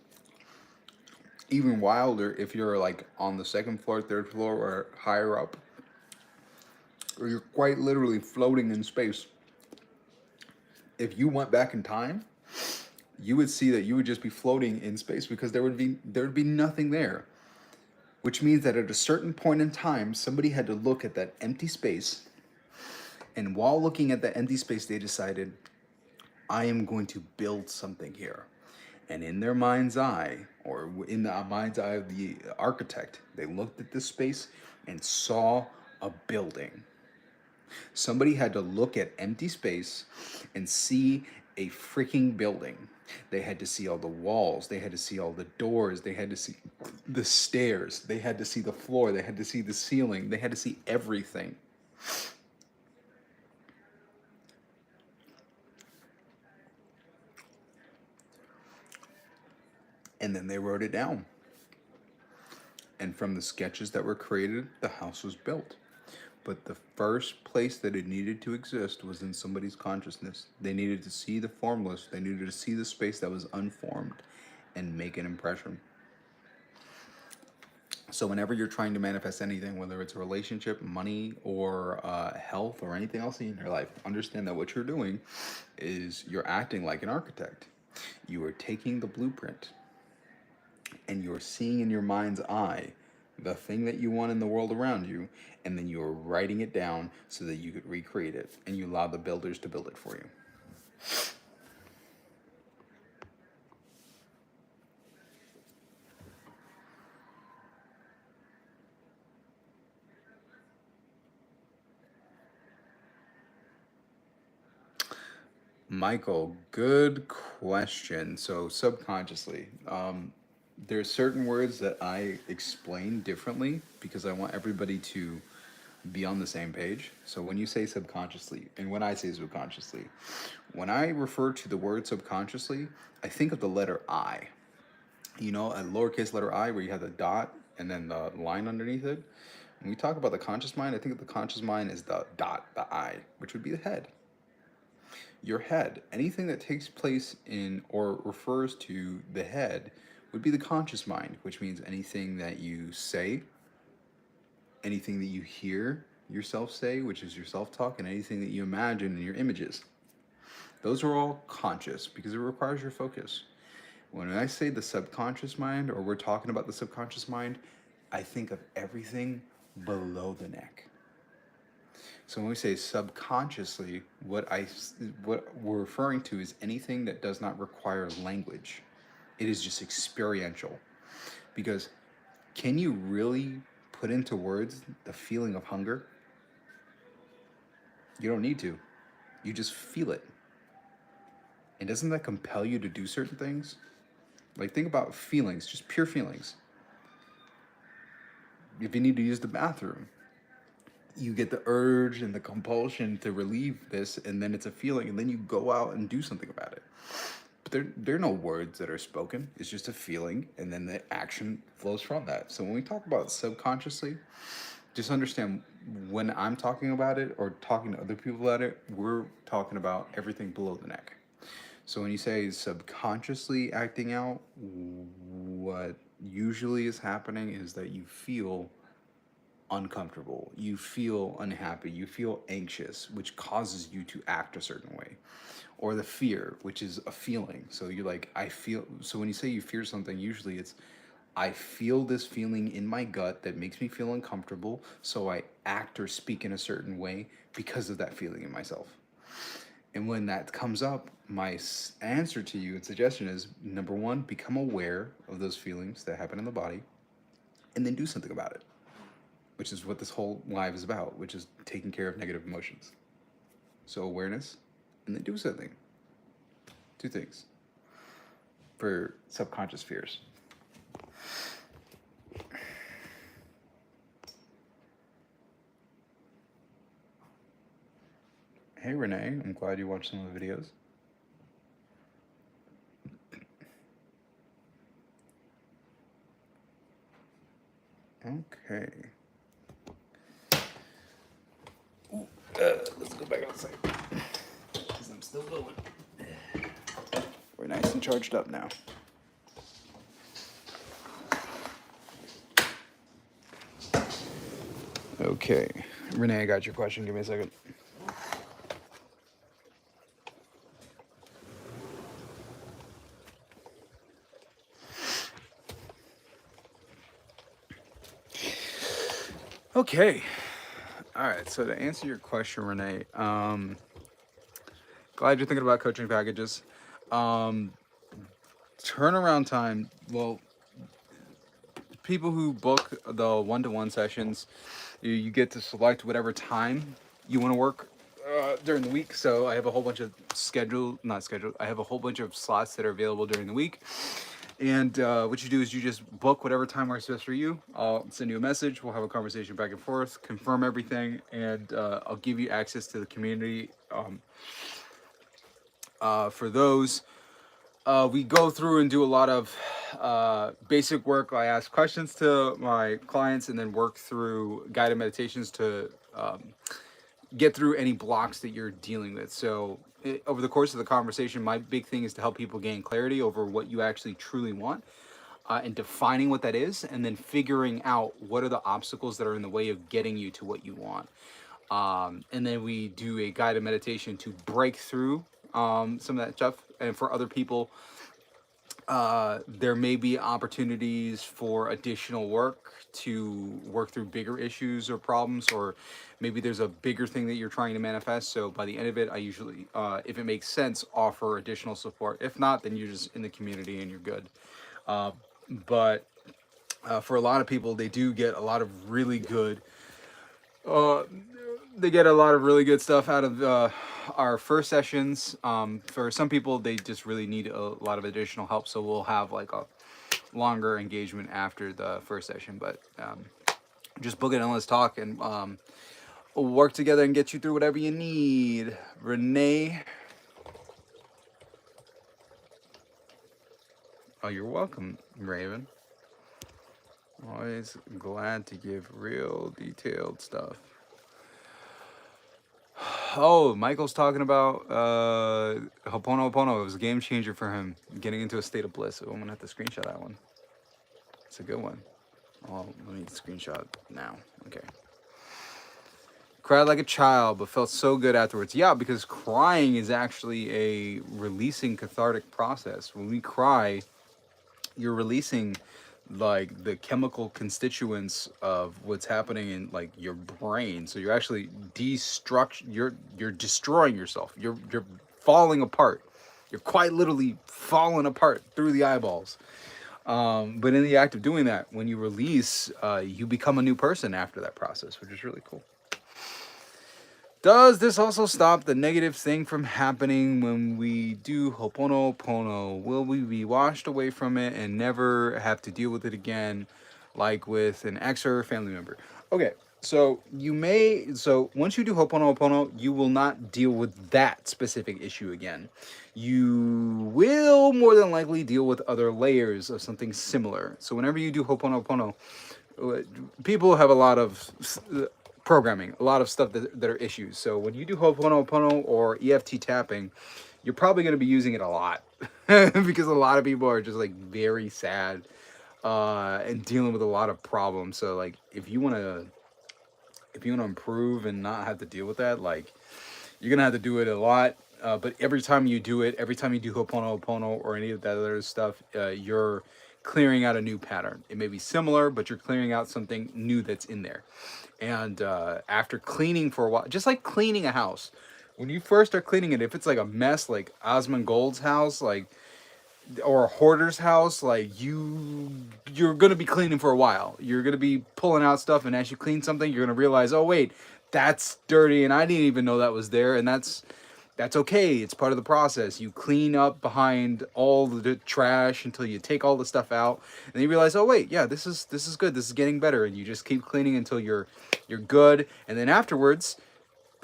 Even wilder if you're like on the second floor, third floor, or higher up, or you're quite literally floating in space. if you went back in time, you would see that you would just be floating in space because there would be nothing there. Which means that at a certain point in time, somebody had to look at that empty space, and while looking at that empty space, they decided, I am going to build something here. And in their mind's eye, or in the mind's eye of the architect, they looked at this space and saw a building. Somebody had to look at empty space and see a freaking building. They had to see all the walls, they had to see all the doors, they had to see the stairs, they had to see the floor, they had to see the ceiling, they had to see everything. And then they wrote it down. And from the sketches that were created, the house was built. But the first place that it needed to exist was in somebody's consciousness. They needed to see the formless, they needed to see the space that was unformed and make an impression. So whenever you're trying to manifest anything, whether it's a relationship, money, or health, or anything else in your life, understand that what you're doing is you're acting like an architect. You are taking the blueprint and you're seeing in your mind's eye the thing that you want in the world around you, and then you're writing it down so that you could recreate it, and you allow the builders to build it for you. Michael, good question. So subconsciously, there's certain words that I explain differently because I want everybody to be on the same page. So when you say subconsciously, and when I say subconsciously, when I refer to the word subconsciously, I think of the letter I. You know, a lowercase letter I where you have the dot and then the line underneath it. When we talk about the conscious mind, I think of the conscious mind is the dot, the I, which would be the head. Your head, anything that takes place in or refers to the head would be the conscious mind, which means anything that you say, anything that you hear yourself say, which is your self-talk, and anything that you imagine in your images. Those are all conscious because it requires your focus. When I say the subconscious mind, or we're talking about the subconscious mind, I think of everything below the neck. So when we say subconsciously, what we're referring to is anything that does not require language. It is just experiential. Because can you really put into words the feeling of hunger? You don't need to. You just feel it. And doesn't that compel you to do certain things? Like, think about feelings, just pure feelings. If you need to use the bathroom, you get the urge and the compulsion to relieve this, and then it's a feeling, and then you go out and do something about it. But there are no words that are spoken. It's just a feeling, and then the action flows from that. So when we talk about subconsciously, just understand when I'm talking about it or talking to other people about it, we're talking about everything below the neck. So when you say subconsciously acting out, what usually is happening is that you feel uncomfortable, you feel unhappy, you feel anxious, which causes you to act a certain way. Or the fear, which is a feeling. So you're like, I feel, so when you say you fear something, usually it's, I feel this feeling in my gut that makes me feel uncomfortable, so I act or speak in a certain way because of that feeling in myself. And when that comes up, my answer to you and suggestion is, number one, become aware of those feelings that happen in the body, and then do something about it, which is what this whole live is about, which is taking care of negative emotions. So awareness, and then do something. Two things for subconscious fears. Hey Renee, I'm glad you watched some of the videos. Okay. Let's go back outside. Because I'm still going. We're nice and charged up now. Okay. Renee, I got your question. Give me a second. Okay. All right. So to answer your question, Renee, glad you're thinking about coaching packages. Um, Turnaround time. Well, people who book the one-to-one sessions, you get to select whatever time you want to work during the week. So I have a whole bunch of not scheduled. I have a whole bunch of slots that are available during the week. And what you do is you just book whatever time works best for you. I'll send you a message. We'll have a conversation back and forth, confirm everything, and I'll give you access to the community. For those, we go through and do a lot of basic work. I ask questions to my clients and then work through guided meditations to get through any blocks that you're dealing with. So over the course of the conversation, my big thing is to help people gain clarity over what you actually truly want, and defining what that is, and then figuring out what are the obstacles that are in the way of getting you to what you want. And then we do a guided meditation to break through some of that stuff. And for other people, there may be opportunities for additional work to work through bigger issues or problems, or maybe there's a bigger thing that you're trying to manifest. So by the end of it, I usually, if it makes sense, offer additional support. If not, then you're just in the community and you're good. But for a lot of people, they do get a lot of really good uh, they get a lot of really good stuff out of our first sessions. For some people, they just really need a lot of additional help, so we'll have like a longer engagement after the first session. But just book it and let's talk, and we'll work together and get you through whatever you need. Renee. Oh, you're welcome, Raven. Always glad to give real detailed stuff. Oh, Michael's talking about Ho'oponopono. It was a game changer for him, getting into a state of bliss. So I'm gonna have to screenshot that one. It's a good one. Oh, let me screenshot now. Okay. Cried like a child, but felt so good afterwards. Yeah, because crying is actually a releasing cathartic process. When we cry, you're releasing like the chemical constituents of what's happening in like your brain. So you're actually you're destroying yourself. You're falling apart. You're quite literally falling apart through the eyeballs. But in the act of doing that, when you release, you become a new person after that process, which is really cool. Does this also stop the negative thing from happening when we do Ho'oponopono? Will we be washed away from it and never have to deal with it again, like with an ex or family member? Okay, so once you do Ho'oponopono, you will not deal with that specific issue again. You will more than likely deal with other layers of something similar. So whenever you do Ho'oponopono, people have a lot of programming, a lot of stuff that are issues. So when you do Ho'oponopono or EFT tapping, you're probably going to be using it a lot because a lot of people are just like very sad and dealing with a lot of problems. So like if you want to improve and not have to deal with that, like you're gonna have to do it a lot. But every time you do it, every time you do Ho'oponopono or any of that other stuff, you're clearing out a new pattern. It may be similar, but you're clearing out something new that's in there. And after cleaning for a while, just like cleaning a house, when you first start cleaning it, if it's like a mess, like Osmond Gold's house, like or a hoarder's house, like you're gonna be cleaning for a while. You're gonna be pulling out stuff, and as you clean something, you're gonna realize, oh wait, that's dirty, and I didn't even know that was there, and that's okay. It's part of the process. You clean up behind all the trash until you take all the stuff out, and then you realize, oh wait, yeah, this is good. This is getting better, and you just keep cleaning until you're good, and then afterwards,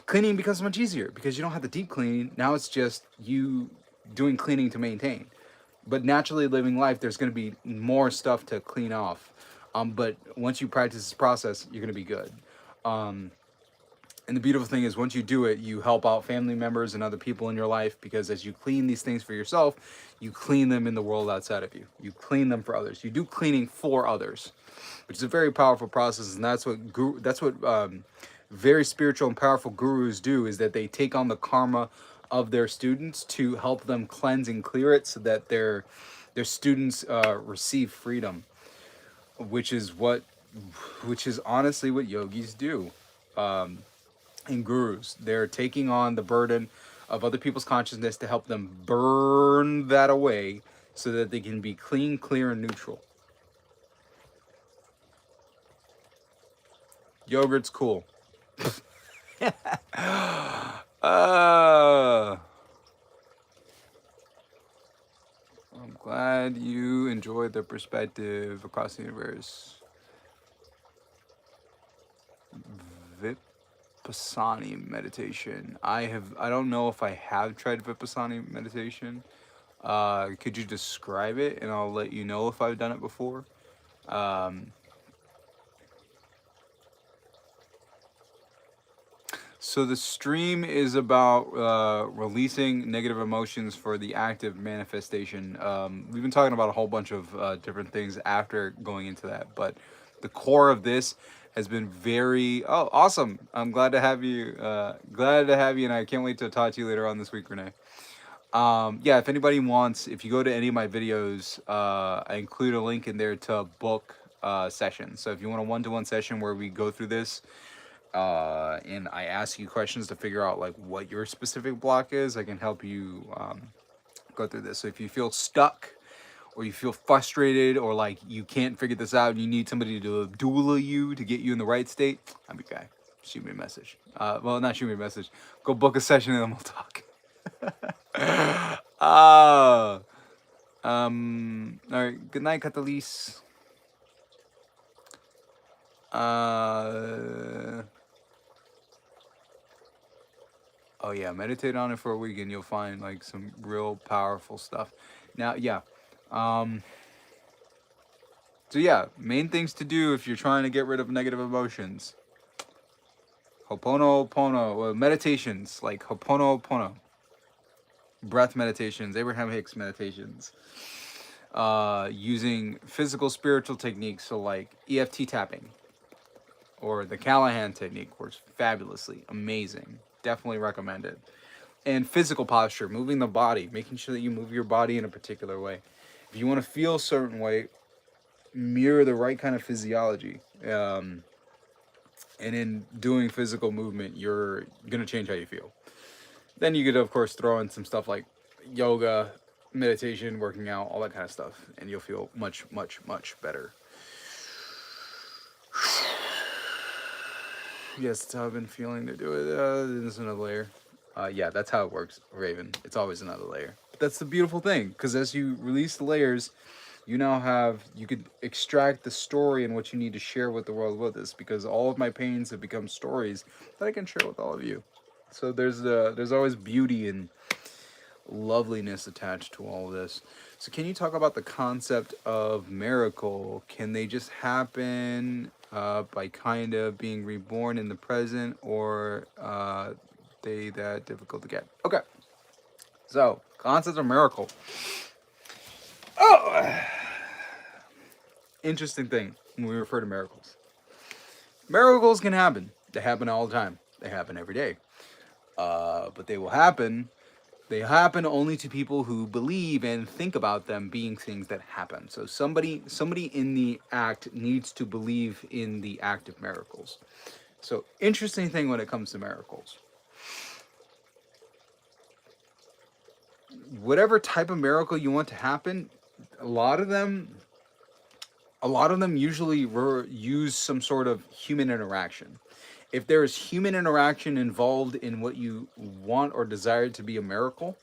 cleaning becomes much easier because you don't have to deep clean. Now it's just you doing cleaning to maintain. But naturally living life, there's going to be more stuff to clean off. But once you practice this process, you're going to be good. And the beautiful thing is once you do it, you help out family members and other people in your life, because as you clean these things for yourself, you clean them in the world outside of you. You clean them for others. You do cleaning for others, which is a very powerful process. And that's what very spiritual and powerful gurus do, is that they take on the karma of their students to help them cleanse and clear it so that their students receive freedom, which is what which is honestly what yogis do. And gurus, they're taking on the burden of other people's consciousness to help them burn that away so that they can be clean, clear, and neutral. Yogurt's cool. uh, I'm glad you enjoyed the perspective across the universe. Vipassani meditation. I don't know if I have tried Vipassani meditation. Could you describe it, and I'll let you know if I've done it before. Um, so the stream is about releasing negative emotions for the active manifestation. We've been talking about a whole bunch of different things after going into that, but the core of this has been very awesome. I'm glad to have you. Glad to have you, and I can't wait to talk to you later on this week, Renee. Yeah, if anybody wants, if you go to any of my videos, I include a link in there to book sessions. So if you want a one-to-one session where we go through this, and I ask you questions to figure out like what your specific block is, I can help you go through this. So if you feel stuck, or you feel frustrated, or like you can't figure this out, and you need somebody to doula you to get you in the right state, I'm a guy. Shoot me a message. Well, not shoot me a message. Go book a session and then we'll talk. uh, all right. Good night, Catalise. Oh yeah, meditate on it for a week and you'll find like some real powerful stuff. Now, yeah. So yeah, main things to do if you're trying to get rid of negative emotions. Ho'oponopono, meditations like Ho'oponopono, breath meditations, Abraham Hicks meditations. Using physical spiritual techniques, so like EFT tapping or the Callahan technique works fabulously, amazing. Definitely recommend it. And physical posture, moving the body, making sure that you move your body in a particular way. If you want to feel a certain way, mirror the right kind of physiology. And in doing physical movement, you're gonna change how you feel. Then you could, of course, throw in some stuff like yoga, meditation, working out, all that kind of stuff, and you'll feel much, much, much better. Yes, that's how I've been feeling to do it. There's another layer. Yeah, that's how it works, Raven. It's always another layer. But that's the beautiful thing, because as you release the layers, you now have, you could extract the story and what you need to share with the world with this, because all of my pains have become stories that I can share with all of you. So there's always beauty and loveliness attached to all of this. So can you talk about the concept of miracle? Can they just happen by kind of being reborn in the present, or they that difficult to get? Okay. So concept of miracle. Oh, interesting thing when we refer to miracles. Miracles can happen. They happen all the time. They happen every day. But they will happen. They happen only to people who believe and think about them being things that happen. So somebody in the act needs to believe in the act of miracles. So interesting thing when it comes to miracles. Whatever type of miracle you want to happen, a lot of them usually use some sort of human interaction. If there is human interaction involved in what you want or desire to be a miracle,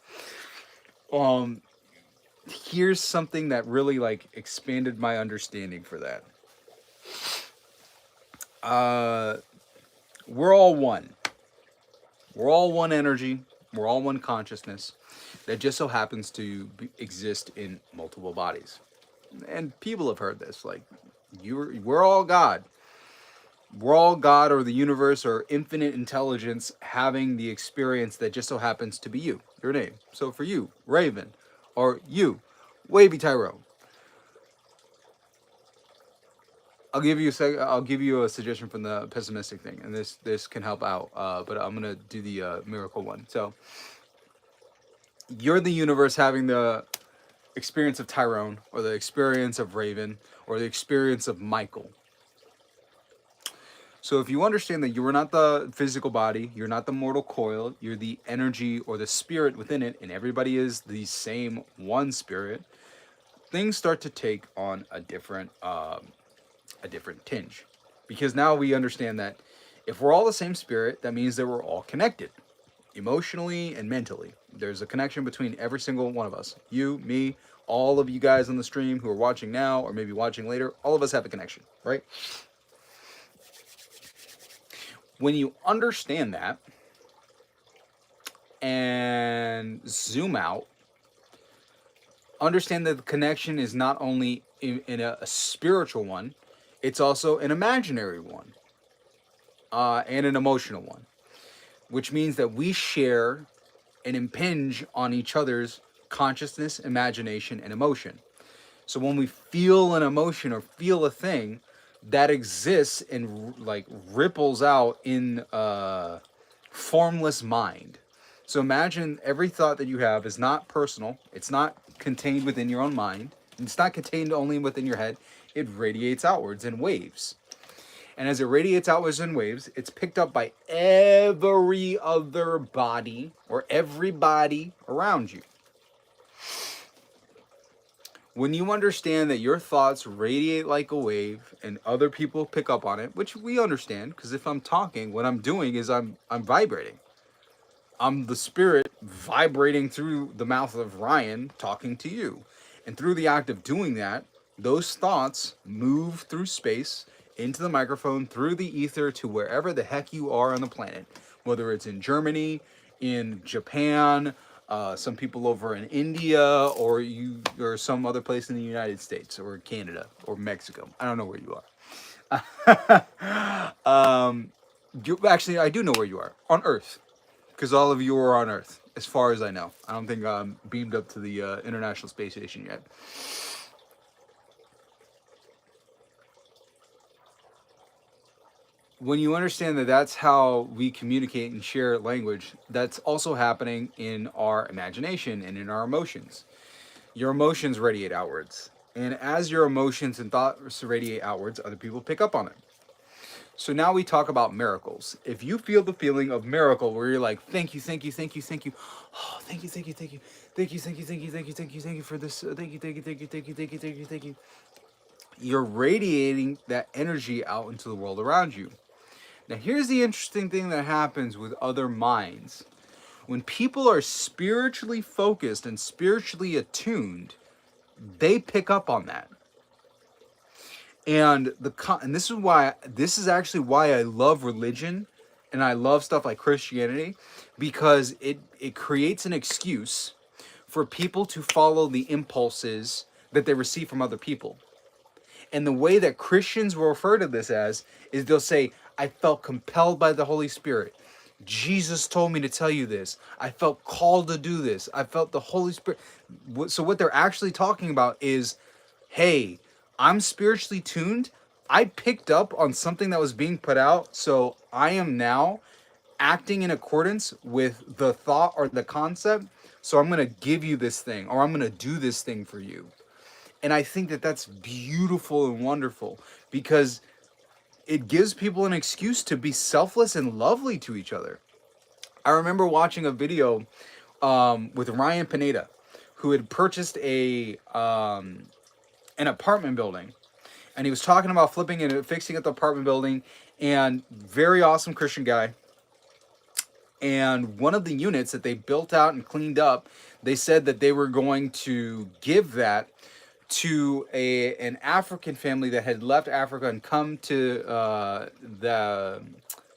here's something that really like expanded my understanding for that. We're all one. We're all one energy. We're all one consciousness that just so happens to exist in multiple bodies. And people have heard this, like we're all God. We're all God or the universe or infinite intelligence having the experience that just so happens to be you, your name. So for you, Raven, or you, Wavy Tyrone, I'll give you a suggestion from the pessimistic thing, and this can help out. But I'm gonna do the miracle one. So you're the universe having the experience of Tyrone, or the experience of Raven, or the experience of Michael. So if you understand that you are not the physical body, you're not the mortal coil, you're the energy or the spirit within it, and everybody is the same one spirit, things start to take on a different tinge, because now we understand that if we're all the same spirit, that means that we're all connected, emotionally and mentally. There's a connection between every single one of us. You, me, all of you guys on the stream who are watching now or maybe watching later, all of us have a connection, right? When you understand that and zoom out, understand that the connection is not only in a spiritual one, it's also an imaginary one, and an emotional one, which means that we share and impinge on each other's consciousness, imagination, and emotion. So when we feel an emotion or feel a thing, that exists and like ripples out in a formless mind. So imagine every thought that you have is not personal. It's not contained within your own mind. It's not contained only within your head. It radiates outwards in waves. And as it radiates outwards in waves, it's picked up by every other body or everybody around you. When you understand that your thoughts radiate like a wave and other people pick up on it, which we understand, because if I'm talking, what I'm doing is I'm vibrating. I'm the spirit vibrating through the mouth of Ryan talking to you. And through the act of doing that, those thoughts move through space into the microphone, through the ether to wherever the heck you are on the planet. Whether it's in Germany, in Japan, some people over in India, or you or some other place in the United States or Canada or Mexico. I don't know where you are. Actually, I do know where you are. On Earth. Because all of you are on Earth, as far as I know. I don't think I'm beamed up to the International Space Station yet. When you understand that that's how we communicate and share language, that's also happening in our imagination and in our emotions. Your emotions radiate outwards. And as your emotions and thoughts radiate outwards, other people pick up on it. So now we talk about miracles. If you feel the feeling of miracle where you're like, thank you, thank you, thank you, thank you. Oh, thank you, thank you, thank you. Thank you, thank you, thank you, thank you, thank you, thank you for this. Thank you, thank you, thank you, thank you, thank you, thank you, thank you. You're radiating that energy out into the world around you. Now, here's the interesting thing that happens with other minds. When people are spiritually focused and spiritually attuned, they pick up on that. And this is actually why I love religion and I love stuff like Christianity, because it creates an excuse for people to follow the impulses that they receive from other people. And the way that Christians will refer to this as is they'll say, I felt compelled by the Holy Spirit. Jesus told me to tell you this. I felt called to do this. I felt the Holy Spirit. So what they're actually talking about is, hey, I'm spiritually tuned. I picked up on something that was being put out. So I am now acting in accordance with the thought or the concept. So I'm going to give you this thing, or I'm going to do this thing for you. And I think that that's beautiful and wonderful, because it gives people an excuse to be selfless and lovely to each other. I remember watching a video with Ryan Pineda, who had purchased an apartment building, and he was talking about flipping and fixing up the apartment building, and very awesome Christian guy. And one of the units that they built out and cleaned up, they said that they were going to give that to an African family that had left Africa and come to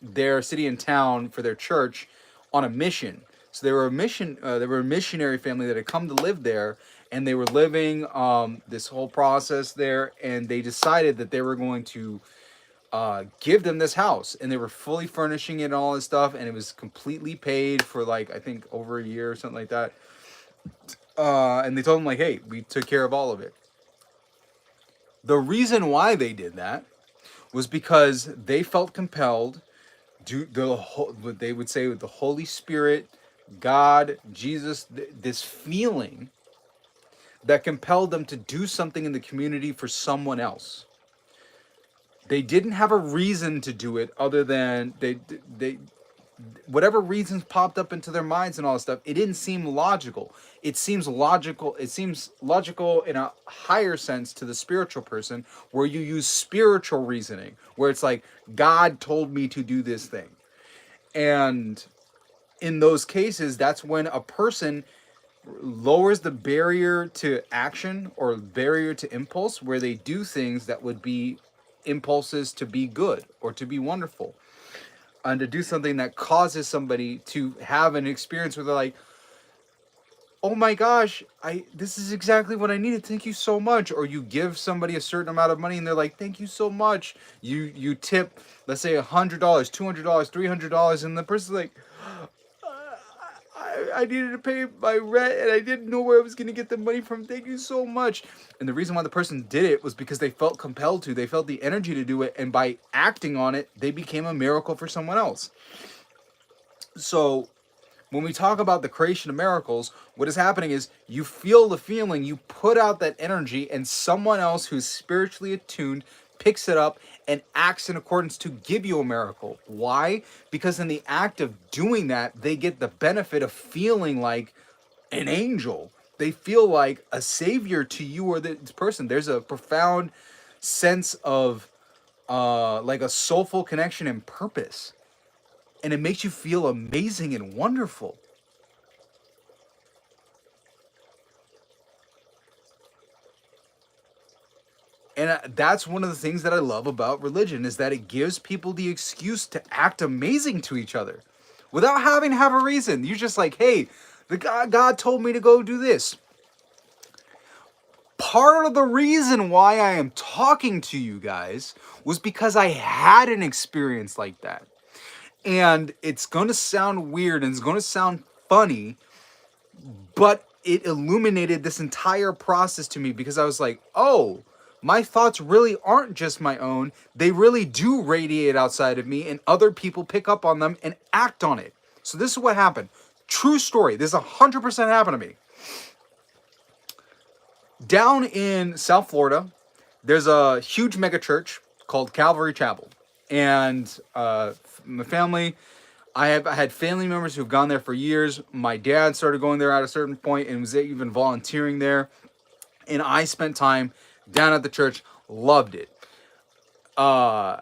their city and town for their church on a mission. So they were a missionary family that had come to live there, and they were living this whole process there, and they decided that they were going to give them this house, and they were fully furnishing it and all this stuff, and it was completely paid for, like, I think over a year or something like that. And they told them, like, hey, we took care of all of it. The reason why they did that was because they felt compelled to what they would say with the Holy Spirit, God, Jesus, this feeling that compelled them to do something in the community for someone else. They didn't have a reason to do it other than they whatever reasons popped up into their minds and all this stuff. It didn't seem logical. It seems logical. It seems logical in a higher sense to the spiritual person, where you use spiritual reasoning, where it's like God told me to do this thing. And in those cases, that's when a person lowers the barrier to action or barrier to impulse, where they do things that would be impulses to be good or to be wonderful, and to do something that causes somebody to have an experience where they're like, oh my gosh, this is exactly what I needed, thank you so much. Or you give somebody a certain amount of money and they're like, thank you so much. You tip, let's say $100, $200, $300, and the person's like, I needed to pay my rent and I didn't know where I was going to get the money from. Thank you so much. And the reason why the person did it was because they felt compelled to. They felt the energy to do it. And by acting on it, they became a miracle for someone else. So when we talk about the creation of miracles, what is happening is you feel the feeling, you put out that energy, and someone else who's spiritually attuned picks it up and acts in accordance to give you a miracle. Why? Because in the act of doing that, they get the benefit of feeling like an angel. They feel like a savior to you or this person. There's a profound sense of like a soulful connection and purpose. And it makes you feel amazing and wonderful. And that's one of the things that I love about religion, is that it gives people the excuse to act amazing to each other without having to have a reason. You're just like, hey, God told me to go do this. Part of the reason why I am talking to you guys was because I had an experience like that. And it's going to sound weird and it's going to sound funny, but it illuminated this entire process to me, because I was like, oh, my thoughts really aren't just my own. They really do radiate outside of me, and other people pick up on them and act on it. So this is what happened. True story. This 100% happened to me. Down in South Florida, there's a huge mega church called Calvary Chapel. And my family, I had family members who've gone there for years. My dad started going there at a certain point and was even volunteering there. And I spent time down at the church, loved it. I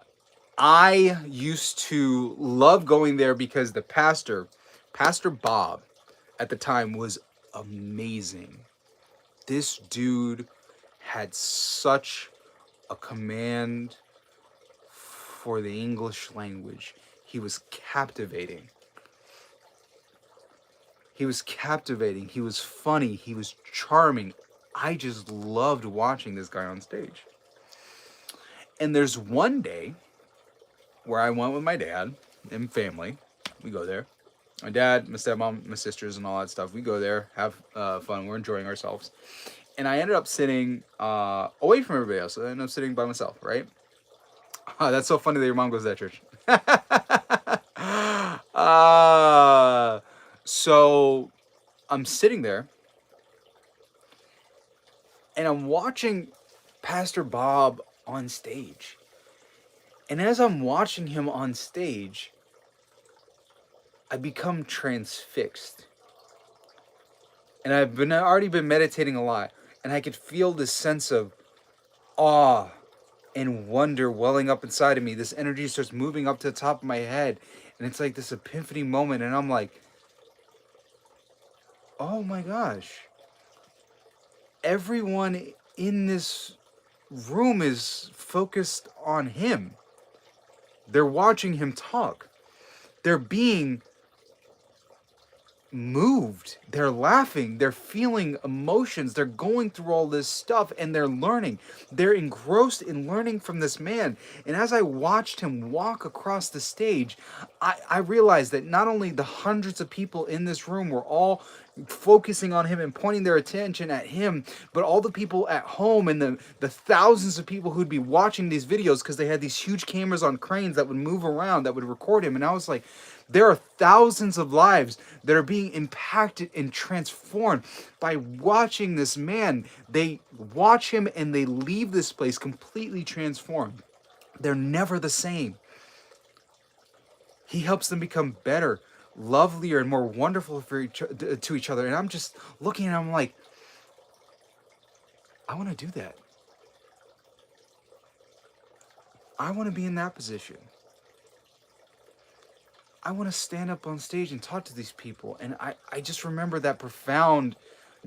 used to love going there because the Pastor Bob, at the time, was amazing. This dude had such a command for the English language. He was captivating. He was funny. He was charming. I just loved watching this guy on stage. And there's one day where I went with my dad and family. We go there. My dad, my stepmom, my sisters, and all that stuff. We go there, have fun. We're enjoying ourselves. And I ended up sitting away from everybody else. So I ended up sitting by myself, right? That's so funny that your mom goes to that church. So I'm sitting there. And I'm watching Pastor Bob on stage. And as I'm watching him on stage, I become transfixed. And I've already been meditating a lot. And I could feel this sense of awe and wonder welling up inside of me. This energy starts moving up to the top of my head. And it's like this epiphany moment. And I'm like, oh my gosh. Everyone in this room is focused on him. They're watching him talk. They're being moved. They're laughing. They're feeling emotions. They're going through all this stuff and they're learning. They're engrossed in learning from this man. And as I watched him walk across the stage, I realized that not only the hundreds of people in this room were all focusing on him and pointing their attention at him, but all the people at home and the thousands of people who'd be watching these videos, because they had these huge cameras on cranes that would move around, that would record him. And I was like, there are thousands of lives that are being impacted and transformed by watching this man. They watch him and they leave this place completely transformed. they're never the same. He helps them become better, lovelier, and more wonderful for to each other. And I'm just looking at him like, I want to do that. I want to be in that position. I want to stand up on stage and talk to these people. And I just remember that profound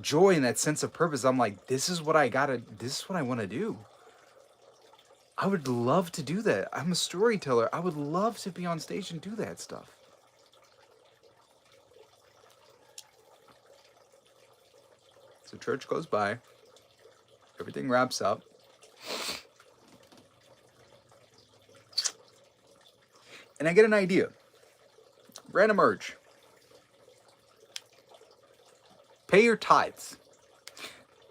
joy and that sense of purpose. I'm like, this is what this is what I want to do. I would love to do that. I'm a storyteller. I would love to be on stage and do that stuff. So church goes by. Everything wraps up. And I get an idea. Random urge. Pay your tithes.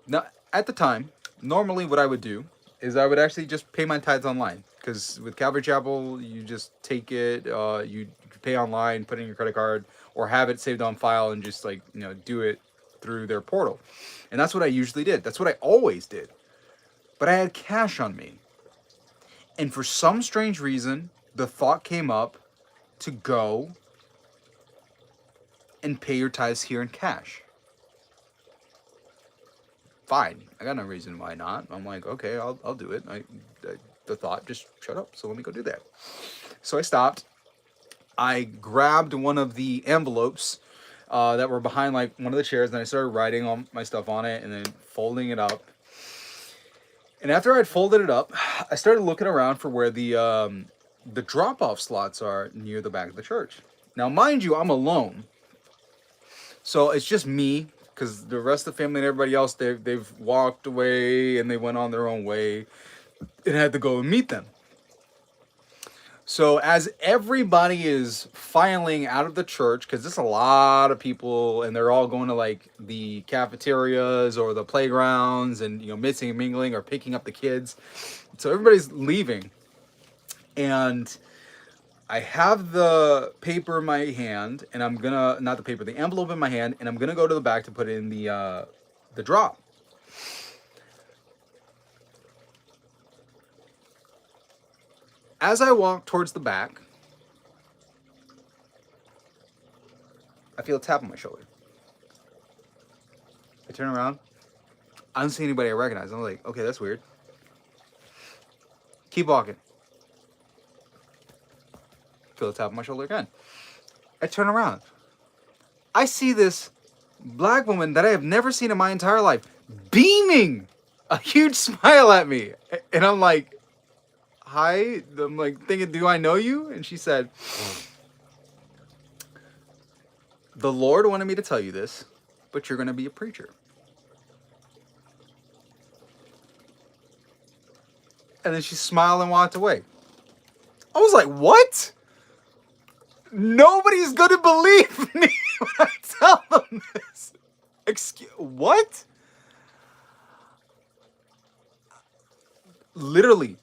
Now, at the time, normally what I would do is I would actually just pay my tithes online. Because with Calvary Chapel, you just take it, you pay online, put in your credit card, or have it saved on file and just like, do it through their portal. And that's what I usually did. That's what I always did. But I had cash on me. And for some strange reason, the thought came up to go and pay your tithes here in cash. Fine. I got no reason why not. I'm like, okay, I'll do it. The thought just shut up. So let me go do that. So I stopped. I grabbed one of the envelopes that were behind like one of the chairs, and I started writing all my stuff on it and then folding it up. And after I'd folded it up, I started looking around for where the drop-off slots are near the back of the church. Now, mind you, I'm alone. So it's just me, because the rest of the family and everybody else, they've walked away and they went on their own way, and I had to go and meet them. So as everybody is filing out of the church, because there's a lot of people and they're all going to like the cafeterias or the playgrounds and mixing and mingling or picking up the kids. So everybody's leaving. And I have the paper in my hand, and I'm gonna, not the paper, the envelope in my hand, and I'm gonna go to the back to put in the drop. As I walk towards the back, I feel a tap on my shoulder. I turn around. I don't see anybody I recognize. I'm like, okay, that's weird. Keep walking. Feel the tap on my shoulder again. I turn around. I see this black woman that I have never seen in my entire life beaming a huge smile at me. And I'm like, hi. I'm like thinking, do I know you? And she said, the Lord wanted me to tell you this, but you're going to be a preacher. And then she smiled and walked away. I was like, what? Nobody's going to believe me when I tell them this. What? Literally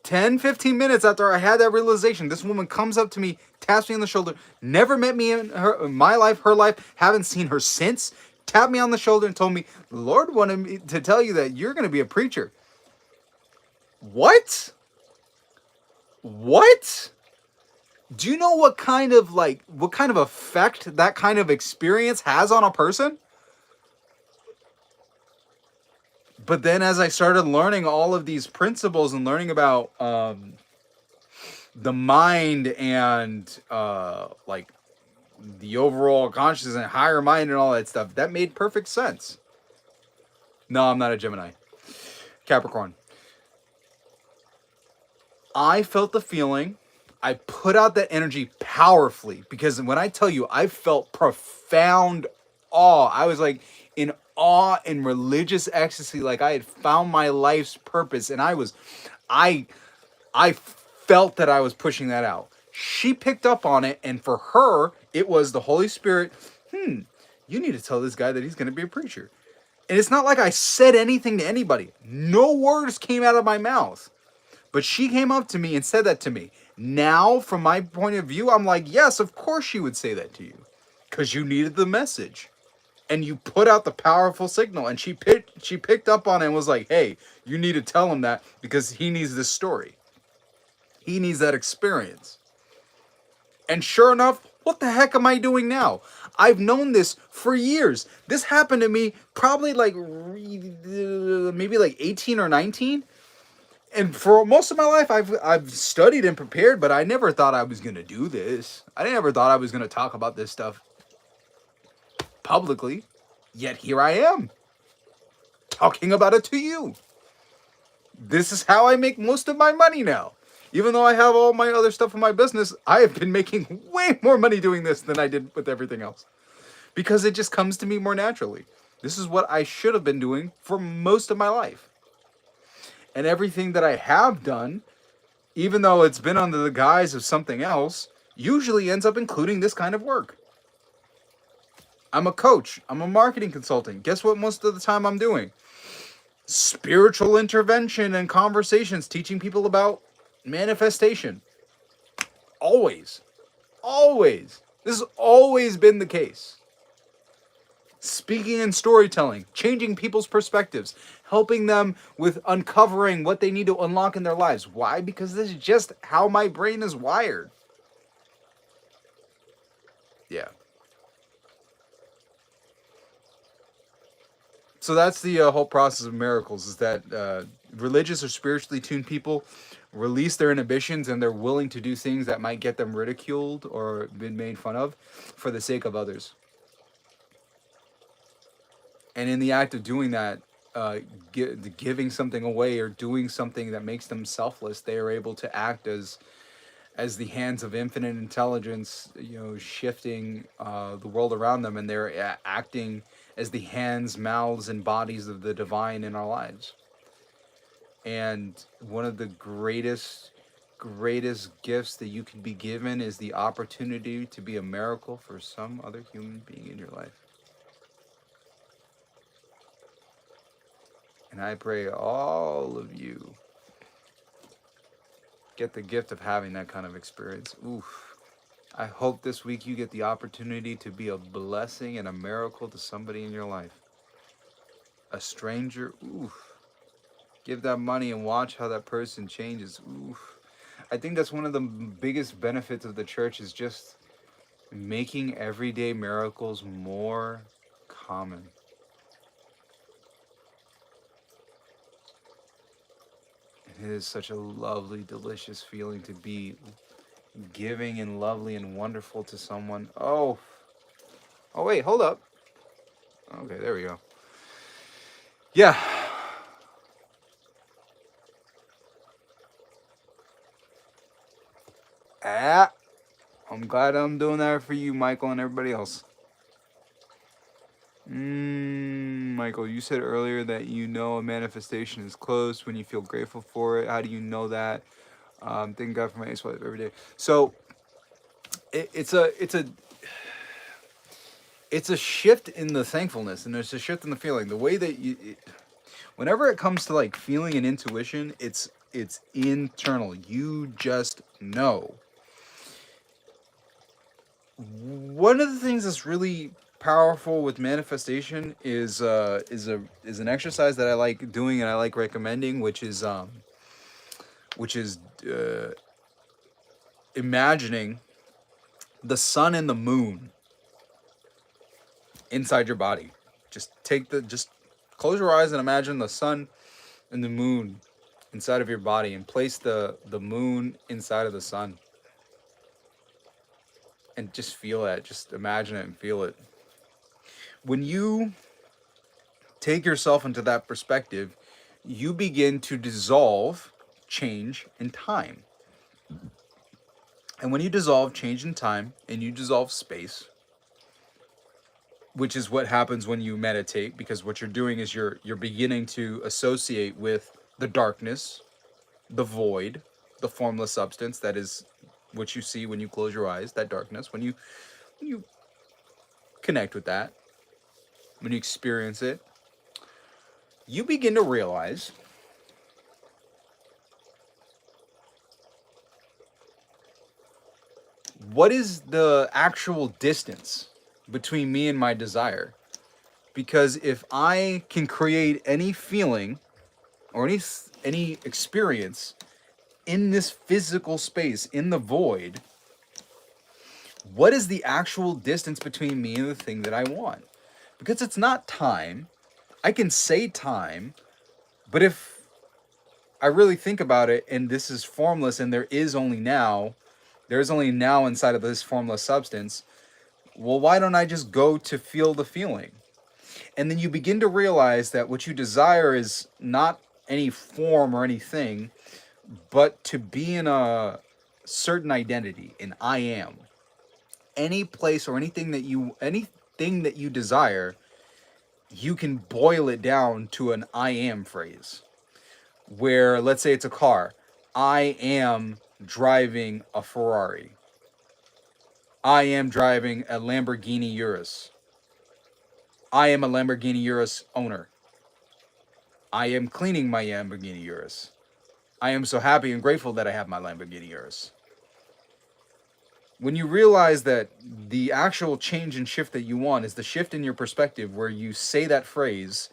10, 15 minutes after I had that realization, this woman comes up to me, taps me on the shoulder, never met me in my life, her life, haven't seen her since, tapped me on the shoulder and told me, the Lord wanted me to tell you that you're going to be a preacher. What? What? Do you know what kind of effect that kind of experience has on a person? But then as I started learning all of these principles and learning about the mind and the overall consciousness and higher mind and all that stuff, that made perfect sense. No, I'm not a Gemini. Capricorn. I felt the feeling. I put out that energy powerfully, because when I tell you, I felt profound awe. I was like in awe and religious ecstasy, like I had found my life's purpose, and I felt that I was pushing that out. She picked up on it, and for her, it was the Holy Spirit. You need to tell this guy that he's going to be a preacher. And it's not like I said anything to anybody. No words came out of my mouth. But she came up to me and said that to me. Now, from my point of view, I'm like, yes, of course she would say that to you. Because you needed the message. and you put out the powerful signal, and she picked up on it and was like, hey, you need to tell him that because he needs this story. He needs that experience. And sure enough, what the heck am I doing now? I've known this for years. This happened to me probably like maybe like 18 or 19. And for most of my life, I've studied and prepared, but I never thought I was going to do this. I never thought I was going to talk about this stuff publicly. Yet here I am, talking about it to you. This is how I make most of my money now. Even though I have all my other stuff in my business, I have been making way more money doing this than I did with everything else. Because it just comes to me more naturally. This is what I should have been doing for most of my life. And everything that I have done, even though it's been under the guise of something else, usually ends up including this kind of work. I'm a coach. I'm a marketing consultant. Guess what most of the time I'm doing? Spiritual intervention and conversations, teaching people about manifestation. Always. Always. This has always been the case. Speaking and storytelling, changing people's perspectives, helping them with uncovering what they need to unlock in their lives. Why? Because this is just how my brain is wired. Yeah. So that's the whole process of miracles, is that religious or spiritually tuned people release their inhibitions and they're willing to do things that might get them ridiculed or been made fun of for the sake of others. And in the act of doing that, giving something away or doing something that makes them selfless, they are able to act as the hands of infinite intelligence, shifting the world around them, and they're acting as the hands, mouths, and bodies of the divine in our lives. And one of the greatest gifts that you can be given is the opportunity to be a miracle for some other human being in your life. And I pray all of you get the gift of having that kind of experience. Oof. I hope this week you get the opportunity to be a blessing and a miracle to somebody in your life. A stranger, oof. Give that money and watch how that person changes. Oof. I think that's one of the biggest benefits of the church, is just making everyday miracles more common. It is such a lovely, delicious feeling to be giving and lovely and wonderful to someone. Oh wait, hold up. Okay, there we go. Yeah. I'm glad I'm doing that for you, Michael, and everybody else. Michael, you said earlier that a manifestation is close when you feel grateful for it. How do you know that? Thank God for my ex-wife every day. So it's a shift in the thankfulness, and there's a shift in the feeling. The way that whenever it comes to like feeling and intuition, it's internal. You just know. One of the things that's really powerful with manifestation is an exercise that I like doing and I like recommending, which is imagining the sun and the moon inside your body. Just close your eyes and imagine the sun and the moon inside of your body, and place the moon inside of the sun. And just feel it. Just imagine it and feel it. When you take yourself into that perspective, you begin to dissolve change in time. And when you dissolve change in time and you dissolve space, which is what happens when you meditate, because what you're doing is you're beginning to associate with the darkness, the void, the formless substance that is what you see when you close your eyes, that darkness. When you connect with that, when you experience it, you begin to realize what is the actual distance between me and my desire. Because if I can create any feeling or any experience in this physical space, in the void, what is the actual distance between me and the thing that I want? Because it's not time. I can say time, but if I really think about it and this is formless and there's only now inside of this formless substance, well, why don't I just go to feel the feeling? And then you begin to realize that what you desire is not any form or anything, but to be in a certain identity, an I am. Any place or anything that you desire, you can boil it down to an I am phrase. Where let's say it's a car. I am driving a Ferrari. I am driving a Lamborghini Urus. I am a Lamborghini Urus owner. I am cleaning my Lamborghini Urus. I am so happy and grateful that I have my Lamborghini Urus. When you realize that the actual change and shift that you want is the shift in your perspective where you say that phrase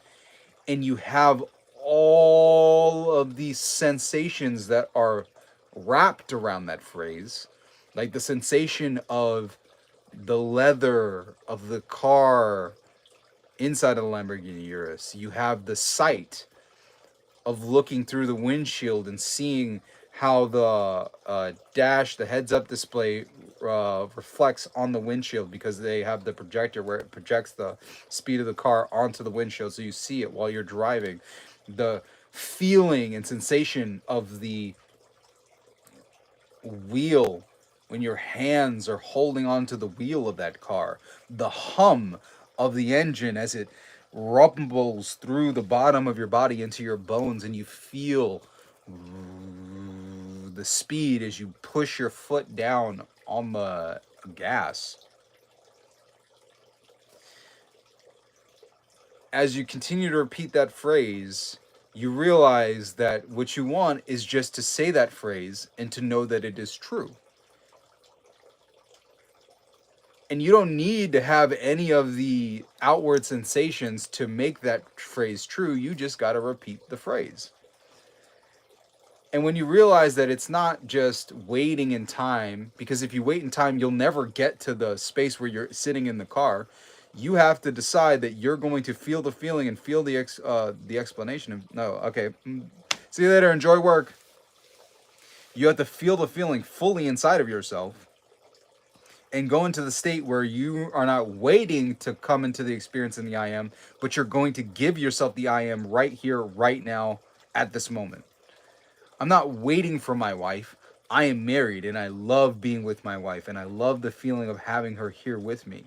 and you have all of these sensations that are wrapped around that phrase, like the sensation of the leather of the car inside of the Lamborghini Urus. You have the sight of looking through the windshield and seeing how the the heads-up display reflects on the windshield because they have the projector where it projects the speed of the car onto the windshield, so you see it while you're driving. The feeling and sensation of the wheel when your hands are holding onto the wheel of that car, the hum of the engine as it rumbles through the bottom of your body into your bones, and you feel the speed as you push your foot down on the gas. As you continue to repeat that phrase, you realize that what you want is just to say that phrase and to know that it is true. And you don't need to have any of the outward sensations to make that phrase true. You just got to repeat the phrase. And when you realize that it's not just waiting in time, because if you wait in time, you'll never get to the space where you're sitting in the car. You have to decide that you're going to feel the feeling and feel the explanation. No, okay. See you later. Enjoy work. You have to feel the feeling fully inside of yourself and go into the state where you are not waiting to come into the experience in the I am, but you're going to give yourself the I am right here, right now, at this moment. I'm not waiting for my wife. I am married and I love being with my wife and I love the feeling of having her here with me.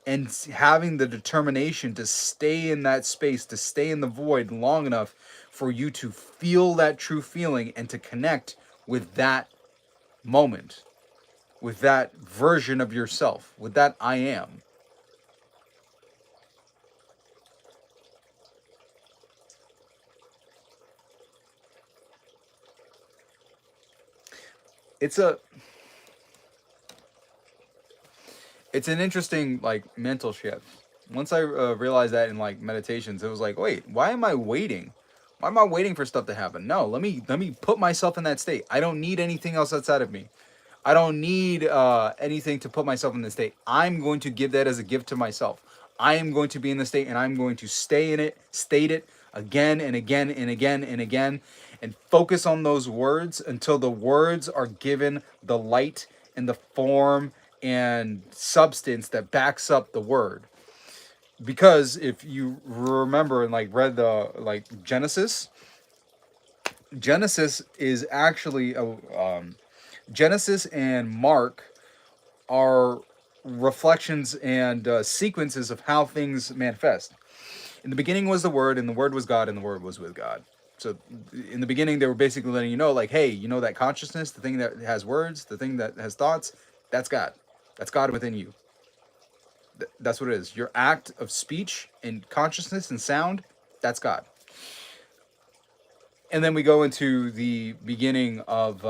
And having the determination to stay in that space, to stay in the void long enough for you to feel that true feeling and to connect with that moment, with that version of yourself, with that I am. It's an interesting like mental shift. Once I realized that in like meditations, it was like, wait, why am I waiting? Why am I waiting for stuff to happen? No, let me put myself in that state. I don't need anything else outside of me. I don't need anything to put myself in the state. I'm going to give that as a gift to myself. I am going to be in the state and I'm going to stay in it, state it again and again and again and again, and focus on those words until the words are given the light and the form and substance that backs up the word. Because if you remember and like read the like Genesis is actually Genesis and Mark are reflections and sequences of how things manifest. In the beginning was the Word, and the Word was God, and the Word was with God. So in the beginning, they were basically letting you know, like, hey, you know that consciousness, the thing that has words, the thing that has thoughts, that's God. That's God within you. That's what it is. Your act of speech and consciousness and sound, that's God. And then we go into the beginning of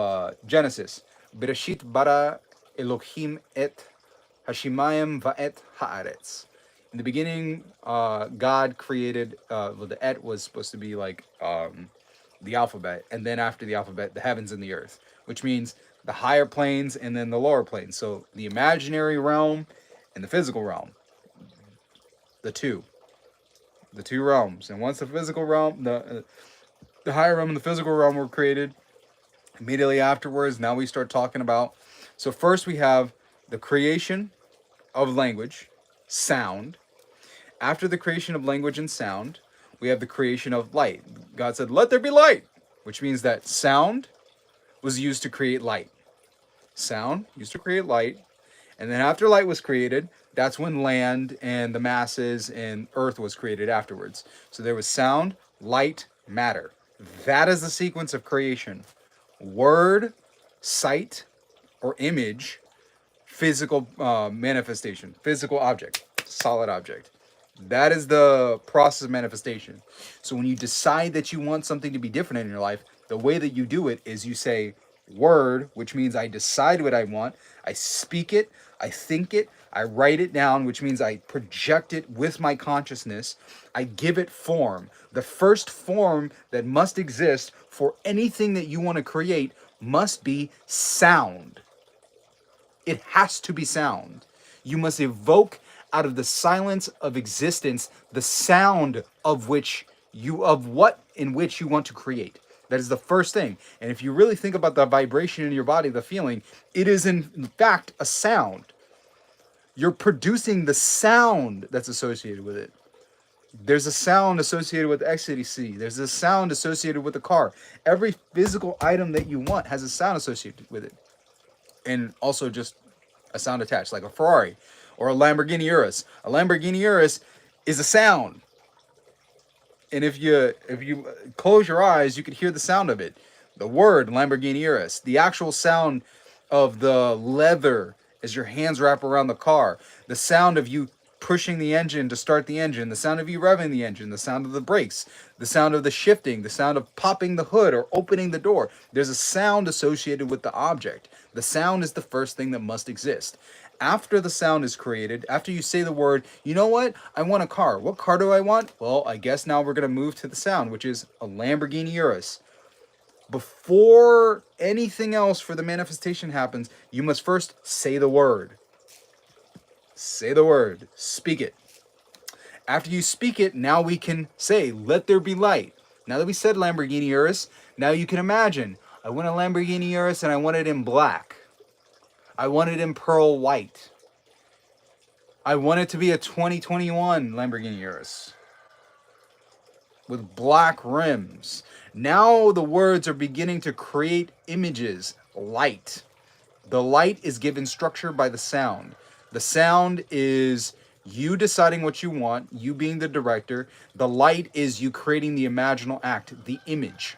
Genesis. Bereshit bara Elohim et Hashemayim va'et haaretz. In the beginning, God created, well, the et was supposed to be like the alphabet, and then after the alphabet, the heavens and the earth, which means the higher planes and then the lower planes. So the imaginary realm and the physical realm, the two, the two realms. And once the physical realm, the higher realm and the physical realm were created, immediately afterwards, now we start talking about. So first we have the creation of language, sound. After the creation of language and sound, we have the creation of light. God said, "Let there be light," which means that sound was used to create light. Sound used to create light. And then after light was created, that's when land and the masses and earth was created afterwards. So there was sound, light, matter. That is the sequence of creation. Word, sight, or image, physical manifestation, physical object, solid object. That is the process of manifestation. So when you decide that you want something to be different in your life, the way that you do it is you say word, which means I decide what I want, I speak it, I think it, I write it down, which means I project it with my consciousness, I give it form. The first form that must exist for anything that you want to create must be sound. It has to be sound. You must evoke out of the silence of existence the sound of which you of what in which you want to create. That is the first thing. And if you really think about the vibration in your body, the feeling, it is in fact a sound. You're producing the sound that's associated with it. There's a sound associated with ecstasy. There's a sound associated with the car. Every physical item that you want has a sound associated with it. And also just a sound attached, like a Ferrari or a Lamborghini Urus. A Lamborghini Urus is a sound. And if you close your eyes, you could hear the sound of it. The word Lamborghini Urus, the actual sound of the leather as your hands wrap around the car, the sound of you pushing the engine to start the engine, the sound of you revving the engine, the sound of the brakes, the sound of the shifting, the sound of popping the hood or opening the door. There's a sound associated with the object. The sound is the first thing that must exist. After the sound is created, after you say the word, you know what? I want a car. What car do I want? Well, I guess now we're going to move to the sound, which is a Lamborghini Urus. Before anything else for the manifestation happens, you must first say the word. Say the word. Speak it. After you speak it, now we can say, let there be light. Now that we said Lamborghini Urus, now you can imagine, I want a Lamborghini Urus and I want it in black. I want it in pearl white. I want it to be a 2021 Lamborghini Urus with black rims. Now the words are beginning to create images, light. The light is given structure by the sound. The sound is you deciding what you want, you being the director. The light is you creating the imaginal act, the image.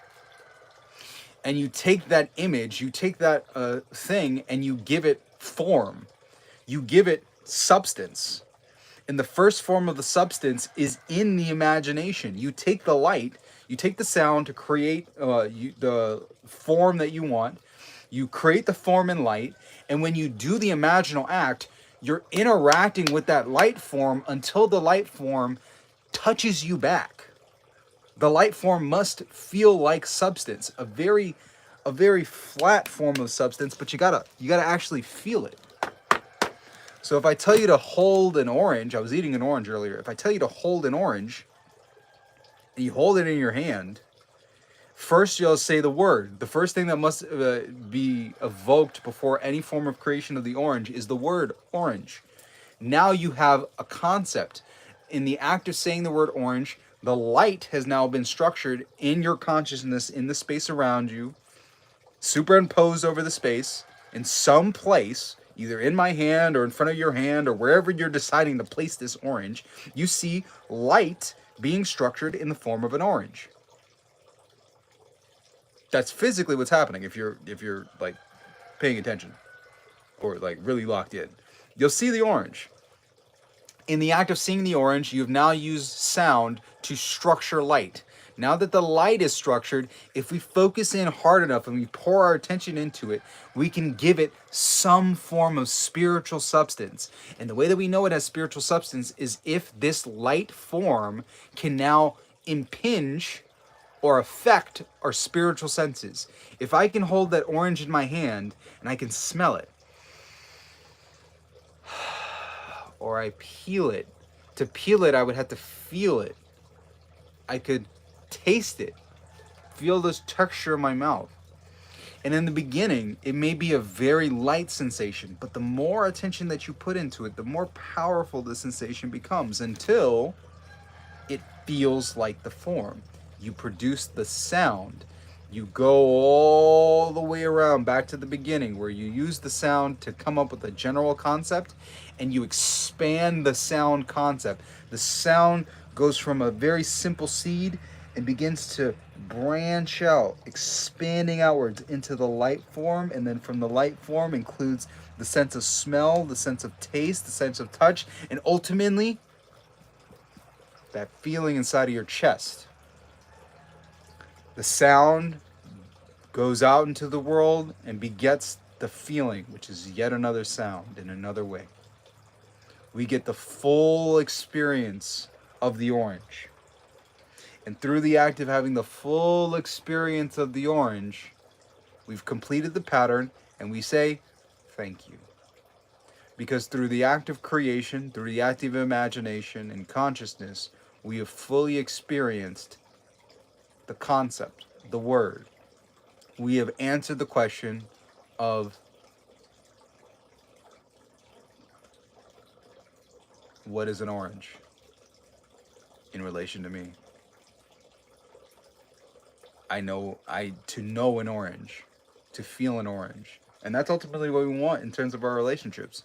And you take that image, you take that thing, and you give it form. You give it substance. And the first form of the substance is in the imagination. You take the light, you take the sound to create the form that you want. You create the form in light. And when you do the imaginal act, you're interacting with that light form until the light form touches you back. The light form must feel like substance, a very flat form of substance, but you gotta actually feel it. So if I tell you to hold an orange, I was eating an orange earlier. If I tell you to hold an orange, and you hold it in your hand, first you'll say the word. The first thing that must be evoked before any form of creation of the orange is the word orange. Now you have a concept. In the act of saying the word orange, the light has now been structured in your consciousness, in the space around you, superimposed over the space, in some place, either in my hand or in front of your hand or wherever you're deciding to place this orange. You see light being structured in the form of an orange. That's physically what's happening if you're like paying attention or like really locked in. You'll see the orange. In the act of seeing the orange, you've now used sound to structure light. Now that the light is structured, if we focus in hard enough and we pour our attention into it, we can give it some form of spiritual substance. And the way that we know it has spiritual substance is if this light form can now impinge or affect our spiritual senses. If I can hold that orange in my hand and I can smell it, or I peel it, to peel it, I would have to feel it. I could taste it, feel this texture in my mouth. And in the beginning, it may be a very light sensation, but the more attention that you put into it, the more powerful the sensation becomes until it feels like the form. You produce the sound. You go all the way around back to the beginning where you use the sound to come up with a general concept and you expand the sound concept. The sound goes from a very simple seed and begins to branch out, expanding outwards into the light form, and then from the light form includes the sense of smell, the sense of taste, the sense of touch, and ultimately that feeling inside of your chest. The sound goes out into the world and begets the feeling, which is yet another sound in another way. We get the full experience of the orange. And through the act of having the full experience of the orange, we've completed the pattern and we say, thank you. Because through the act of creation, through the act of imagination and consciousness, we have fully experienced the concept, the word. We have answered the question of what is an orange in relation to me. To know an orange, to feel an orange. And that's ultimately what we want in terms of our relationships.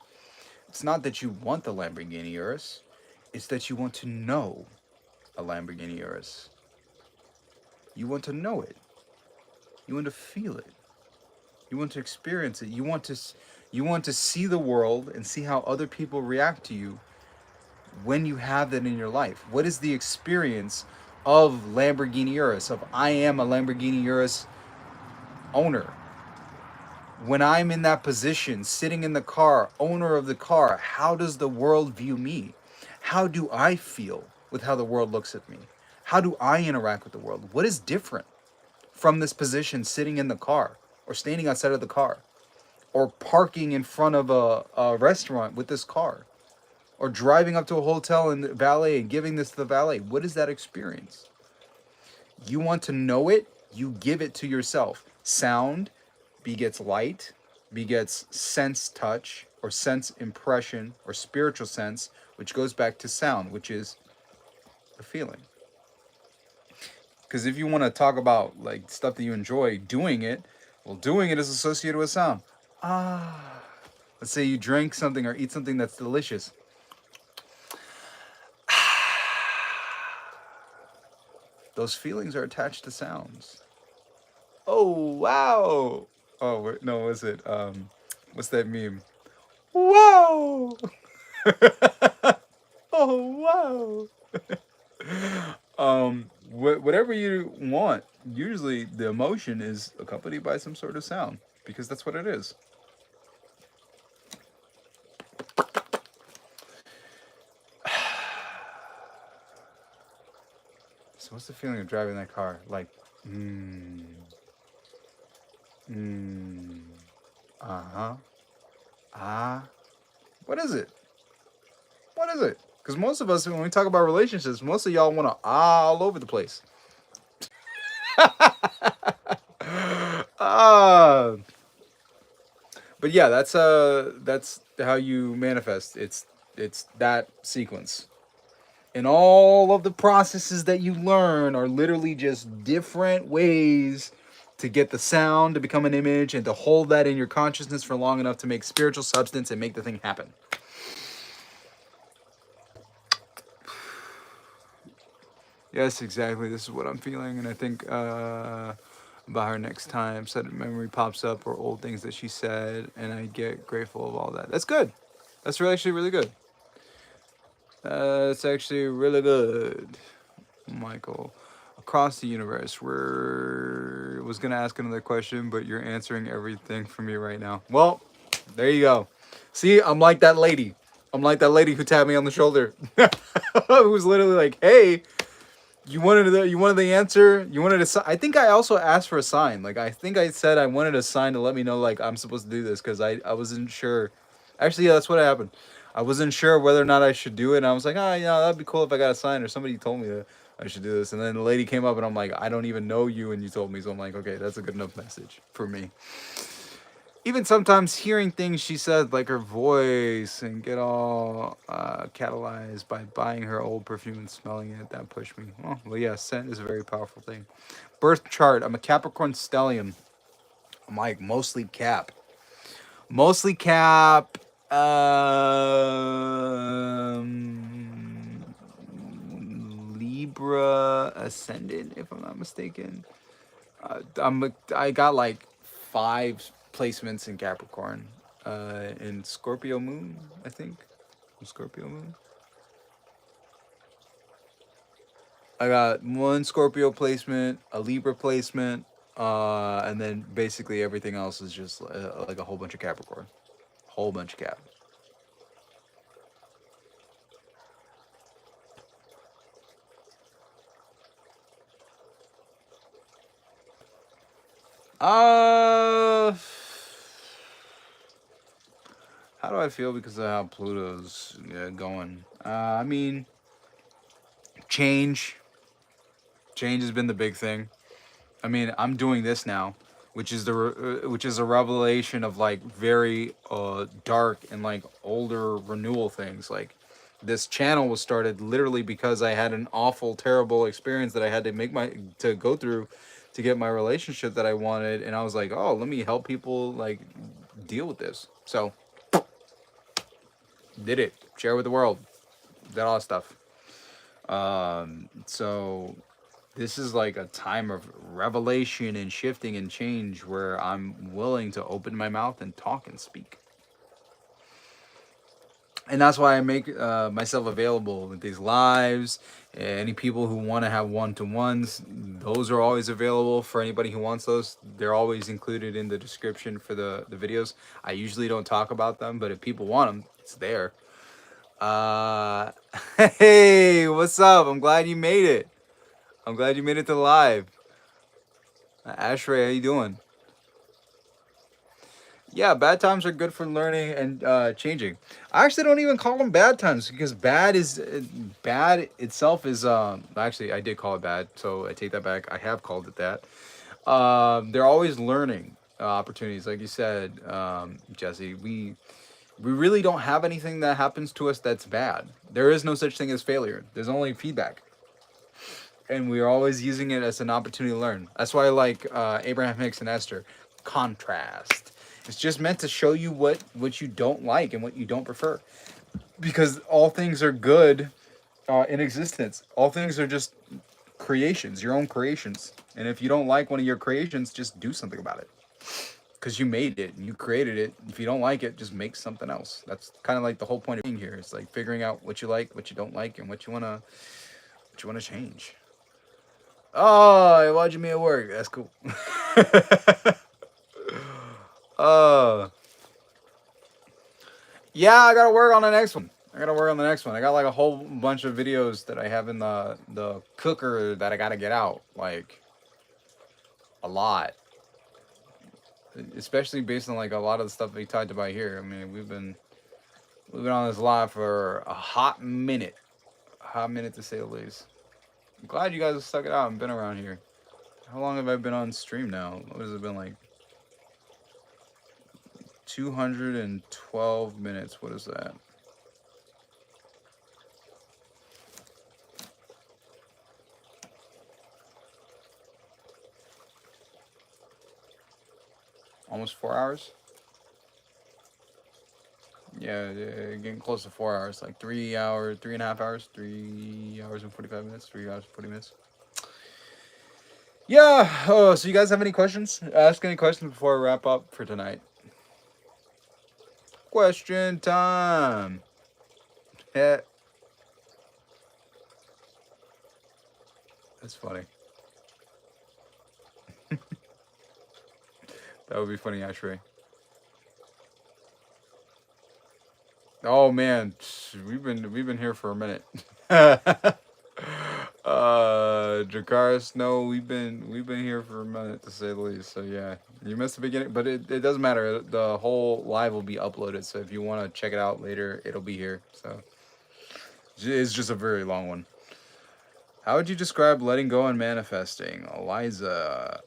It's not that you want the Lamborghini Urus, it's that you want to know a Lamborghini Urus. You want to know it. You want to feel it. You want to experience it. You want to see the world and see how other people react to you when you have that in your life. What is the experience of Lamborghini Urus, of I am a Lamborghini Urus owner? When I'm in that position, sitting in the car, owner of the car, how does the world view me? How do I feel with how the world looks at me? How do I interact with the world? What is different from this position sitting in the car or standing outside of the car or parking in front of a restaurant with this car or driving up to a hotel and the valet and giving this to the valet? What is that experience? You want to know it, you give it to yourself. Sound begets light, begets sense touch or sense impression or spiritual sense, which goes back to sound, which is a feeling. Because if you want to talk about like stuff that you enjoy doing it, well, doing it is associated with sound. Let's say you drink something or eat something that's delicious. Those feelings are attached to sounds. Oh, wow. Oh, no, what's it? What's that meme? Wow. Oh, wow. Whatever you want, usually the emotion is accompanied by some sort of sound because that's what it is. So what's the feeling of driving that car? Like, uh-huh, what is it? What is it? Because most of us, when we talk about relationships, most of y'all want to all over the place. But yeah, that's how you manifest. It's that sequence. And all of the processes that you learn are literally just different ways to get the sound to become an image and to hold that in your consciousness for long enough to make spiritual substance and make the thing happen. Yes, exactly. This is what I'm feeling. And I think about her next time sudden memory pops up or old things that she said. And I get grateful of all that. That's good. That's actually really good. It's actually really good, Michael. across the universe. Was gonna ask another question, but you're answering everything for me right now. Well, there you go. See, I'm like that lady. I'm like that lady who tapped me on the shoulder. Who was literally like, "Hey, you wanted the answer. You wanted a sign." I think I also asked for a sign. Like I think I said I wanted a sign to let me know like I'm supposed to do this because I wasn't sure. Actually, yeah, that's what happened. I wasn't sure whether or not I should do it, and I was like, "Ah, yeah, that'd be cool if I got a sign or somebody told me that I should do this." And then the lady came up, and I'm like, "I don't even know you, and you told me." So I'm like, "Okay, that's a good enough message for me." Even sometimes hearing things she said, like her voice, and get all catalyzed by buying her old perfume and smelling it, that pushed me. Oh, well, yeah, scent is a very powerful thing. Birth chart. I'm a Capricorn stallion. I'm like mostly Cap. Mostly Cap. Libra ascendant, if I'm not mistaken. I got like 5 placements in Capricorn. In Scorpio moon, I think. Scorpio moon. I got 1 Scorpio placement, a Libra placement, and then basically everything else is just like a whole bunch of Capricorn. Whole bunch of Cap. Uh, how do I feel because of how Pluto's going? I mean, change. Change has been the big thing. I mean, I'm doing this now, which is which is a revelation of like very dark and like older renewal things. Like this channel was started literally because I had an awful, terrible experience that I had to to go through to get my relationship that I wanted, and I was like, oh, let me help people like deal with this. So did it, share with the world, did all that stuff. So this is like a time of revelation and shifting and change where I'm willing to open my mouth and talk and speak. And that's why I make myself available with these lives. Any people who want to have one-to-ones, those are always available for anybody who wants those. They're always included in the description for the videos. I usually don't talk about them, but if people want them, it's there. Uh, hey, what's up? I'm glad you made it. I'm glad you made it to live. Ashray, how you doing? Yeah, bad times are good for learning and changing. I actually don't even call them bad times because bad itself is actually I did call it bad, so I take that back. I have called it that. They're always learning opportunities, like you said, Jesse. We really don't have anything that happens to us that's bad. There is no such thing as failure. There's only feedback. And we're always using it as an opportunity to learn. That's why I like Abraham Hicks and Esther. Contrast. It's just meant to show you what you don't like and what you don't prefer. Because all things are good in existence. All things are just creations, your own creations. And if you don't like one of your creations, just do something about it. Because you made it and you created it. If you don't like it, just make something else. That's kind of like the whole point of being here. It's like figuring out what you like, what you don't like, and what you wanna change. Oh, you're watching me at work. That's cool. uh, yeah, I gotta work on the next one. I got like a whole bunch of videos that I have in the cooker that I gotta get out. Like a lot, especially based on like a lot of the stuff we talked about here. I mean, we've been on this live for a hot minute, to say the least. I'm glad you guys have stuck it out and been around here. How long have I been on stream now? What has it been like? 212 minutes. What is that? Almost 4 hours? Yeah, getting close to 4 hours. Like 3 hours, 3.5 hours, 3 hours and 45 minutes, 3 hours and 40 minutes. Yeah. Oh, so you guys have any questions? Ask any questions before I wrap up for tonight. Question time. Yeah. That's funny. That would be funny, actually. Oh man, we've been here for a minute. Jakaris, no, we've been here for a minute to say the least. So yeah, you missed the beginning, but it doesn't matter. The whole live will be uploaded. So if you want to check it out later, it'll be here. So it's just a very long one. How would you describe letting go and manifesting, Eliza?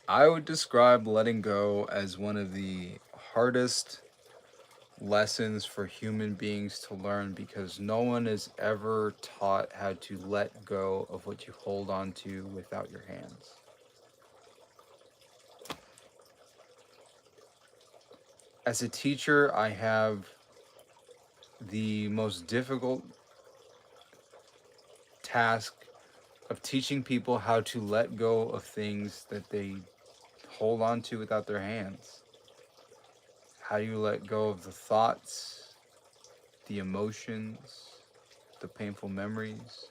I would describe letting go as one of the hardest lessons for human beings to learn, because no one is ever taught how to let go of what you hold on to without your hands. As a teacher, I have the most difficult task of teaching people how to let go of things that they hold on to without their hands. How do you let go of the thoughts, the emotions, the painful memories?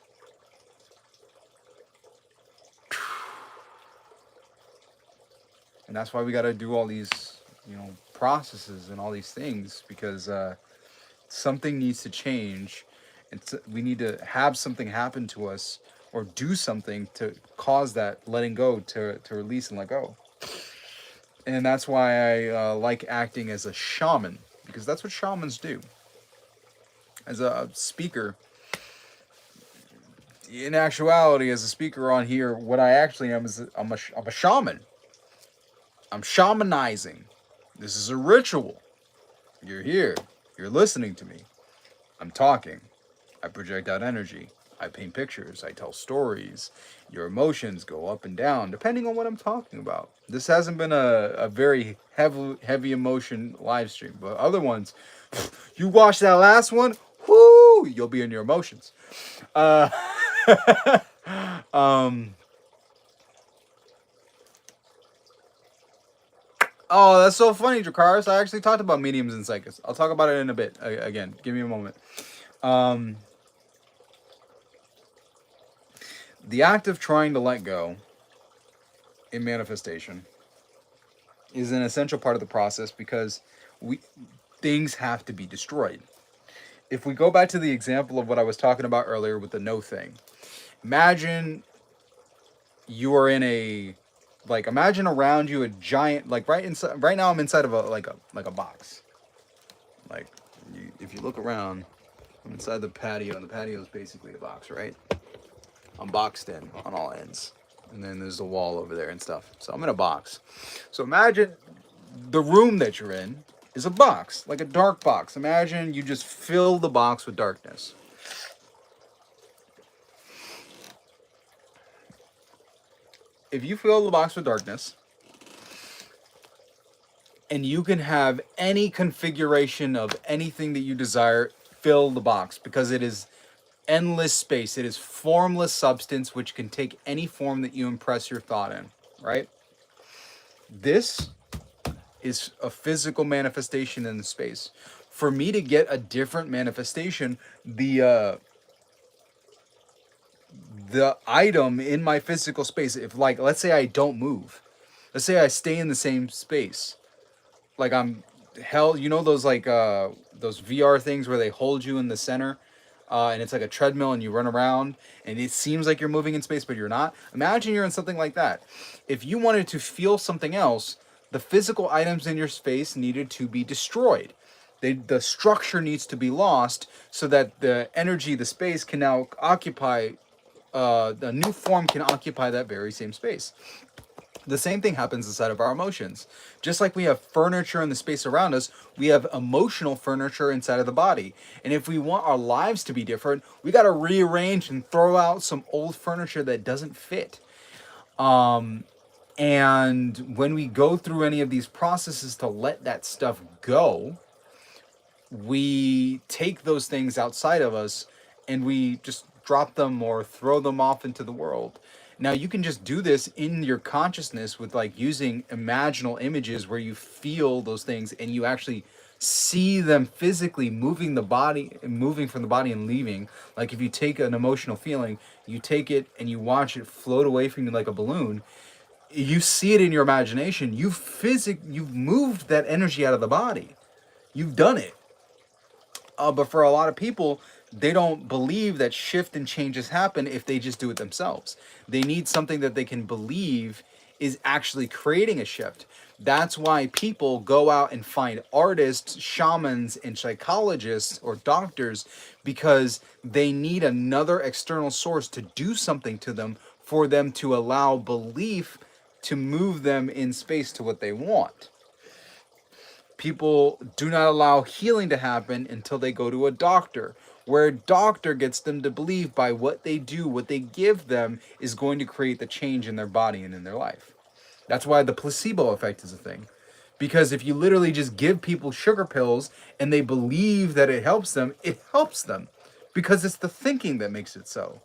And that's why we got to do all these, processes and all these things, because something needs to change. We need to have something happen to us or do something to cause that letting go to release and let go. And that's why I like acting as a shaman, because that's what shamans do. As a speaker, in actuality, as a speaker on here, what I actually am is I'm a shaman. I'm shamanizing. This is a ritual. You're here. You're listening to me. I'm talking. I project out energy. I paint pictures. I tell stories. Your emotions go up and down depending on what I'm talking about. This hasn't been a very heavy emotion live stream, but other ones, you watch that last one, whoo, you'll be in your emotions. Uh, oh, that's so funny, Dracaris. I actually talked about mediums and psychics. I'll talk about it in a bit. Again, give me a moment. The act of trying to let go in manifestation is an essential part of the process, because things have to be destroyed. If we go back to the example of what I was talking about earlier with the no thing, imagine you are imagine around you a giant, right now I'm inside of a box. If you look around, I'm inside the patio, and the patio is basically a box, right? I'm boxed in on all ends. And then there's the wall over there and stuff. So I'm in a box. So imagine the room that you're in is a box, like a dark box. Imagine you just fill the box with darkness. If you fill the box with darkness, and you can have any configuration of anything that you desire, fill the box, because it is endless space. It is formless substance which can take any form that you impress your thought in, right? This is a physical manifestation in the space. For me to get a different manifestation, the item in my physical space, if let's say I don't move, let's say I stay in the same space, I'm held, those those VR things where they hold you in the center, and it's like a treadmill and you run around and it seems like you're moving in space, but you're not. Imagine you're in something like that. If you wanted to feel something else, the physical items in your space needed to be destroyed. The structure needs to be lost so that the energy, the space can now occupy, the new form can occupy that very same space. The same thing happens inside of our emotions. Just like we have furniture in the space around us, we have emotional furniture inside of the body. And if we want our lives to be different, we got to rearrange and throw out some old furniture that doesn't fit. And when we go through any of these processes to let that stuff go, we take those things outside of us and we just drop them or throw them off into the world. Now you can just do this in your consciousness with using imaginal images where you feel those things and you actually see them physically moving the body, moving from the body and leaving. Like if you take an emotional feeling, you take it and you watch it float away from you like a balloon. You see it in your imagination. You've moved that energy out of the body. You've done it. But for a lot of people, they don't believe that shift and changes happen if they just do it themselves. They need something that they can believe is actually creating a shift. That's why people go out and find artists, shamans, and psychologists or doctors, because they need another external source to do something to them for them to allow belief to move them in space to what they want. People do not allow healing to happen until they go to a doctor, where a doctor gets them to believe by what they do, what they give them, is going to create the change in their body and in their life. That's why the placebo effect is a thing. Because if you literally just give people sugar pills and they believe that it helps them, it helps them. Because it's the thinking that makes it so.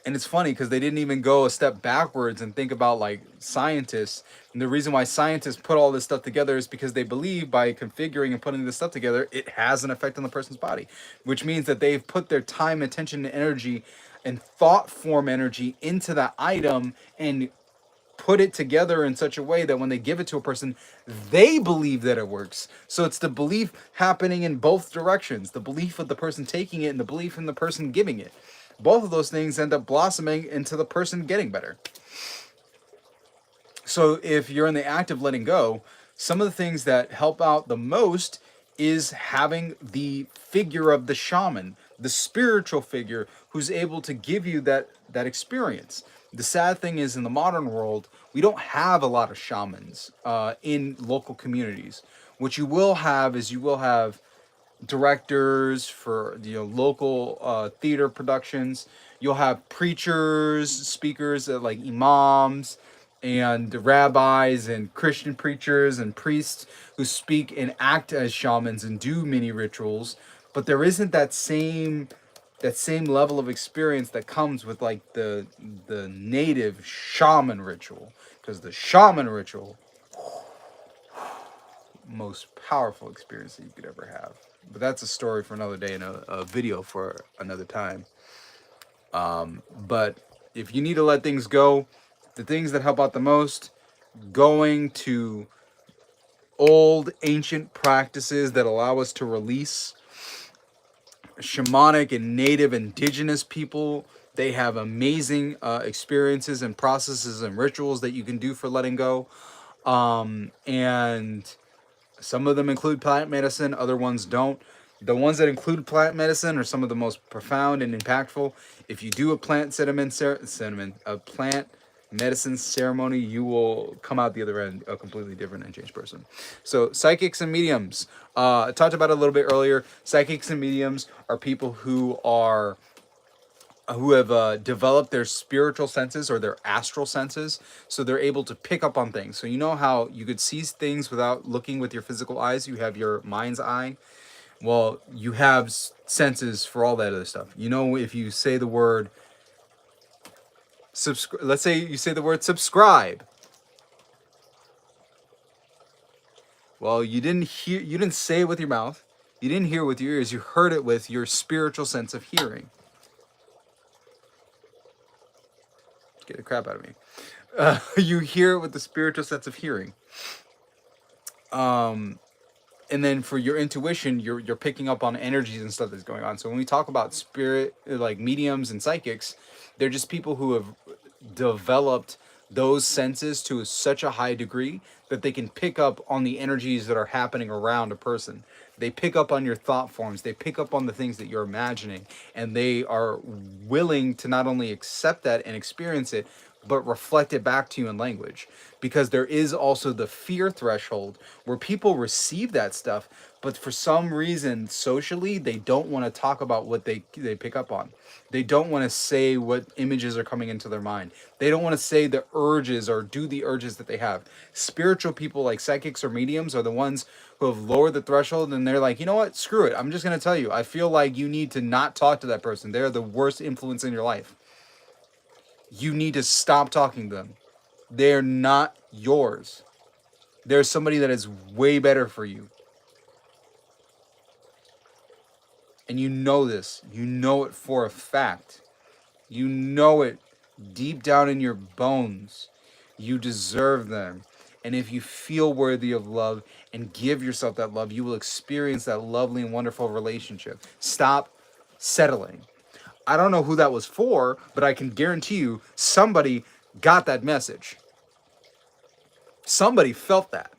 And it's funny because they didn't even go a step backwards and think about like scientists. And the reason why scientists put all this stuff together is because they believe by configuring and putting this stuff together, it has an effect on the person's body, which means that they've put their time, attention, and energy and thought form energy into that item and put it together in such a way that when they give it to a person, they believe that it works. So it's the belief happening in both directions, the belief of the person taking it and the belief in the person giving it. Both of those things end up blossoming into the person getting better. So if you're in the act of letting go, some of the things that help out the most is having the figure of the shaman, the spiritual figure who's able to give you that experience. The sad thing is, in the modern world, we don't have a lot of shamans in local communities. What you will have is you will have directors for local theater productions. You'll have preachers, speakers like imams and rabbis and Christian preachers and priests who speak and act as shamans and do mini rituals. But there isn't that same level of experience that comes with like the native shaman ritual, because the shaman ritual, most powerful experience that you could ever have. But that's a story for another day and a video for another time. But if you need to let things go, the things that help out the most, going to old ancient practices that allow us to release. Shamanic and native indigenous people, they have amazing experiences and processes and rituals that you can do for letting go. And some of them include plant medicine, other ones don't. The ones that include plant medicine are some of the most profound and impactful. If you do a plant a plant medicine ceremony, you will come out the other end a completely different and changed person. So psychics and mediums, I talked about it a little bit earlier. Psychics and mediums are people who have developed their spiritual senses or their astral senses, so they're able to pick up on things. So you know how you could see things without looking with your physical eyes? You have your mind's eye. Well, you have senses for all that other stuff. You know, if you say the word let's say you say the word subscribe. Well, you didn't say it with your mouth. You didn't hear it with your ears. You heard it with your spiritual sense of hearing. Get the crap out of me. You hear it with the spiritual sense of hearing. And then for your intuition, you're picking up on energies and stuff that's going on. So when we talk about spirit, like mediums and psychics, they're just people who have developed those senses to such a high degree that they can pick up on the energies that are happening around a person. They pick up on your thought forms. They pick up on the things that you're imagining, and they are willing to not only accept that and experience it, but reflect it back to you in language. Because there is also the fear threshold where people receive that stuff, but for some reason socially they don't want to talk about what they pick up on. They don't want to say what images are coming into their mind. They don't want to say the urges or do the urges that they have. Spiritual people like psychics or mediums are the ones who have lowered the threshold, and they're like, you know what, screw it, I'm just going to tell you, I feel like you need to not talk to that person. They're the worst influence in your life. You need to stop talking to them. They're not yours. There's somebody that is way better for you. And you know this. You know it for a fact. You know it deep down in your bones. You deserve them. And if you feel worthy of love and give yourself that love, you will experience that lovely and wonderful relationship. Stop settling. I don't know who that was for, but I can guarantee you somebody got that message. Somebody felt that.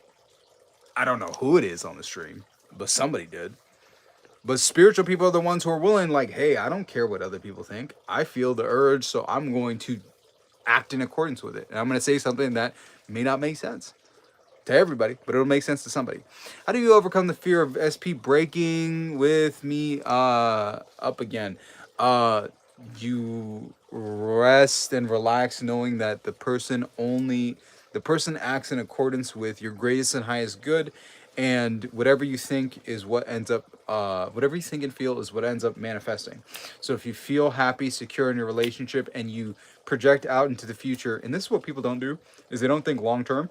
I don't know who it is on the stream, but somebody did. But spiritual people are the ones who are willing, like, hey, I don't care what other people think. I feel the urge, so I'm going to act in accordance with it. And I'm going to say something that may not make sense to everybody, but it'll make sense to somebody. How do you overcome the fear of SP breaking with me up again? You rest and relax knowing that the person acts in accordance with your greatest and highest good, and whatever you think is what ends up whatever you think and feel is what ends up manifesting. So if you feel happy, secure in your relationship, and you project out into the future, and this is what people don't do, is they don't think long term.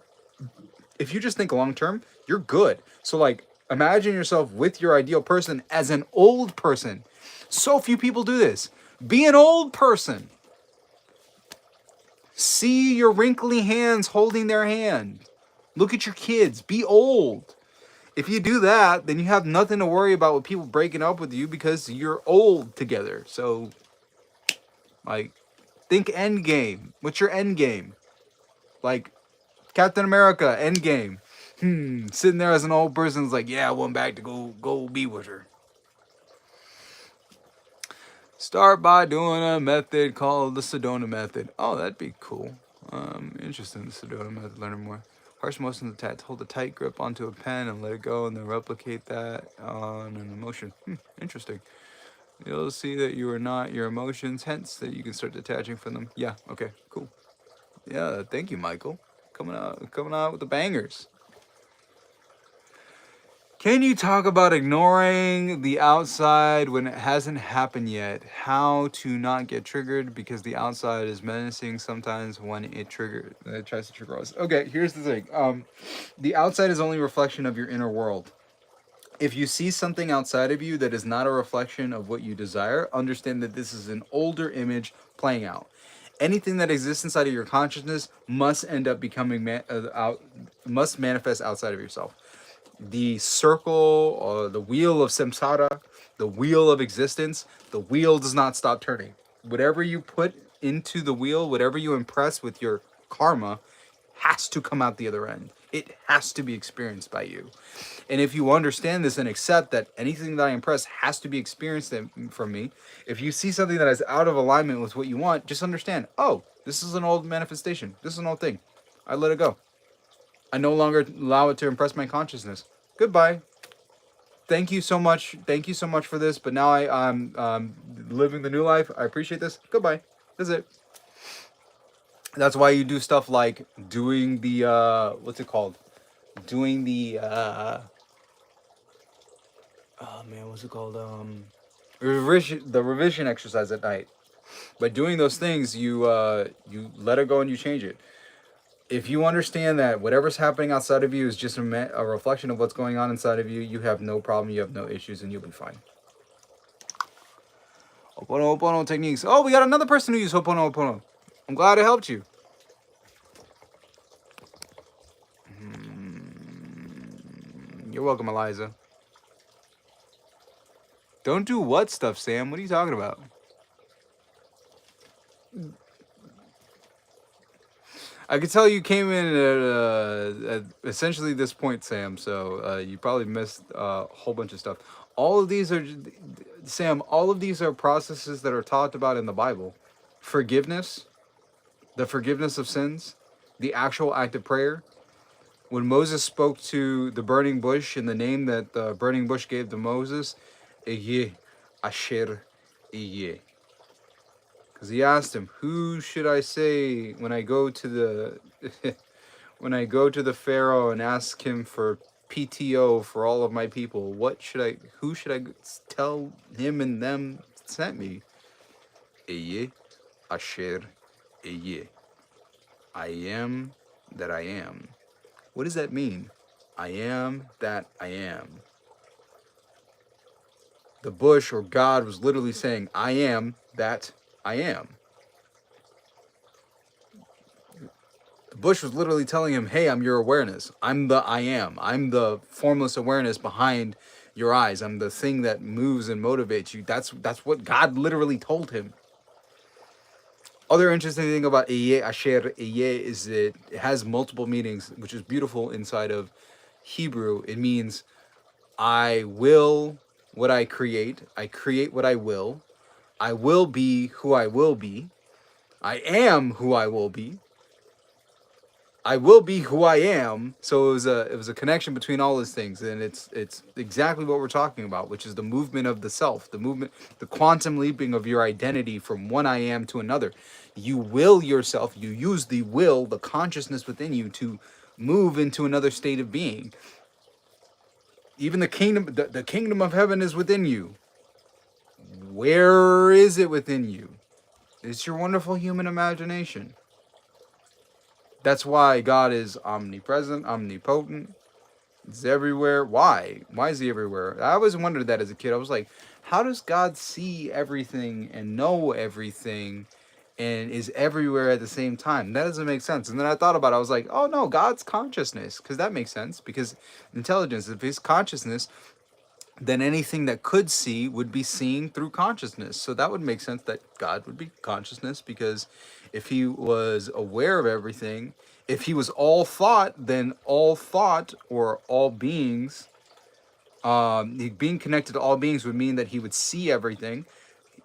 If you just think long term, you're good. So like imagine yourself with your ideal person as an old person. So few people do this. Be an old person. See your wrinkly hands holding their hand. Look at your kids. Be old. If you do that, then you have nothing to worry about with people breaking up with you because you're old together. So, like, think end game. What's your end game? Like, Captain America, end game. Sitting there as an old person's like, yeah, I went back to go be with her. Start by doing a method called the Sedona method. Oh, that'd be cool. Interesting, the Sedona method, learning more. Harsh motion of the tat. Hold a tight grip onto a pen and let it go, and then replicate that on an emotion. Interesting. You'll see that you are not your emotions, hence that you can start detaching from them. Yeah, okay, cool. Yeah, thank you, Michael. Coming out with the bangers. Can you talk about ignoring the outside when it hasn't happened yet? How to not get triggered because the outside is menacing sometimes when it tries to trigger us. Okay, here's the thing. The outside is only a reflection of your inner world. If you see something outside of you that is not a reflection of what you desire, understand that this is an older image playing out. Anything that exists inside of your consciousness must end up becoming must manifest outside of yourself. The circle or the wheel of samsara, the wheel of existence, the wheel does not stop turning. Whatever you put into the wheel, whatever you impress with your karma, has to come out the other end. It has to be experienced by you. And if you understand this and accept that anything that I impress has to be experienced from me, if you see something that is out of alignment with what you want, just understand, oh, this is an old manifestation. This is an old thing. I let it go. I no longer allow it to impress my consciousness. Goodbye. Thank you so much. Thank you so much for this. But now I'm living the new life. I appreciate this. Goodbye. That's it. That's why you do stuff like doing the what's it called? Doing the oh man, what's it called? The revision exercise at night. By doing those things, you let it go and you change it. If you understand that whatever's happening outside of you is just a reflection of what's going on inside of you, you have no problem, you have no issues, and you'll be fine. Ho'oponopono techniques. Oh, we got another person who uses Ho'oponopono. I'm glad I helped you. You're welcome, Eliza. Don't do what stuff, Sam? What are you talking about? I could tell you came in at essentially this point, Sam, so you probably missed a whole bunch of stuff. All of these are, Sam, all of these are processes that are talked about in the Bible. Forgiveness, the forgiveness of sins, the actual act of prayer. When Moses spoke to the burning bush in the name that the burning bush gave to Moses, Eye, Asher, Eye. Because he asked him, who should I say when I go to the when I go to the Pharaoh and ask him for PTO for all of my people? Who should I tell him and them sent me? Eye, Asher, Eye. I am that I am. What does that mean? I am that I am. The bush or God was literally saying, I am that I am. The bush was literally telling him, hey, I'm your awareness. I'm the I am. I'm the formless awareness behind your eyes. I'm the thing that moves and motivates you. That's what God literally told him. Other interesting thing about Eye Asher Eye is that it has multiple meanings, which is beautiful inside of Hebrew. It means I will what I create what I will be who I will be, I am who I will be who I am. So it was a connection between all those things, and it's exactly what we're talking about, which is the movement of the self, the movement, the quantum leaping of your identity from one I am to another. You will yourself, you use the will, the consciousness within you to move into another state of being. Even the kingdom of heaven is within you. Where is it within you? It's your wonderful human imagination. That's why God is omnipresent, omnipotent. It's everywhere. Why? Why is he everywhere? I always wondered that as a kid. I was like, how does God see everything and know everything and is everywhere at the same time? That doesn't make sense. And then I thought about it. I was like, oh no, God's consciousness. Because that makes sense. Because intelligence, if his consciousness, then anything that could see would be seen through consciousness. So that would make sense that God would be consciousness, because if he was aware of everything, if he was all thought, then all thought or all beings, being connected to all beings would mean that he would see everything,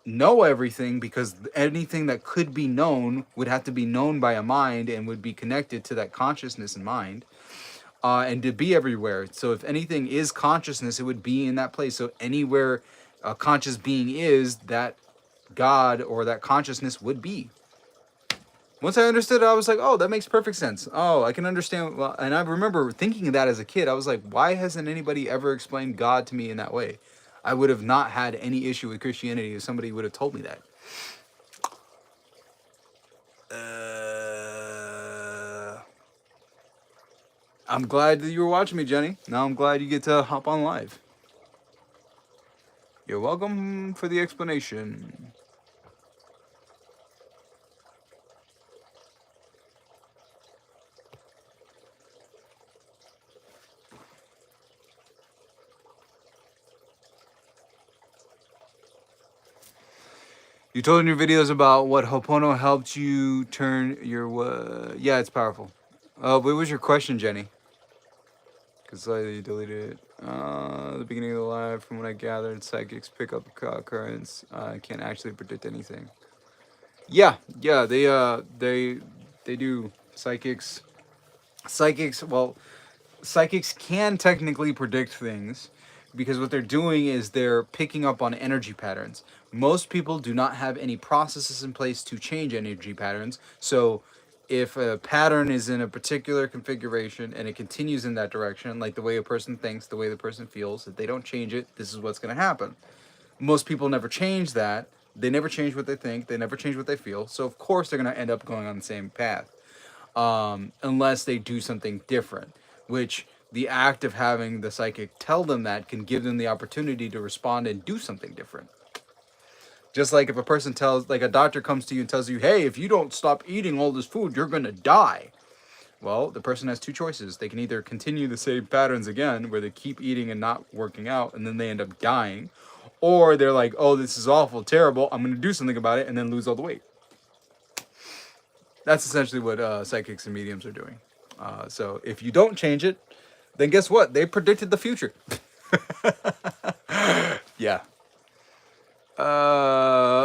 know everything, because anything that could be known would have to be known by a mind and would be connected to that consciousness and mind. And to be everywhere. So if anything is consciousness, it would be in that place. So anywhere a conscious being is, that God or that consciousness would be. Once I understood it, I was like, oh, that makes perfect sense. Oh, I can understand. Well, and I remember thinking that as a kid. I was like, why hasn't anybody ever explained God to me in that way? I would have not had any issue with Christianity if somebody would have told me that. I'm glad that you were watching me, Jenny. Now I'm glad you get to hop on live. You're welcome for the explanation. You told in your videos about what Ho'oponopono helped you turn your... yeah, it's powerful. What was your question, Jenny? Because you deleted it. The beginning of the live, from what I gathered, psychics pick up occurrence. Can't actually predict anything. Yeah, they do. Well, psychics can technically predict things, because what they're doing is they're picking up on energy patterns. Most people do not have any processes in place to change energy patterns. So if a pattern is in a particular configuration and it continues in that direction, like the way a person thinks, the way the person feels, if they don't change it, this is what's going to happen. Most people never change that. They never change what they think. They never change what they feel. So of course they're going to end up going on the same path. Unless they do something different, which the act of having the psychic tell them that can give them the opportunity to respond and do something different. Just like if a person like a doctor comes to you and tells you, hey, if you don't stop eating all this food, you're going to die. Well, the person has two choices. They can either continue the same patterns again, where they keep eating and not working out, and then they end up dying. Or they're like, oh, this is awful, terrible, I'm going to do something about it, and then lose all the weight. That's essentially what psychics and mediums are doing. So if you don't change it, then guess what? They predicted the future. Yeah.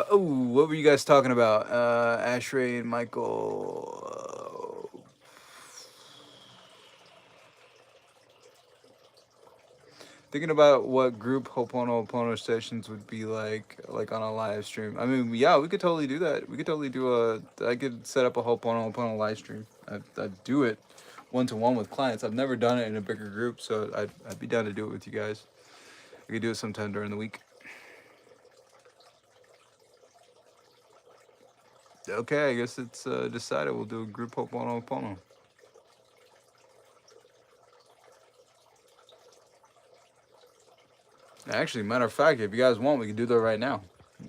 What were you guys talking about? Ashray and Michael. Thinking about what group Ho'oponopono sessions would be like on a live stream. I mean, yeah, we could totally do that. We could totally do I could set up a Ho'oponopono live stream. I'd do it one-to-one with clients. I've never done it in a bigger group, so I'd be down to do it with you guys. We could do it sometime during the week. Okay, I guess it's decided. We'll do a group Ho'oponopono. Actually, matter of fact, if you guys want, we can do that right now.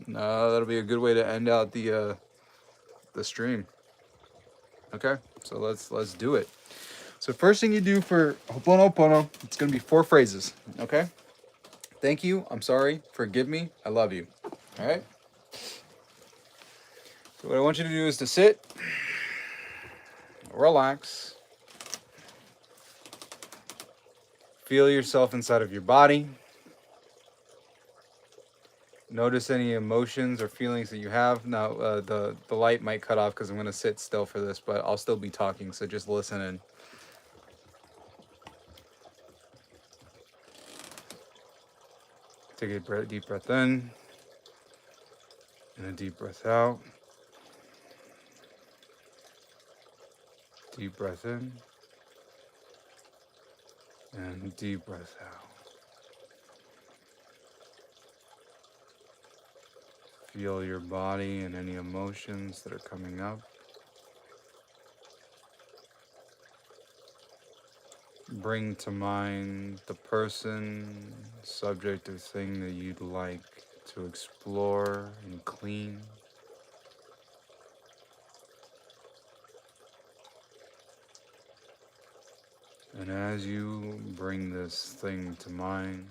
That'll be a good way to end out the stream. Okay, so let's do it. So first thing you do for Ho'oponopono, it's gonna be 4 phrases. Okay. Thank you. I'm sorry. Forgive me. I love you. All right. So what I want you to do is to sit, relax, feel yourself inside of your body. Notice any emotions or feelings that you have. Now, the light might cut off because I'm gonna sit still for this, but I'll still be talking. So just listen in. Take a deep breath in and a deep breath out. Deep breath in and deep breath out. Feel your body and any emotions that are coming up. Bring to mind the person, subject, or thing that you'd like to explore and clean. And as you bring this thing to mind,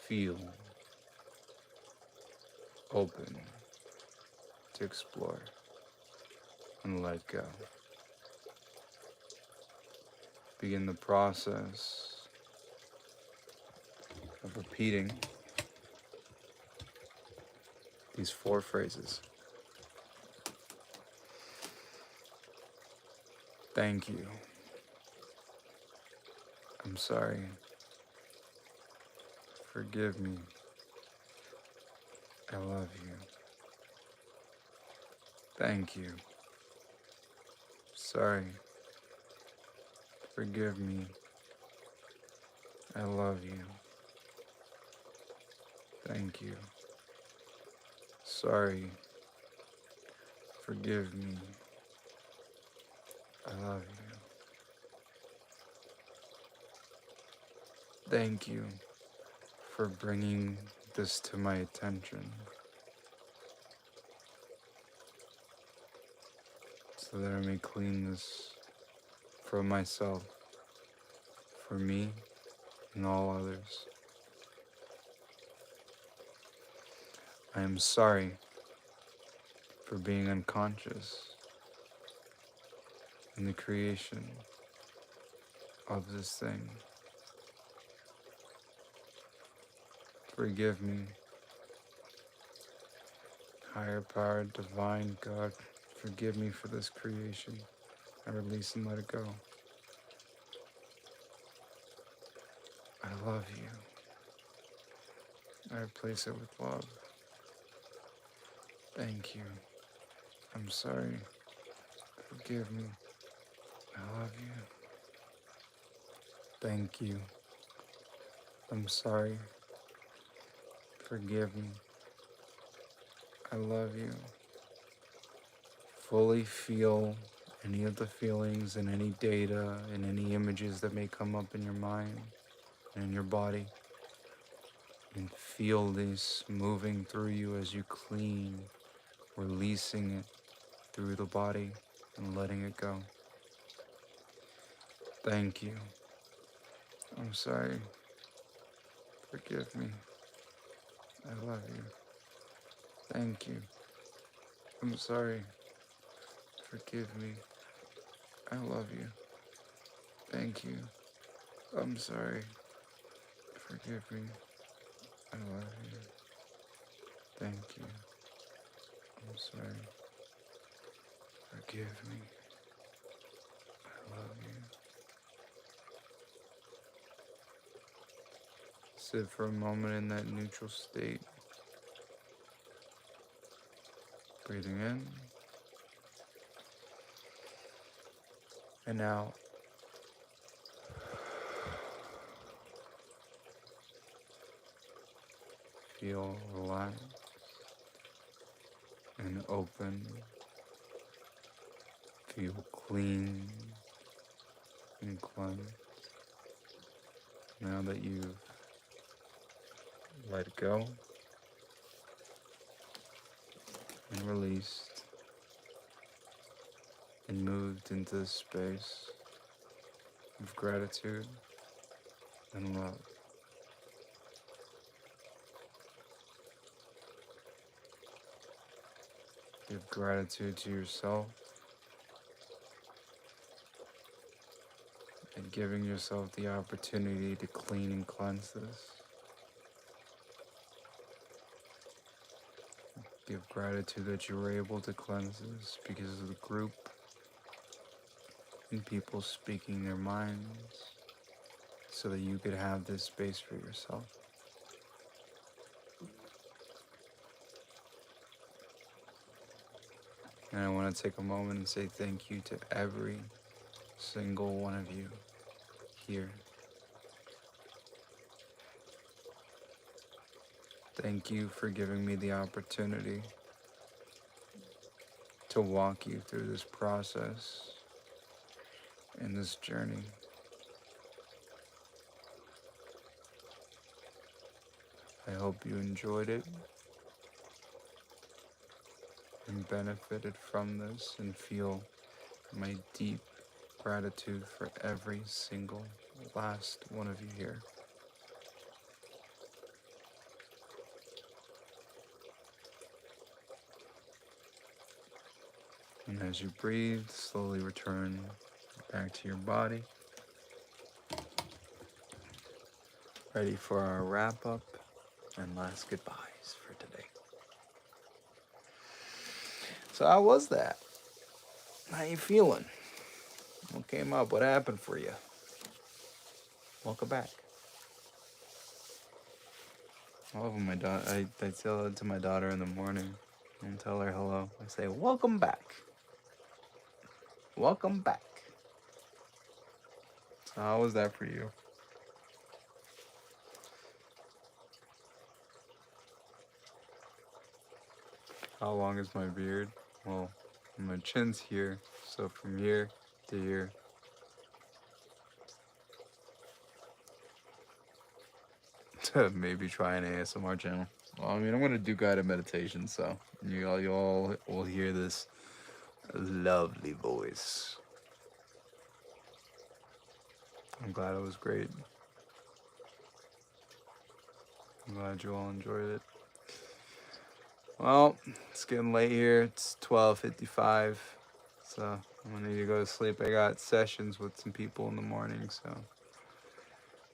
feel open to explore and let go. Begin the process of repeating these 4 phrases. Thank you. I'm sorry. Forgive me. I love you. Thank you. Sorry. Forgive me. I love you. Thank you. Sorry. Forgive me. I love you. Thank you for bringing this to my attention so that I may clean this for myself, for me, and all others. I am sorry for being unconscious in the creation of this thing. Forgive me, higher power, divine God. Forgive me for this creation. I release and let it go. I love you. I replace it with love. Thank you. I'm sorry. Forgive me. I love you. Thank you. I'm sorry. Forgive me. I love you. Fully feel any of the feelings and any data and any images that may come up in your mind and in your body. And feel these moving through you as you clean, releasing it through the body and letting it go. Thank you. I'm sorry. Forgive me. I love you. Thank you. I'm sorry. Forgive me. I love you. Thank you. I'm sorry. Forgive me. I love you. Thank you. I'm sorry. Forgive me. I love you. Sit for a moment in that neutral state. Breathing in and out. Feel relaxed and open. Feel clean and cleansed Now that you've let go and released and moved into this space of gratitude and love, give gratitude to yourself and giving yourself the opportunity to clean and cleanse this. Give gratitude that you were able to cleanse this because of the group and people speaking their minds so that you could have this space for yourself. And I want to take a moment and say thank you to every single one of you here. Thank you for giving me the opportunity to walk you through this process and this journey. I hope you enjoyed it and benefited from this and feel my deep gratitude for every single last one of you here. And as you breathe, slowly return back to your body. Ready for our wrap up and last goodbyes for today. So how was that? How you feeling? What came up? What happened for you? Welcome back. I love when my daughter, I tell it to my daughter in the morning and tell her hello. I say, welcome back. Welcome back. So how was that for you? How long is my beard? Well, my chin's here, so from here to here. To maybe try an ASMR channel. Well, I mean, I'm gonna do guided meditation, so you all will hear this lovely voice. I'm glad it was great. I'm glad you all enjoyed it. Well, it's getting late here. It's 12:55, so I'm gonna need to go to sleep. I got sessions with some people in the morning, so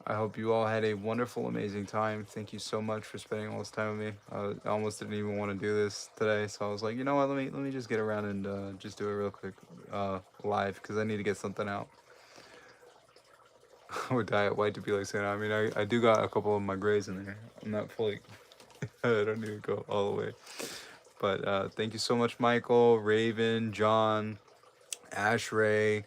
I hope you all had a wonderful, amazing time. Thank you so much for spending all this time with me. I almost didn't even want to do this today, so I was like, you know what? Let me just get around and just do it real quick live because I need to get something out. I would die at white to be like saying. I mean, I do got a couple of my grays in there. I'm not fully. I don't need to go all the way. But thank you so much, Michael, Raven, John, Ashray,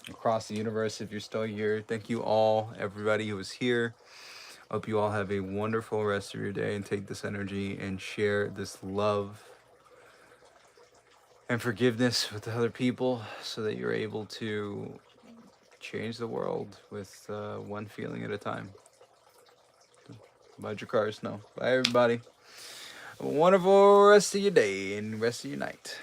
across the universe. If you're still here, thank you all, everybody who was here. Hope you all have a wonderful rest of your day and take this energy and share this love and forgiveness with other people so that you're able to change the world with one feeling at a time. Bye, Jakar Snow. Bye, everybody. Have a wonderful rest of your day and rest of your night.